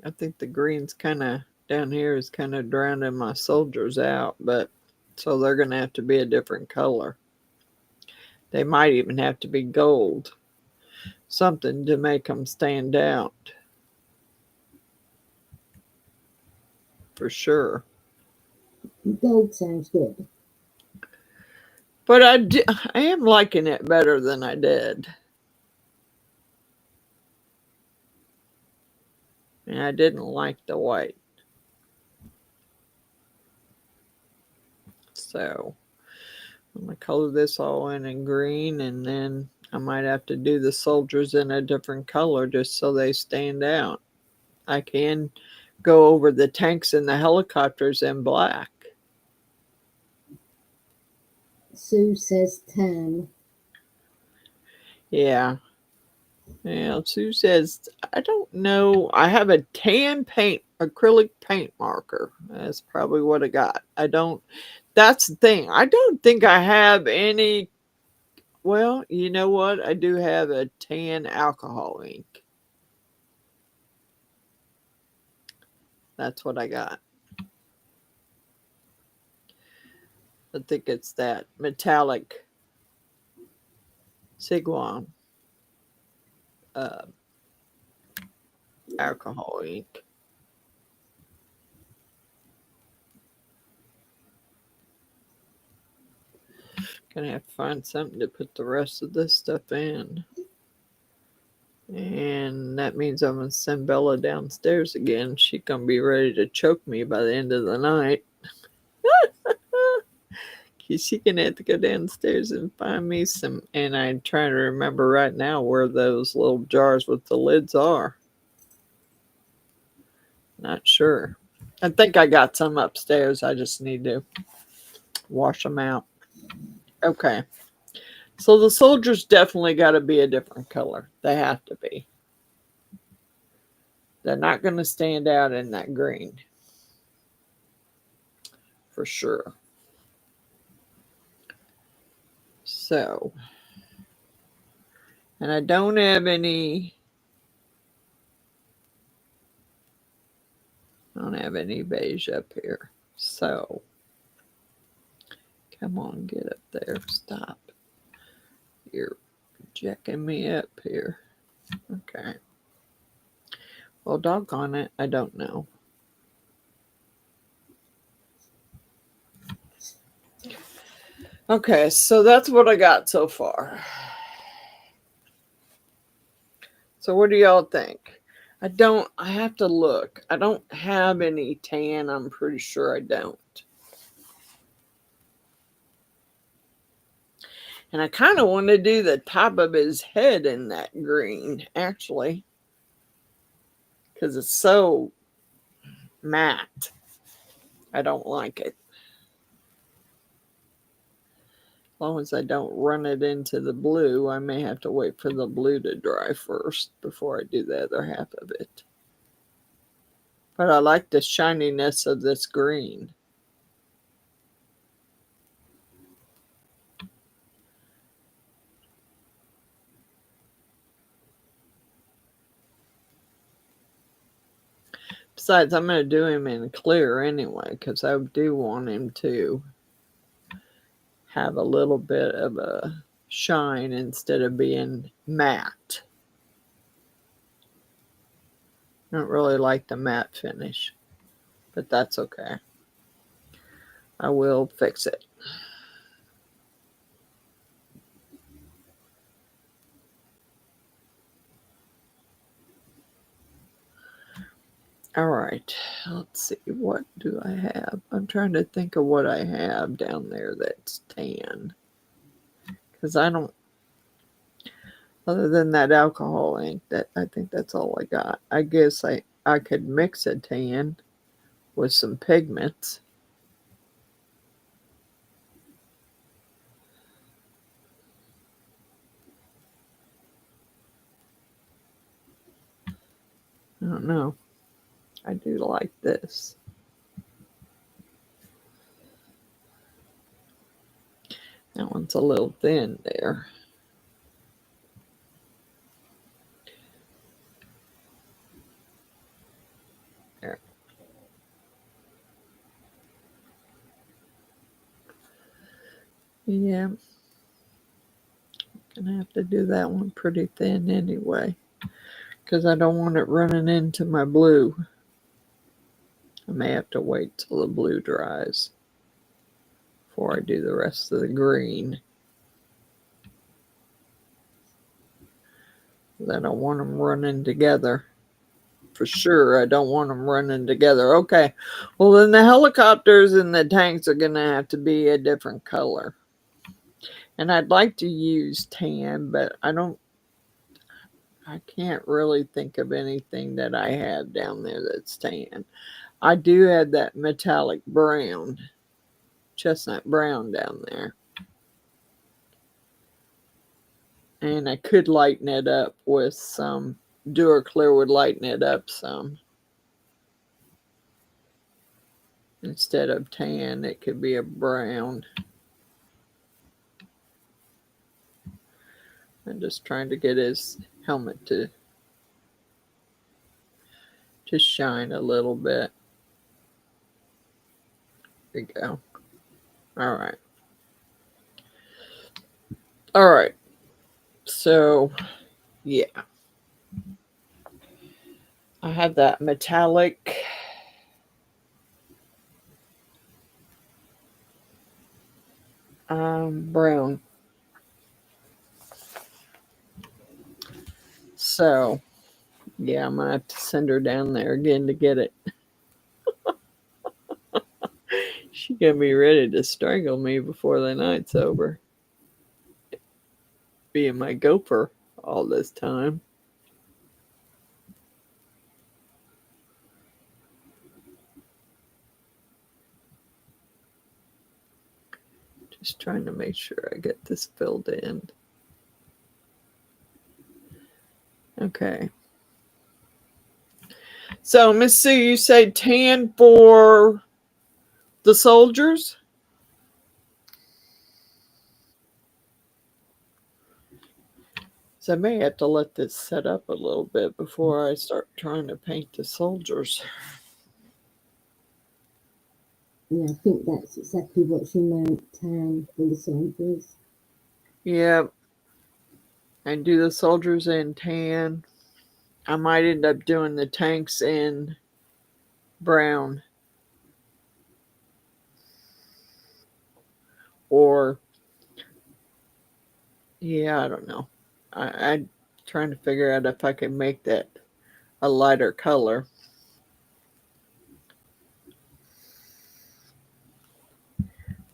I think the green's kind of down here is kind of drowning my soldiers out, but so they're going to have to be a different color. They might even have to be gold. Something to make them stand out. For sure. Gold sounds good. But I am liking it better than I did. And I didn't like the white. So I'm going to color this all in green, and then I might have to do the soldiers in a different color just so they stand out. I can go over the tanks and the helicopters in black. Sue says tan. Yeah. Yeah, Sue says, I don't know. I have a tan acrylic paint marker. That's probably what I got. That's the thing. I don't think I have any. Well, you know what? I do have a tan alcohol ink. That's what I got. I think it's that metallic Sigwon alcohol ink. Gonna have to find something to put the rest of this stuff in. And that means I'm gonna send Bella downstairs again. She's gonna be ready to choke me by the end of the night. She's gonna have to go downstairs and find me some. And I'm trying to remember right now where those little jars with the lids are. Not sure. I think I got some upstairs. I just need to wash them out. Okay. So the soldiers definitely got to be a different color. They have to be. They're not going to stand out in that green. For sure. So, and I don't have any beige up here. So, come on, get up there. Stop. You're jacking me up here. Okay. Well, doggone it, I don't know. Okay, so that's what I got so far. So what do y'all think? I have to look. I don't have any tan. I'm pretty sure I don't. And I kind of want to do the top of his head in that green, actually. Because it's so matte. I don't like it. As long as I don't run it into the blue, I may have to wait for the blue to dry first before I do the other half of it. But I like the shininess of this green. Besides, I'm going to do him in clear anyway, because I do want him to have a little bit of a shine instead of being matte. I don't really like the matte finish, but that's okay. I will fix it. All right, let's see. What do I have? I'm trying to think of what I have down there that's tan. Because I don't, other than that alcohol ink, I think that's all I got. I guess I could mix a tan with some pigments. I don't know. I do like this. That one's a little thin there. There. Yeah. Gonna have to do that one pretty thin anyway, because I don't want it running into my blue. I may have to wait till the blue dries before I do the rest of the green. I don't want them running together. For sure, I don't want them running together. Okay, well then the helicopters and the tanks are going to have to be a different color. And I'd like to use tan, but I can't really think of anything that I have down there that's tan. I do have that metallic brown, chestnut brown down there. And I could lighten it up with some Duraclear would lighten it up some. Instead of tan, it could be a brown. I'm just trying to get his helmet to shine a little bit. There we go. All right. All right. So, yeah. I have that metallic brown. So, yeah, I'm going to have to send her down there again to get it. She gonna be ready to strangle me before the night's over. Being my gopher all this time. Just trying trying to make sure I get this filled in. Okay. So, Miss Sue, you say tan for the soldiers? So I may have to let this set up a little bit before I start trying to paint the soldiers. Yeah, I think that's exactly what she meant, tan for the soldiers. Yeah, and do the soldiers in tan. I might end up doing the tanks in brown. Or, yeah, I don't know. I'm trying to figure out if I can make that a lighter color.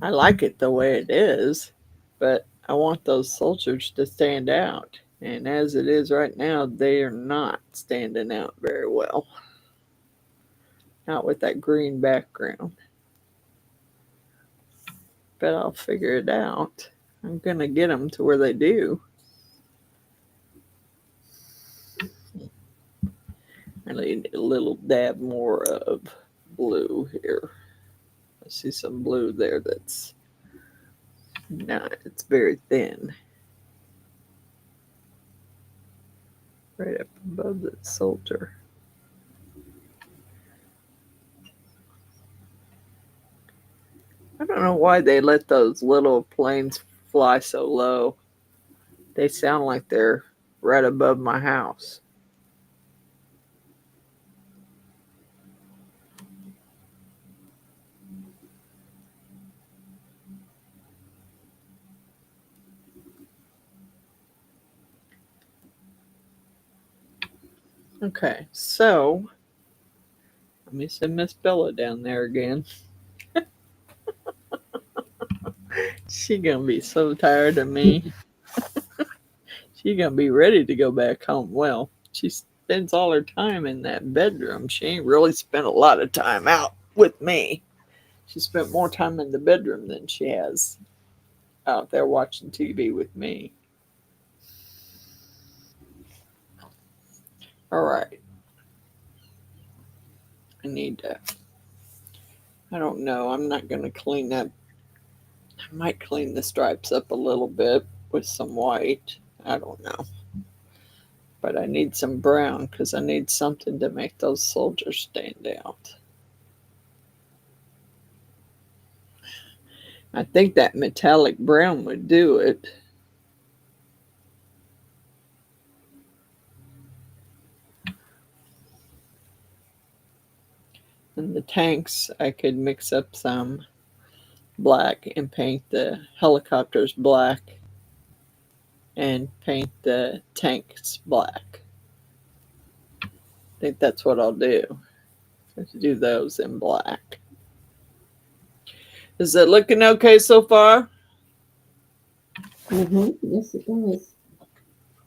I like it the way it is, but I want those soldiers to stand out. And as it is right now, they are not standing out very well. Not with that green background. But I'll figure it out. I'm going to get them to where they do. I need a little dab more of blue here. I see some blue there that's not, it's very thin. Right up above the soldier. I don't know why they let those little planes fly so low. They sound like they're right above my house. Okay, so let me send Miss Bella down there again. She gonna be so tired of me. She gonna be ready to go back home. Well, she spends all her time in that bedroom. She ain't really spent a lot of time out with me. She spent more time in the bedroom than she has out there watching TV with me. All right. I need to, I don't know. I'm not going to clean that. I might clean the stripes up a little bit with some white. I don't know. But I need some brown because I need something to make those soldiers stand out. I think that metallic brown would do it. And the tanks, I could mix up some black and paint the helicopters black and paint the tanks black. I think that's what I'll do. Let's do those in black. Is it looking okay so far? Yes, it does.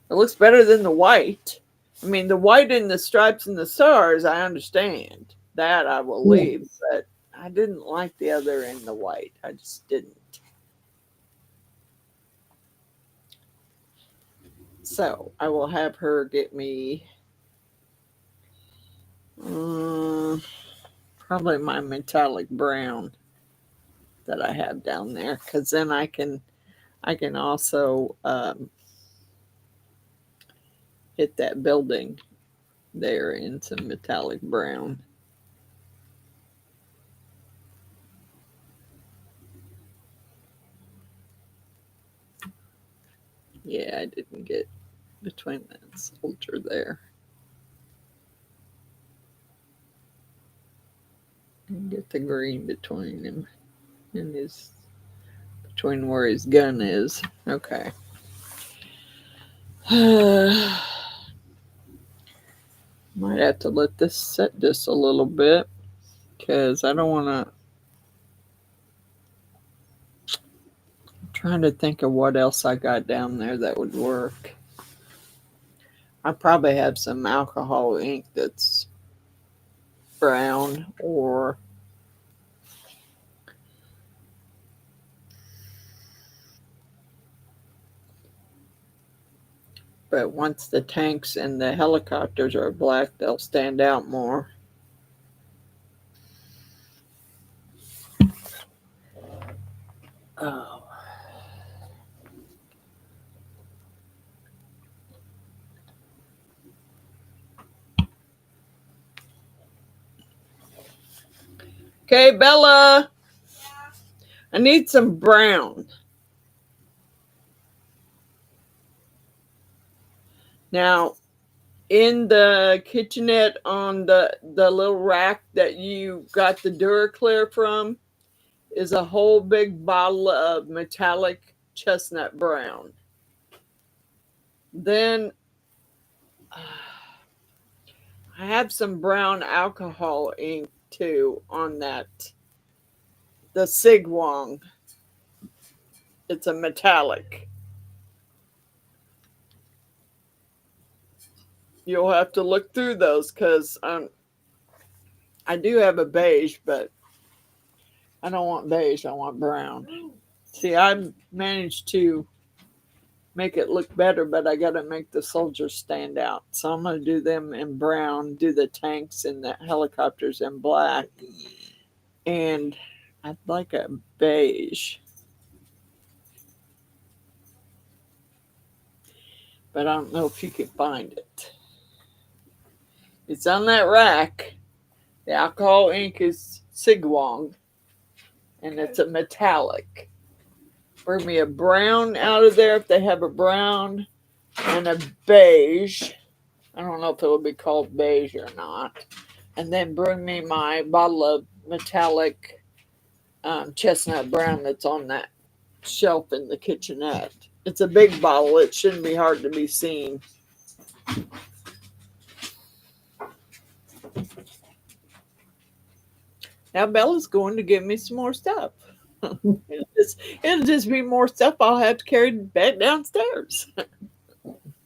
It looks better than the white. I mean, the white and the stripes and the stars, I understand. That I will leave, Yes. but I didn't like the other in the white. I just didn't. So I will have her get me probably my metallic brown that I have down there, because then I can also hit that building there in some metallic brown. Yeah, I didn't get between that soldier there. And get the green between him and his, between where his gun is. Okay. Might have to let this set just a little bit because I don't want to. I'm trying to think of what else I got down there that would work. I probably have some alcohol ink that's brown, or But once the tanks and the helicopters are black, they'll stand out more. Oh. Okay, Bella. I need some brown. Now, in the kitchenette on the little rack that you got the Duraclear from is a whole big bottle of metallic chestnut brown. Then I have some brown alcohol ink too on that. The Sigwong. It's a metallic. You'll have to look through those because I do have a beige, but I don't want beige. I want brown. See, I managed to make it look better, but I got to make the soldiers stand out. So I'm going to do them in brown, do the tanks and the helicopters in black. And I'd like a beige. But I don't know if you can find it. It's on that rack. The alcohol ink is Sigwong. And it's a metallic. Bring me a brown out of there if they have a brown and a beige. I don't know if it'll be called beige or not. And then bring me my bottle of metallic chestnut brown that's on that shelf in the kitchenette. It's a big bottle. It shouldn't be hard to be seen. Now Bella's going to give me some more stuff. It'll just be more stuff I'll have to carry back downstairs.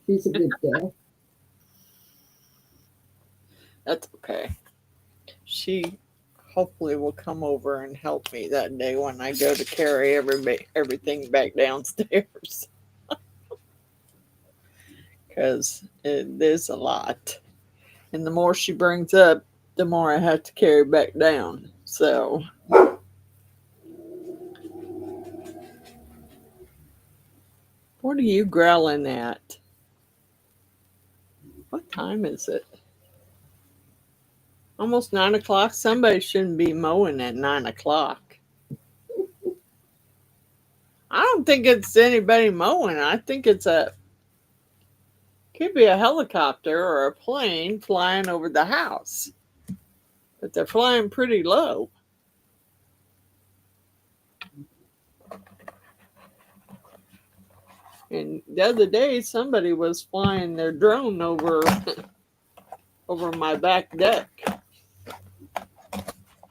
She's a good girl. That's okay. She hopefully will come over and help me that day when I go to carry everything back downstairs. Because it is a lot. And the more she brings up, the more I have to carry back down. So what are you growling at? What time is it? Almost 9 o'clock. Somebody shouldn't be mowing at 9 o'clock. I don't think it's anybody mowing. I think it's could be a helicopter or a plane flying over the house. But they're flying pretty low. And the other day, somebody was flying their drone over my back deck.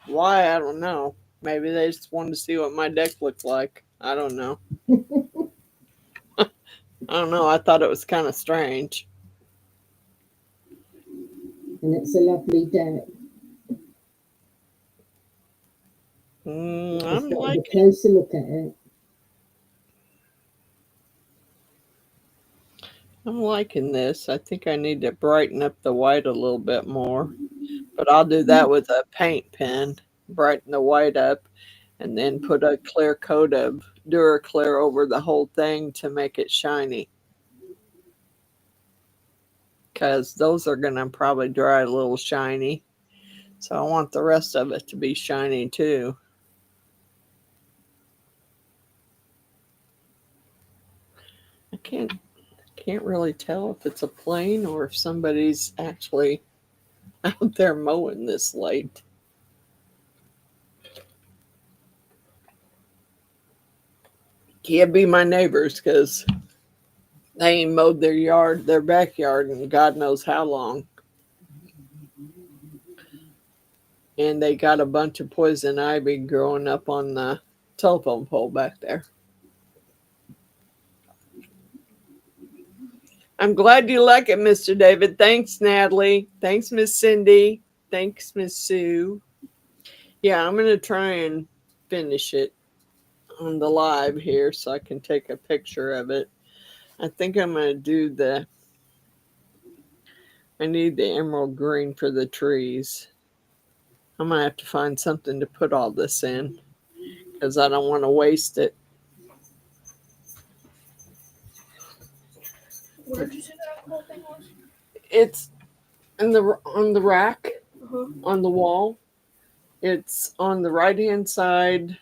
Why? I don't know. Maybe they just wanted to see what my deck looked like. I don't know. I don't know. I thought it was kind of strange. And it's a lovely deck. I'm got like a closer look at it. I'm liking this. I think I need to brighten up the white a little bit more. But I'll do that with a paint pen. Brighten the white up. And then put a clear coat of Duraclear over the whole thing to make it shiny. Because those are going to probably dry a little shiny. So I want the rest of it to be shiny too. I can't really tell if it's a plane or if somebody's actually out there mowing this late. Can't be my neighbors because they ain't mowed their backyard, in God knows how long. And they got a bunch of poison ivy growing up on the telephone pole back there. I'm glad you like it, Mr. David. Thanks, Natalie. Thanks, Miss Cindy. Thanks, Miss Sue. Yeah, I'm going to try and finish it on the live here so I can take a picture of it. I think I'm going to do I need the emerald green for the trees. I'm going to have to find something to put all this in because I don't want to waste it. Where did you say that whole thing was? It's on the rack, Uh-huh. on the wall. It's on the right-hand side.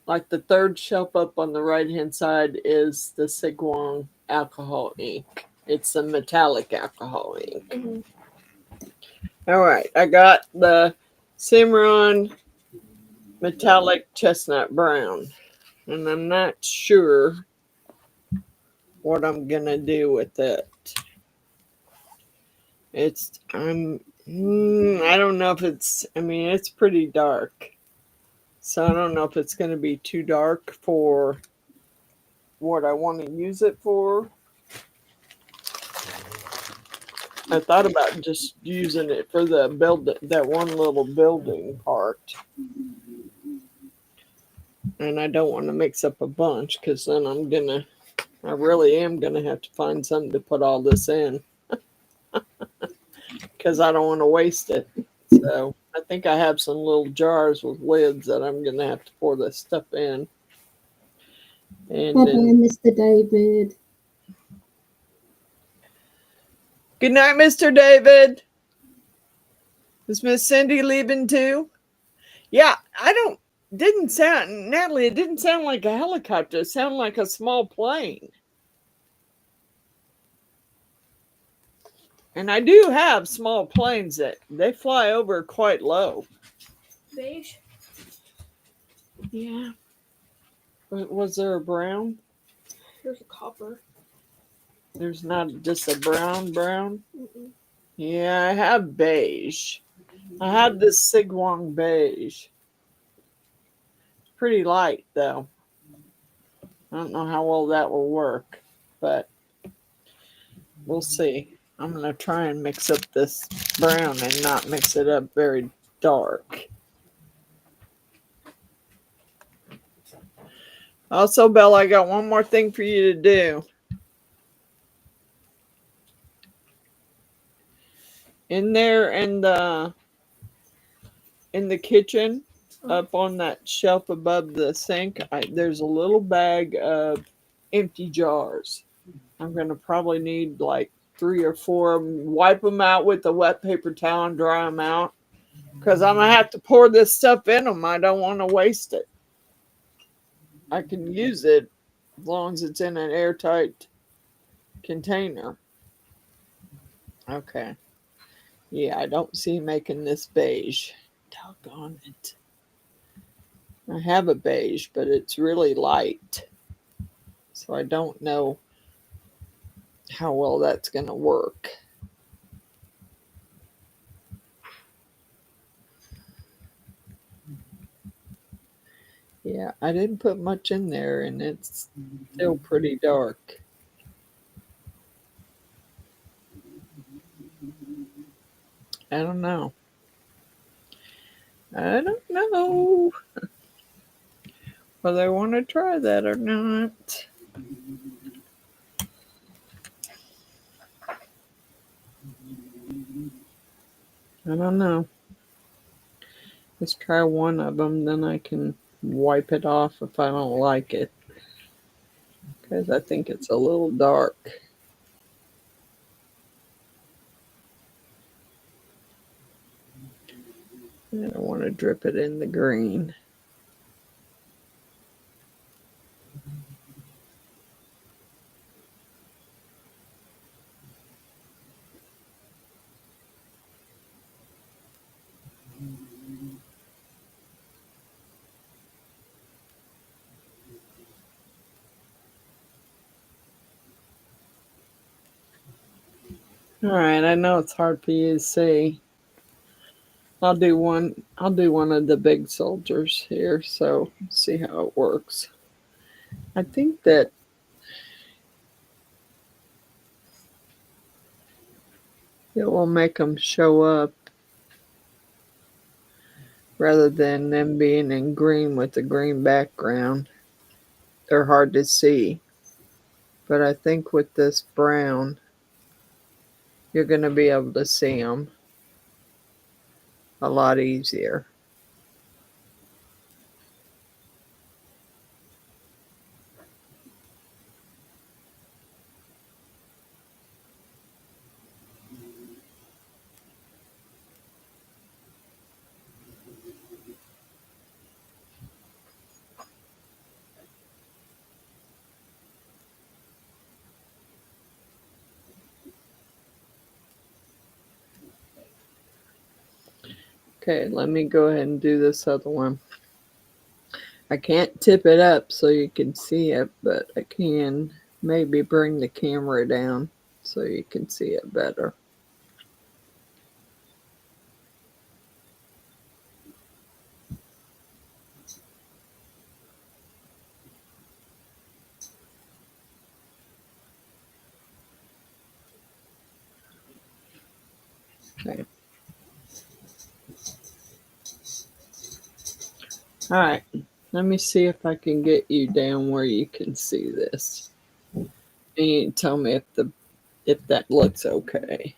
Like the third shelf up on the right-hand side is the Sigwang alcohol ink. It's a metallic alcohol ink. Mm-hmm. All right, I got the Cimarron metallic chestnut brown, and I'm not sure what I'm gonna do with it. I don't know if it's. I mean, it's pretty dark, so I don't know if it's gonna be too dark for what I want to use it for. I thought about just using it for the that one little building part. And I don't want to mix up a bunch because then I really am gonna have to find something to put all this in because I don't want to waste it. So I think I have some little jars with lids that I'm gonna have to pour this stuff in. And Bye bye, then, Mr. David. good night, Mr. David. Is Miss Cindy leaving too? Yeah, didn't sound, Natalie, it didn't sound like a helicopter. It sounded like a small plane. And I do have small planes that they fly over quite low. Beige? Yeah. Was there a brown? There's a copper. There's not just a brown? Mm-mm. Yeah, I have beige. I have this Sigwang beige. It's pretty light, though. I don't know how well that will work, but we'll see. I'm going to try and mix up this brown and not mix it up very dark. Also, Belle, I got one more thing for you to do. In there in the kitchen, up on that shelf above the sink, there's a little bag of empty jars. I'm going to probably need like 3 or 4 of them. Wipe them out with a wet paper towel and dry them out because I'm going to have to pour this stuff in them. I don't want to waste it. I can use it as long as it's in an airtight container. Okay. Yeah, I don't see making this beige. Doggone it. I have a beige, but it's really light. So I don't know how well that's going to work. Yeah, I didn't put much in there, and it's still pretty dark. I don't know. I don't know whether I want to try that or not. I don't know. Let's try one of them, then I can wipe it off if I don't like it. Because I think it's a little dark. I don't want to drip it in the green. All right, I know it's hard for you to see. I'll do one of the big soldiers here, so see how it works. I think that it will make them show up rather than them being in green with the green background. They're hard to see. But I think with this brown, you're going to be able to see them a lot easier. Okay, let me go ahead and do this other one. I can't tip it up so you can see it, but I can maybe bring the camera down so you can see it better. Okay. All right, let me see if I can get you down where you can see this. And you tell me if that looks okay.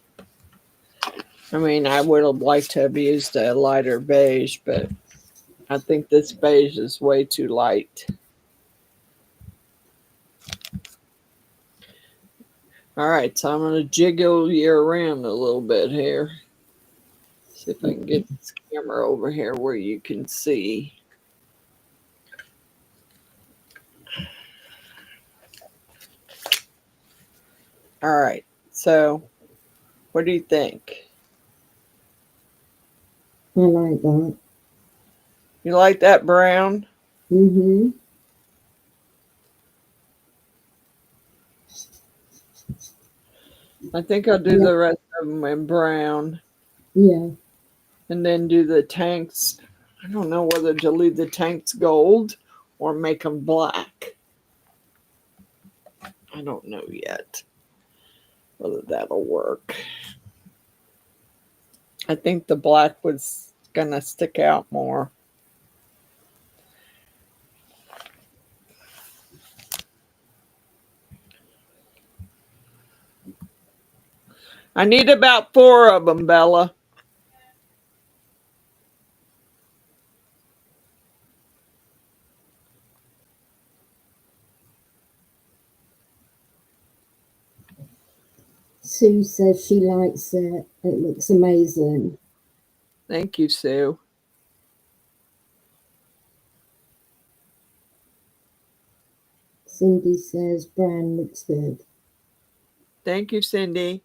I mean, I would have liked to have used a lighter beige, but I think this beige is way too light. All right, so I'm going to jiggle you around a little bit here. See if I can get this camera over here where you can see. All right, so what do you think? I like that. You like that brown? Mm-hmm. I think I'll do Yeah. the rest of them in brown Yeah. and then do the tanks. I don't know whether to leave the tanks gold or make them black. I don't know yet whether that'll work. I think the black was gonna stick out more. I need about 4 of them, Bella. Sue says she likes it. It looks amazing. Thank you, Sue. Cindy says brown looks good. Thank you, Cindy.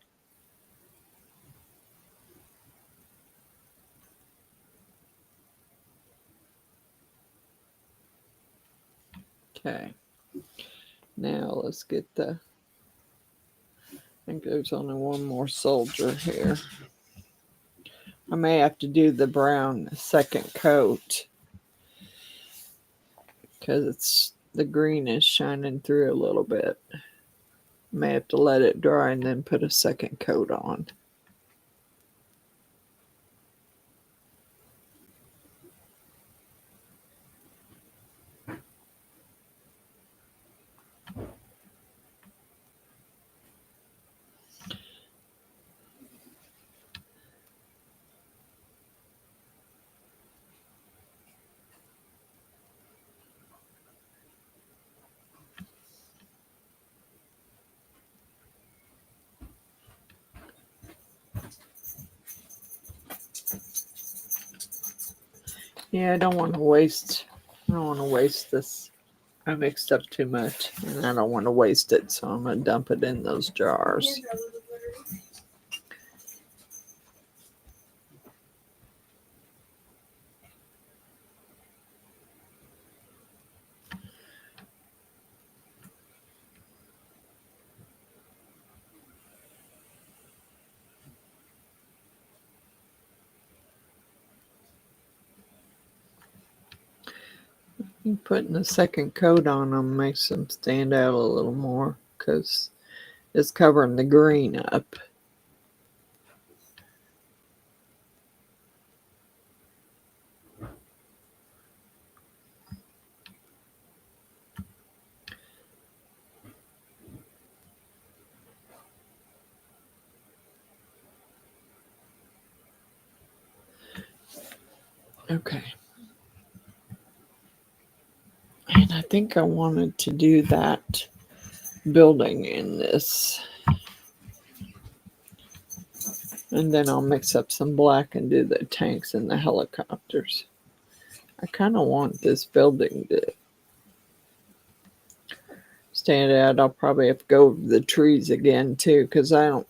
Okay. Now let's get the, I think there's only one more soldier here. I may have to do the brown second coat because it's the green is shining through a little bit. May have to let it dry and then put a second coat on. Yeah, I don't want to waste this. I mixed up too much and I don't want to waste it, so I'm going to dump it in those jars. Putting a second coat on them makes them stand out a little more because it's covering the green up. Okay. And I think I wanted to do that building in this. And then I'll mix up some black and do the tanks and the helicopters. I kind of want this building to stand out. I'll probably have to go over the trees again too, because I don't,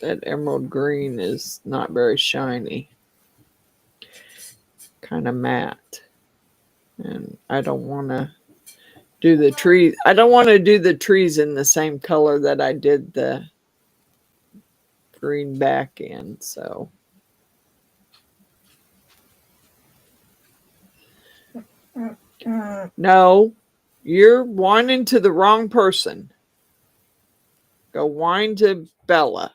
that emerald green is not very shiny. Kind of matte. And I don't want to do the trees. I don't want to do the trees in the same color that I did the green back in, so. No, you're whining to the wrong person. Go whine to Bella.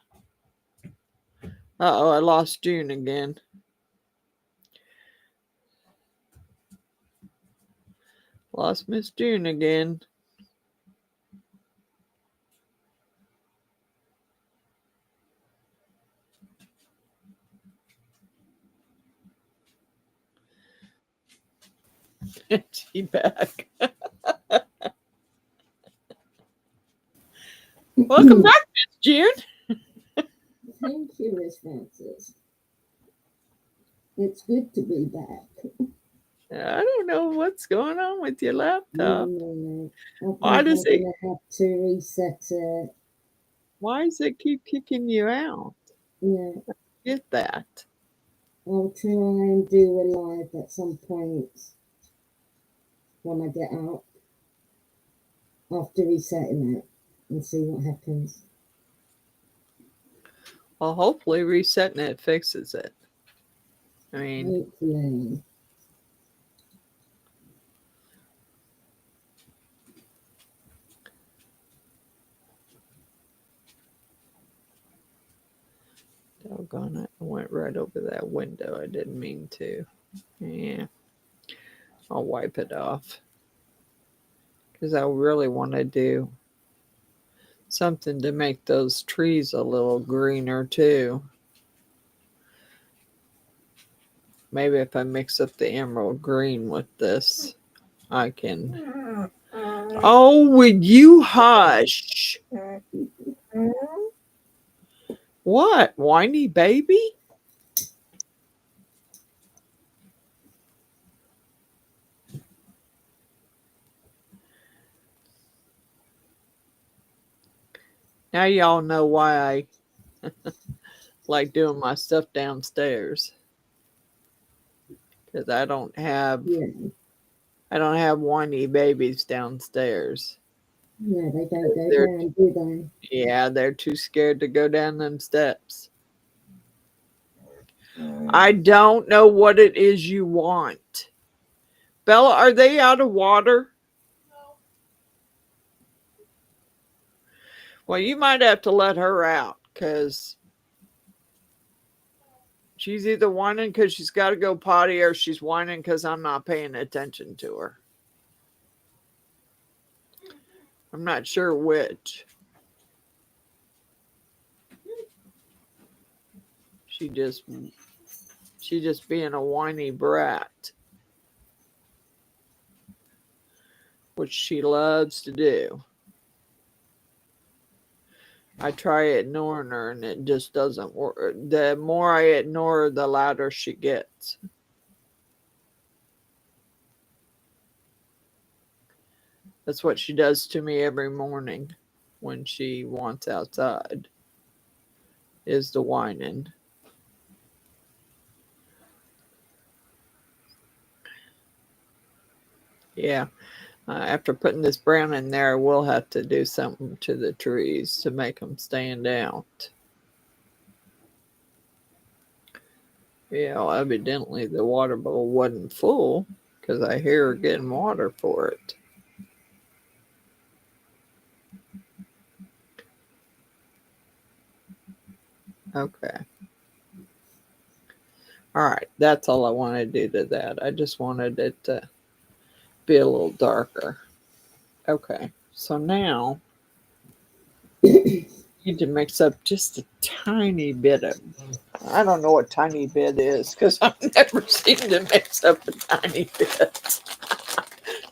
Uh-oh, I lost June again. Lost Miss June again. She back. Welcome back, Miss June. Thank you, Miss Frances. It's good to be back. I don't know what's going on with your laptop. No. I Why think does I'm it? going to have to reset it. Why does it keep kicking you out? Yeah, Get that. I'll try and do a live at some point when I get out after resetting it and see what happens. Well, hopefully resetting it fixes it. I mean, Hopefully. doggone it. I went right over that window. I didn't mean to. Yeah. I'll wipe it off. Because I really want to do something to make those trees a little greener too. Maybe if I mix up the emerald green with this, I can. Oh, would you hush? What? Whiny baby? Now y'all know why I like doing my stuff downstairs. Because I don't have whiny babies downstairs. Yeah, they don't go They're- down, do they? Yeah, they're too scared to go down them steps. I don't know what it is you want. Bella, are they out of water? No. Well, you might have to let her out because she's either whining because she's got to go potty or she's whining because I'm not paying attention to her. I'm not sure which. She just being a whiny brat, which she loves to do. I try ignoring her and it just doesn't work. The more I ignore her, the louder she gets. That's what she does to me every morning when she wants outside, is the whining. Yeah. After putting this brown in there, we'll have to do something to the trees to make them stand out. Yeah, well, evidently the water bowl wasn't full because I hear her getting water for it. Okay. All right. That's all I want to do to that. I just wanted it to be a little darker. Okay. So now need to mix up just a tiny bit of, I don't know what tiny bit is because I've never seemed to mix up a tiny bit.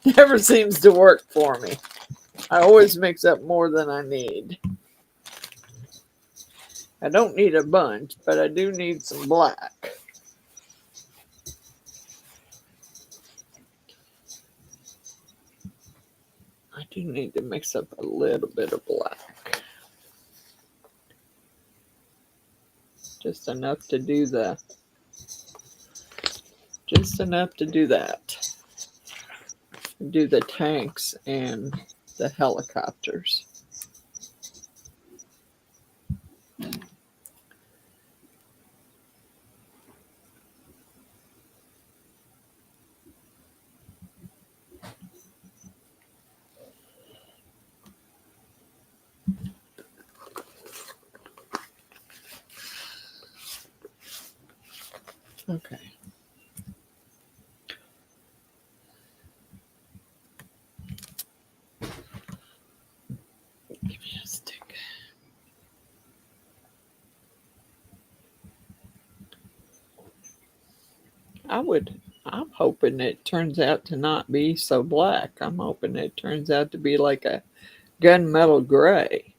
Never seems to work for me. I always mix up more than I need. I don't need a bunch, but I do need some black. I do need to mix up a little bit of black. Just enough to do the, just enough to do that. Do the tanks and the helicopters. Okay. Give me a stick. I'm hoping it turns out to not be so black. I'm hoping it turns out to be like a gunmetal gray.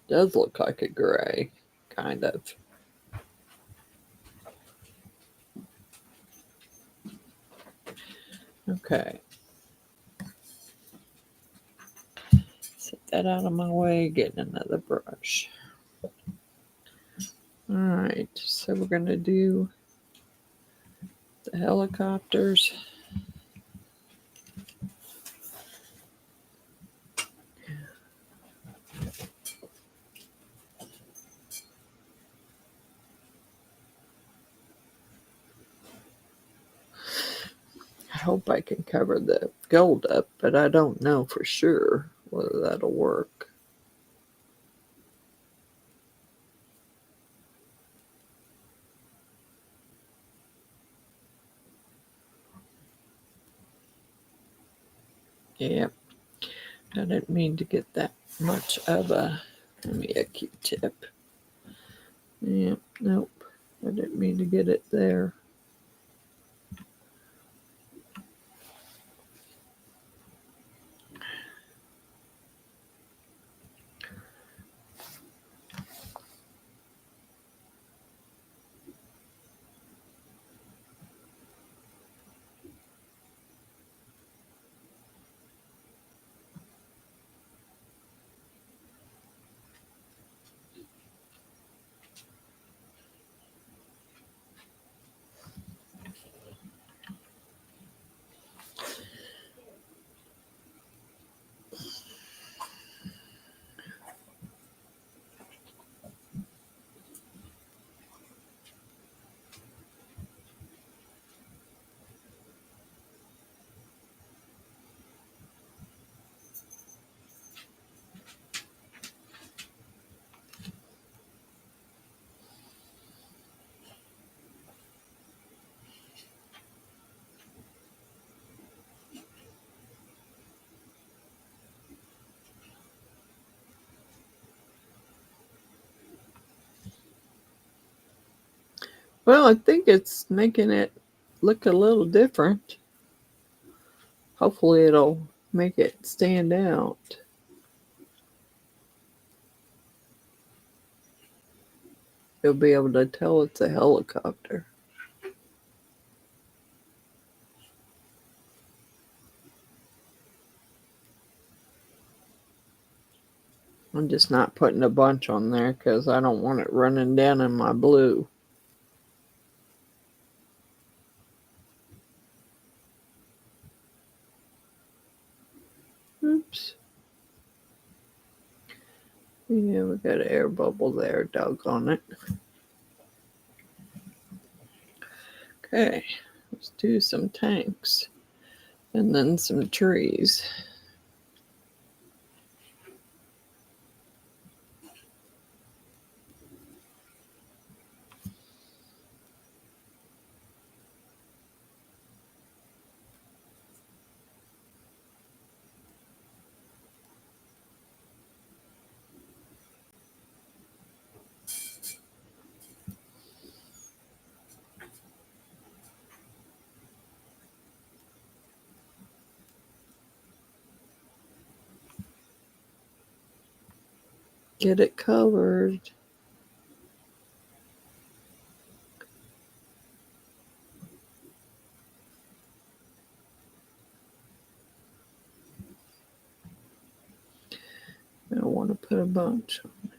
Does look like a gray, kind of. Okay. Set that out of my way, get another brush. All right, so we're going to do the helicopters. I hope I can cover the gold up, but I don't know for sure whether that'll work. Yep. I didn't mean to get that much of a, give me a Q-tip. Yep, nope. I didn't mean to get it there. Well, I think it's making it look a little different. Hopefully it'll make it stand out. You'll be able to tell it's a helicopter. I'm just not putting a bunch on there because I don't want it running down in my blue. Oops. Yeah, we got an air bubble there, doggone it. Okay, let's do some tanks and then some trees. get it covered. I don't want to put a bunch on it.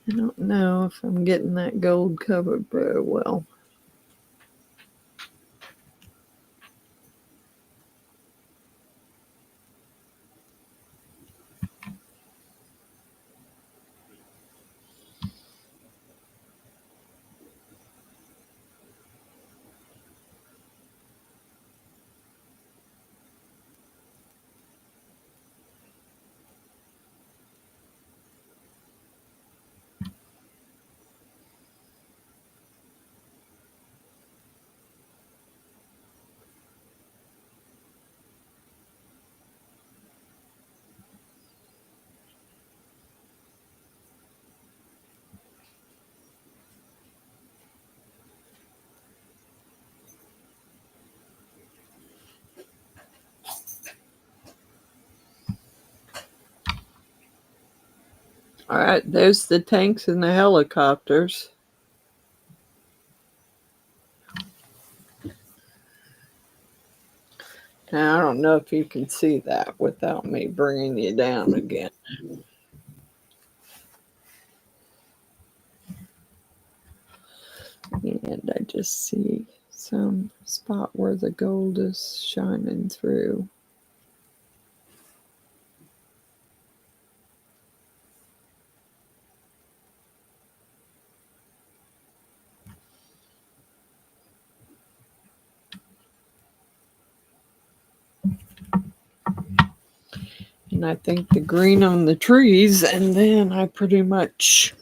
I don't know if I'm getting that gold covered very well. All right, there's the tanks and the helicopters. Now, I don't know if you can see that without me bringing you down again. And I just see some spot where the gold is shining through. And I think the green on the trees, and then I pretty much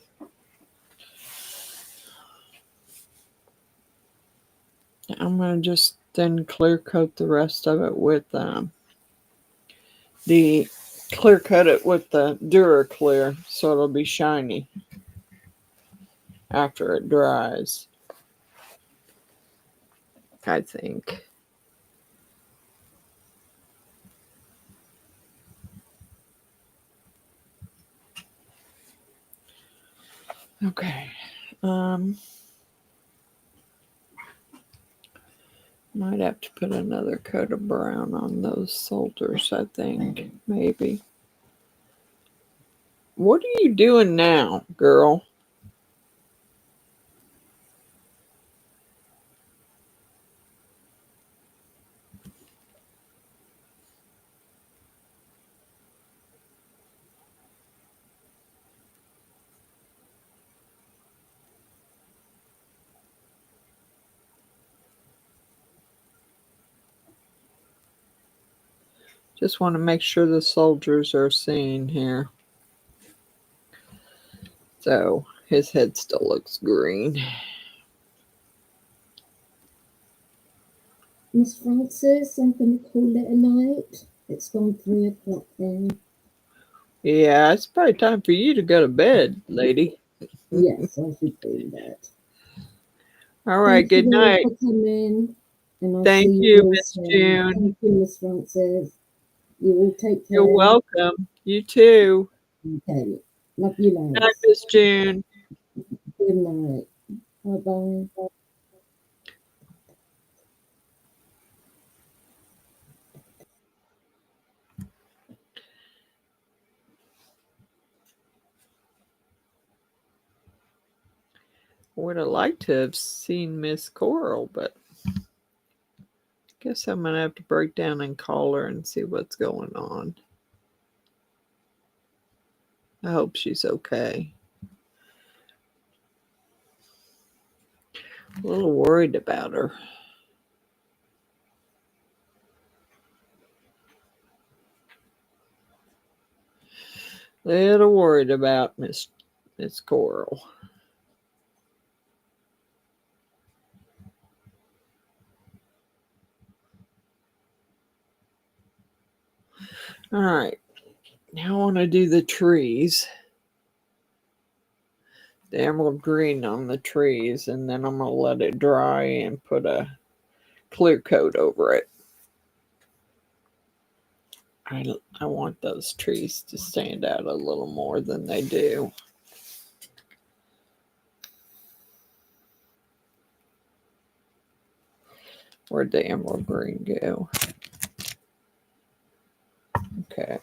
I'm going to just then clear coat the rest of it with the clear coat it with the Duraclear so it'll be shiny after it dries, I think. Okay. Might have to put another coat of brown on those soldiers, I think. Maybe. What are you doing now, girl? Just want to make sure the soldiers are seen here. So his head still looks green. Miss Frances, I'm going to call it a night. It's gone 3 o'clock then. Yeah, it's probably time for you to go to bed, lady. Yes, I should do that. All right, good night. Thank you all for coming. And I'll Thank see you you, all Miss soon. June. Thank you, Miss Frances. You all take care. You're welcome. You too. Okay. Love you Night, loads. Miss June. Good night. Bye-bye. Would have liked to have seen Miss Coral, but guess I'm going to have to break down and call her and see what's going on. I hope she's okay. A little worried about her. Little worried about Miss Coral. All right, now I want to do the trees. The emerald green on the trees, and then I'm going to let it dry and put a clear coat over it. I want those trees to stand out a little more than they do. Where'd the emerald green go? Okay.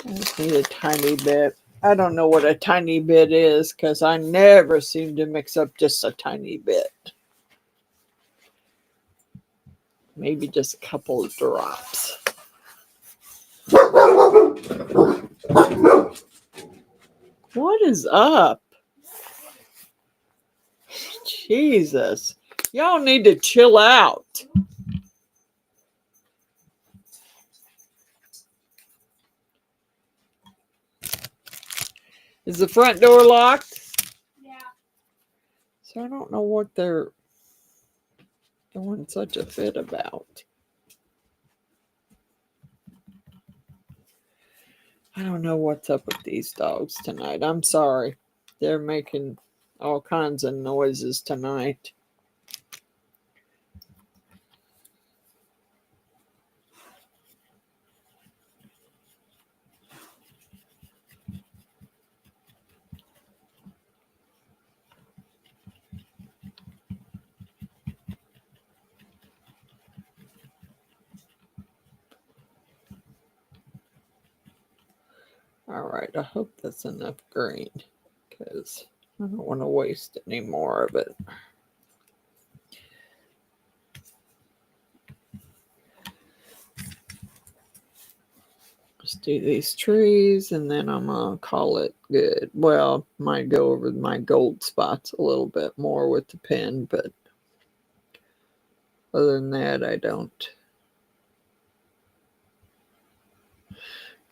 I just need a tiny bit. I don't know what a tiny bit is because I never seem to mix up just a tiny bit. Maybe just a couple of drops. What is up? Jesus. Y'all need to chill out. Is the front door locked? Yeah. So I don't know what they're doing such a fit about. I don't know what's up with these dogs tonight. I'm sorry. They're making all kinds of noises tonight. All right, I hope that's enough green because I don't want to waste any more of it. Just do these trees and then I'm gonna call it good. Well, might go over my gold spots a little bit more with the pen, but other than that, I don't.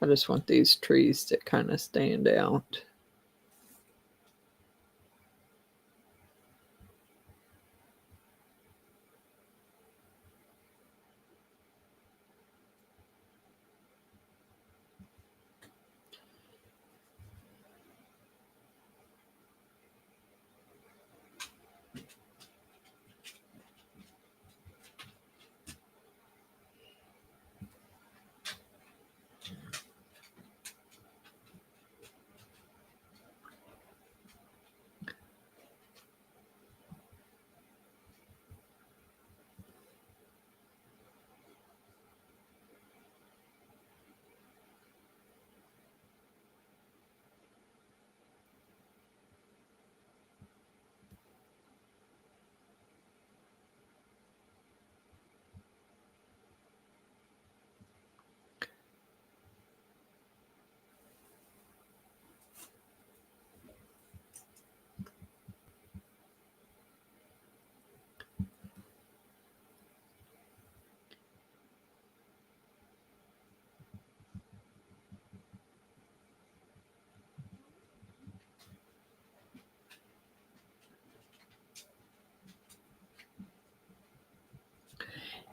I just want these trees to kind of stand out.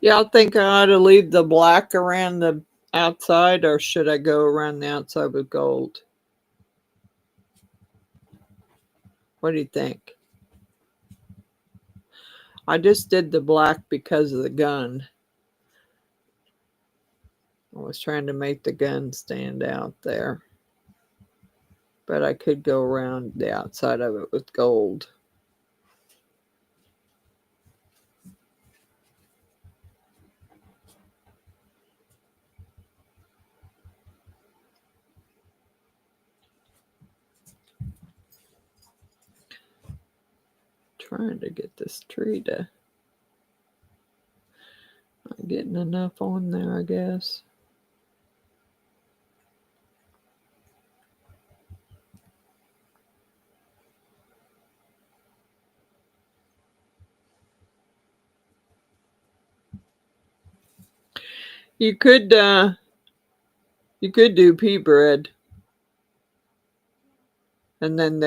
Y'all think I ought to leave the black around the outside or should I go around the outside with gold? What do you think? I just did the black because of the gun. I was trying to make the gun stand out there. But I could go around the outside of it with gold. Trying to get this tree to not getting enough on there, I guess. You could do pea bread, and then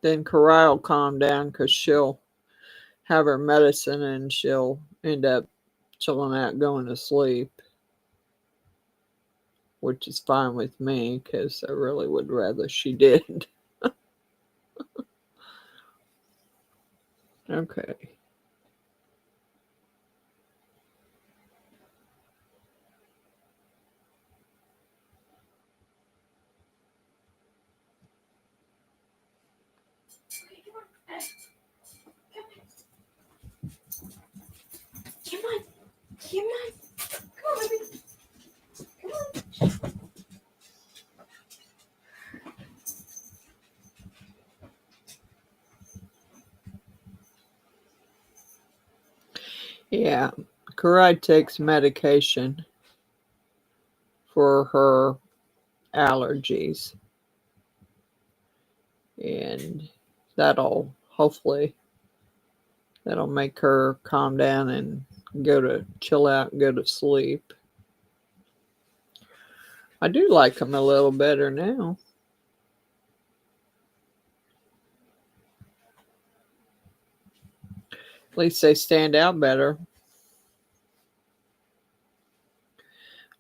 Karai will calm down because she'll have her medicine and she'll end up chilling out, going to sleep, which is fine with me because I really would rather she did. Okay. Come on. Come on. Come on, baby. Come on. Yeah, Karai takes medication for her allergies, and hopefully that'll make her calm down and chill out and go to sleep. I do like them a little better now. At least they stand out better.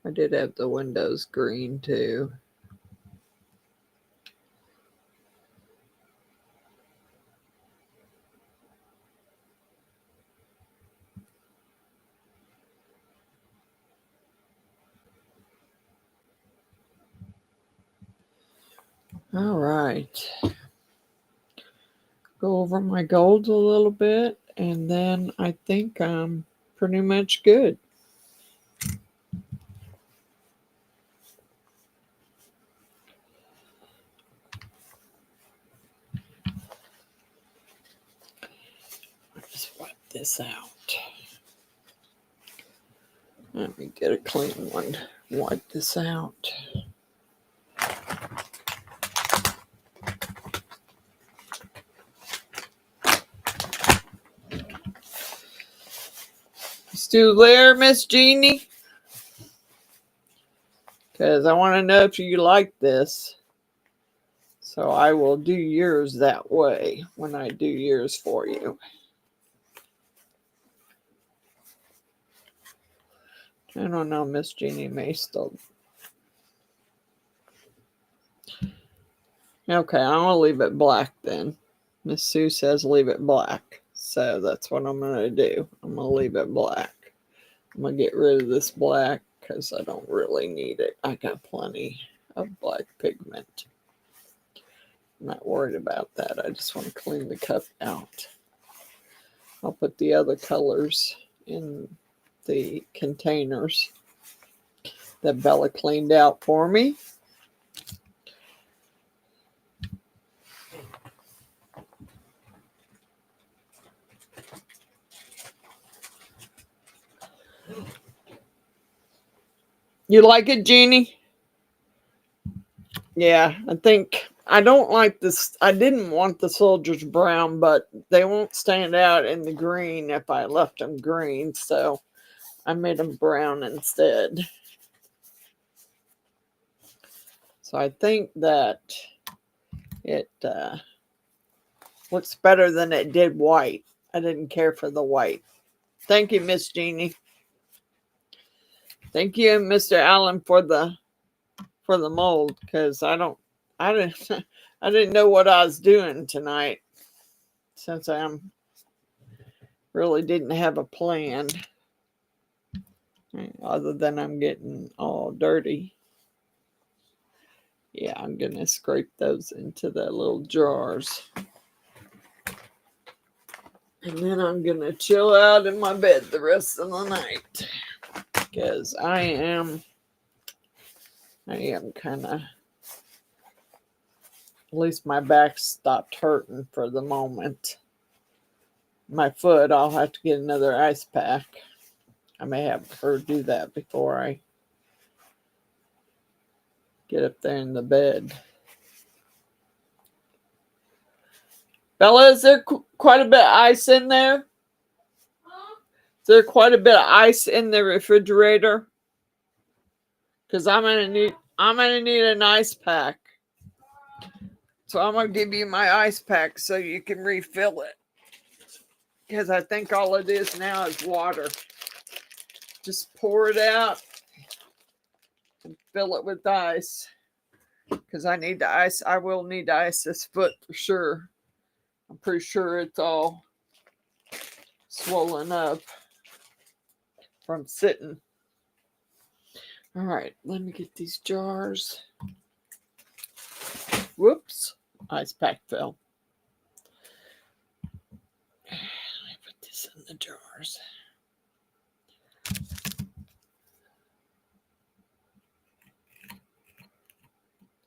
I did have the windows green too. All right. Go over my golds a little bit, and then I think I'm pretty much good. Just wipe this out. Let me get a clean one. Wipe this out. Still there, Miss Jeannie? Because I want to know if you like this. So I will do yours that way when I do yours for you. I don't know, Miss Jeannie may still. Okay, I'm going to leave it black then. Miss Sue says leave it black. So that's what I'm going to do. I'm going to leave it black. I'm going to get rid of this black because I don't really need it. I got plenty of black pigment. I'm not worried about that. I just want to clean the cup out. I'll put the other colors in the containers that Bella cleaned out for me. You like it, Jeannie? Yeah, I don't like this. I didn't want the soldiers brown, but they won't stand out in the green if I left them green, so I made them brown instead. So I think that it looks better than it did white. I didn't care for the white. Thank you, Miss Jeannie. Thank you, Mr. Allen, for the mold, because I didn't know what I was doing tonight, since I really didn't have a plan other than I'm getting all dirty. Yeah, I'm gonna scrape those into the little jars, and then I'm gonna chill out in my bed the rest of the night, because I am kind of, at least my back stopped hurting for the moment. My foot, I'll have to get another ice pack. I may have her do that before I get up there in the bed. Bella, is there quite a bit of ice in there? there quite a bit of ice in the refrigerator? Because I'm gonna need an ice pack. So I'm gonna give you my ice pack so you can refill it. Because I think all it is now is water. Just pour it out and fill it with ice. Because I need the ice. I will need to ice this foot for sure. I'm pretty sure it's all swollen up from sitting. All right, let me get these jars. Whoops, ice pack fell. Let me put this in the jars.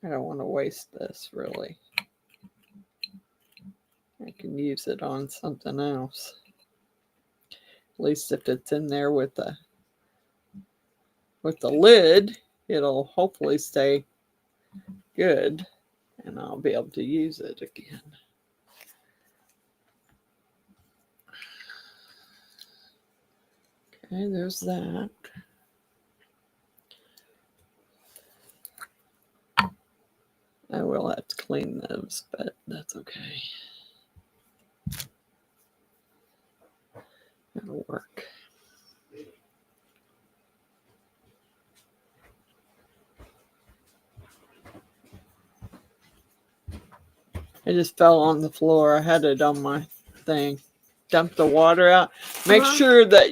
I don't want to waste this, really. I can use it on something else. At least if it's in there with the lid, it'll hopefully stay good and I'll be able to use it again. Okay, there's that. I will have to clean those, but that's okay. That'll work. It just fell on the floor. I had it on my thing. Dump the water out. Make sure that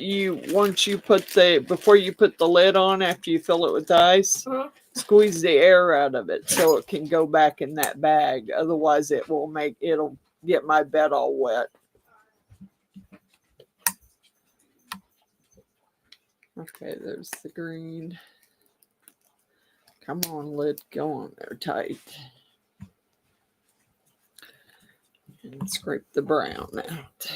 before you put the lid on, after you fill it with ice, squeeze the air out of it so it can go back in that bag. Otherwise, it'll get my bed all wet. Okay, there's the green. Come on, lid, go on there tight. And scrape the brown out.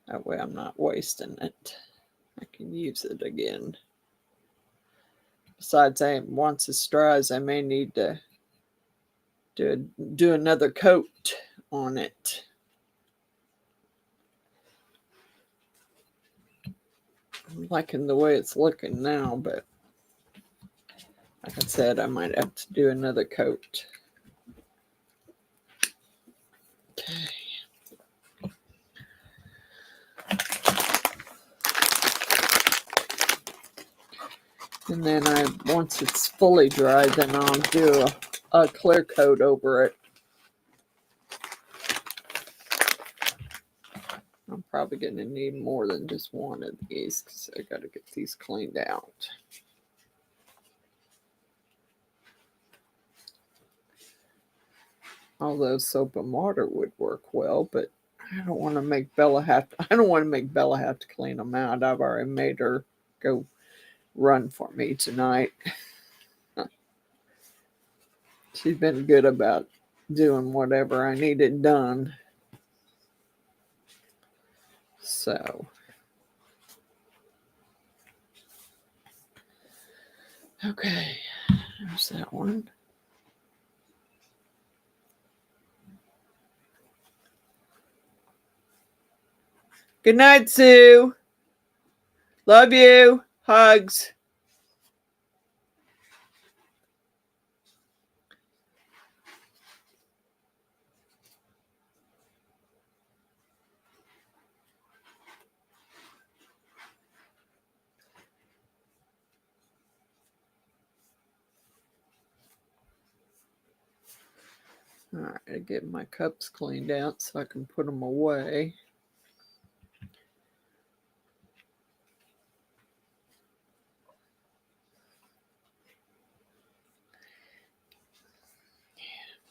That way I'm not wasting it. I can use it again. Besides, once it dries, I may need to do another coat on it. I'm liking the way it's looking now, but like I said, I might have to do another coat. Okay. And then once it's fully dried, then I'll do a clear coat over it. I'm probably going to need more than just one of these because I got to get these cleaned out. Although soap and water would work well, but I don't want to make Bella have to clean them out. I've already made her go run for me tonight. She's been good about doing whatever I needed done. So, okay, there's that one. Good night, Sue. Love you. Hugs. All right, I get my cups cleaned out so I can put them away.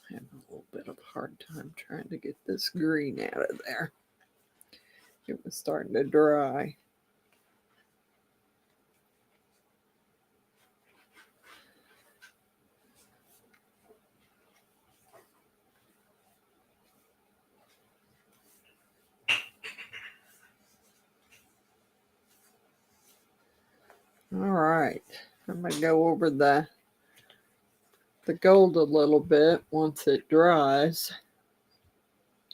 I'm having a little bit of a hard time trying to get this green out of there. It was starting to dry. All right, I'm going to go over the gold a little bit once it dries.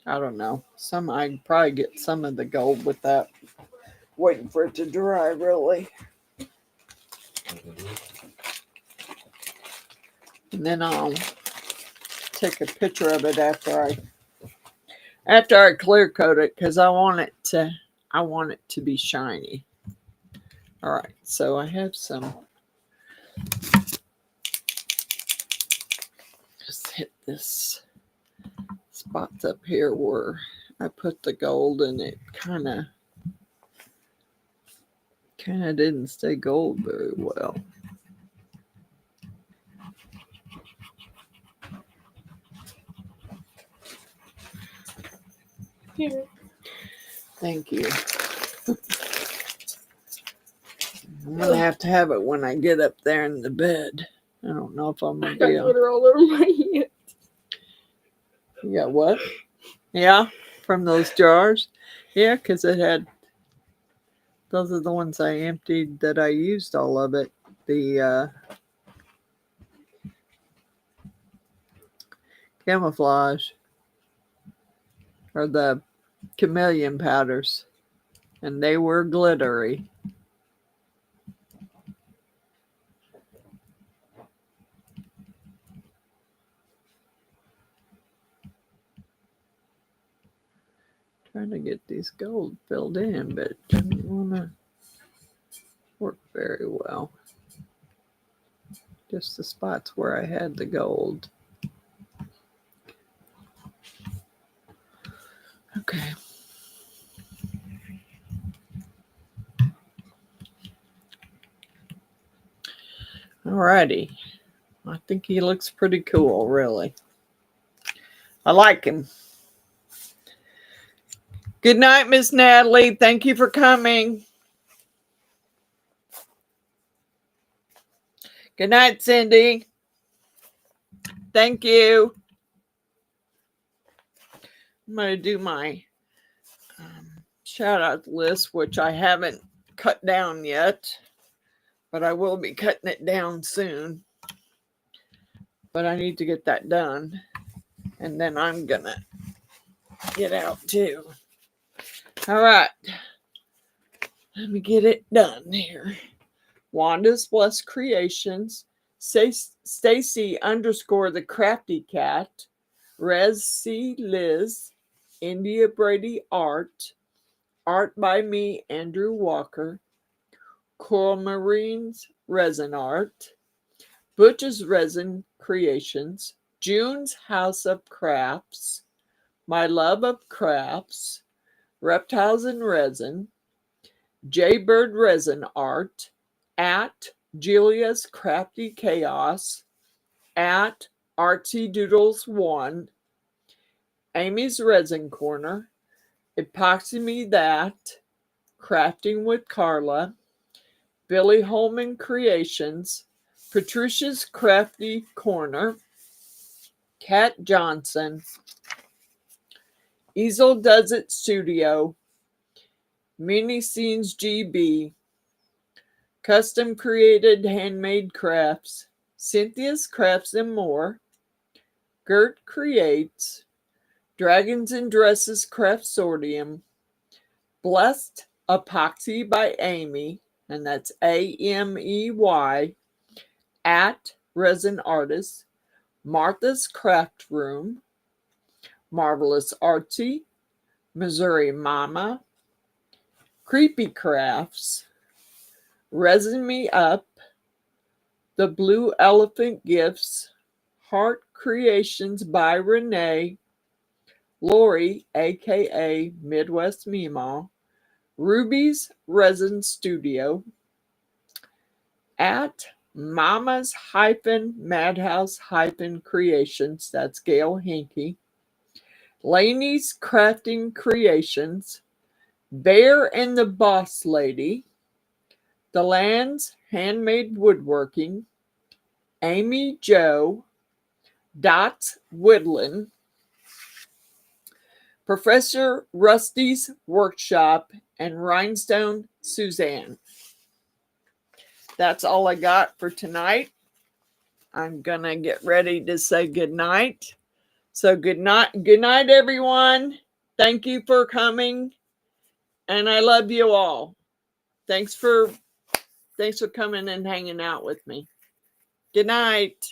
I don't know. I'd probably get some of the gold with that. Waiting for it to dry, really. And then I'll take a picture of it after I clear coat it, because I want it to be shiny. All right, so I have some. Just hit this spots up here where I put the gold, and it kind of didn't stay gold very well. Here. Thank you. I'm gonna have to have it when I get up there in the bed. I don't know if I'm gonna I got be glitter all over my hand. You got what? Yeah, from those jars. Yeah, because it had. Those are the ones I emptied that I used all of it. The camouflage or the chameleon powders, and they were glittery. Trying to get these gold filled in, but it didn't want to work very well. Just the spots where I had the gold. Okay. Alrighty. I think he looks pretty cool, really. I like him. Good night, Miss Natalie. Thank you for coming. Good night, Cindy. Thank you. I'm going to do my shout out list, which I haven't cut down yet, but I will be cutting it down soon. But I need to get that done, and then I'm going to get out too. All right. Let me get it done here. Wanda's Blessed Creations, Stacy _ the Crafty Cat, Res C Liz, India Brady Art by me, Andrew Walker, Coral Marines Resin Art, Butch's Resin Creations, June's House of Crafts, My Love of Crafts, Reptiles in Resin, Jaybird Resin Art, at Julia's Crafty Chaos, at Artsy Doodles 1, Amy's Resin Corner, Epoxy Me That, Crafting with Carla, Billy Holman Creations, Patricia's Crafty Corner, Kat Johnson, Easel Does It Studio, Mini Scenes GB, Custom Created Handmade Crafts, Cynthia's Crafts and More, Gert Creates, Dragons and Dresses Craftsorium, Blessed Epoxy by Amy, and that's AMEY, at Resin Artist, Martha's Craft Room, Marvelous Artsy, Missouri Mama, Creepy Crafts, Resin Me Up, The Blue Elephant Gifts, Heart Creations by Renee, Lori, aka Midwest Meemaw, Ruby's Resin Studio, at Mama's Madhouse Creations, that's Gail Hinkey, Laney's Crafting Creations, Bear and the Boss Lady, The Land's Handmade Woodworking, Amy Jo, Dot's Woodland, Professor Rusty's Workshop, and Rhinestone Suzanne. That's all I got for tonight. I'm going to get ready to say goodnight. So good night, everyone. Thank you for coming, and I love you all. Thanks for coming and hanging out with me. Good night.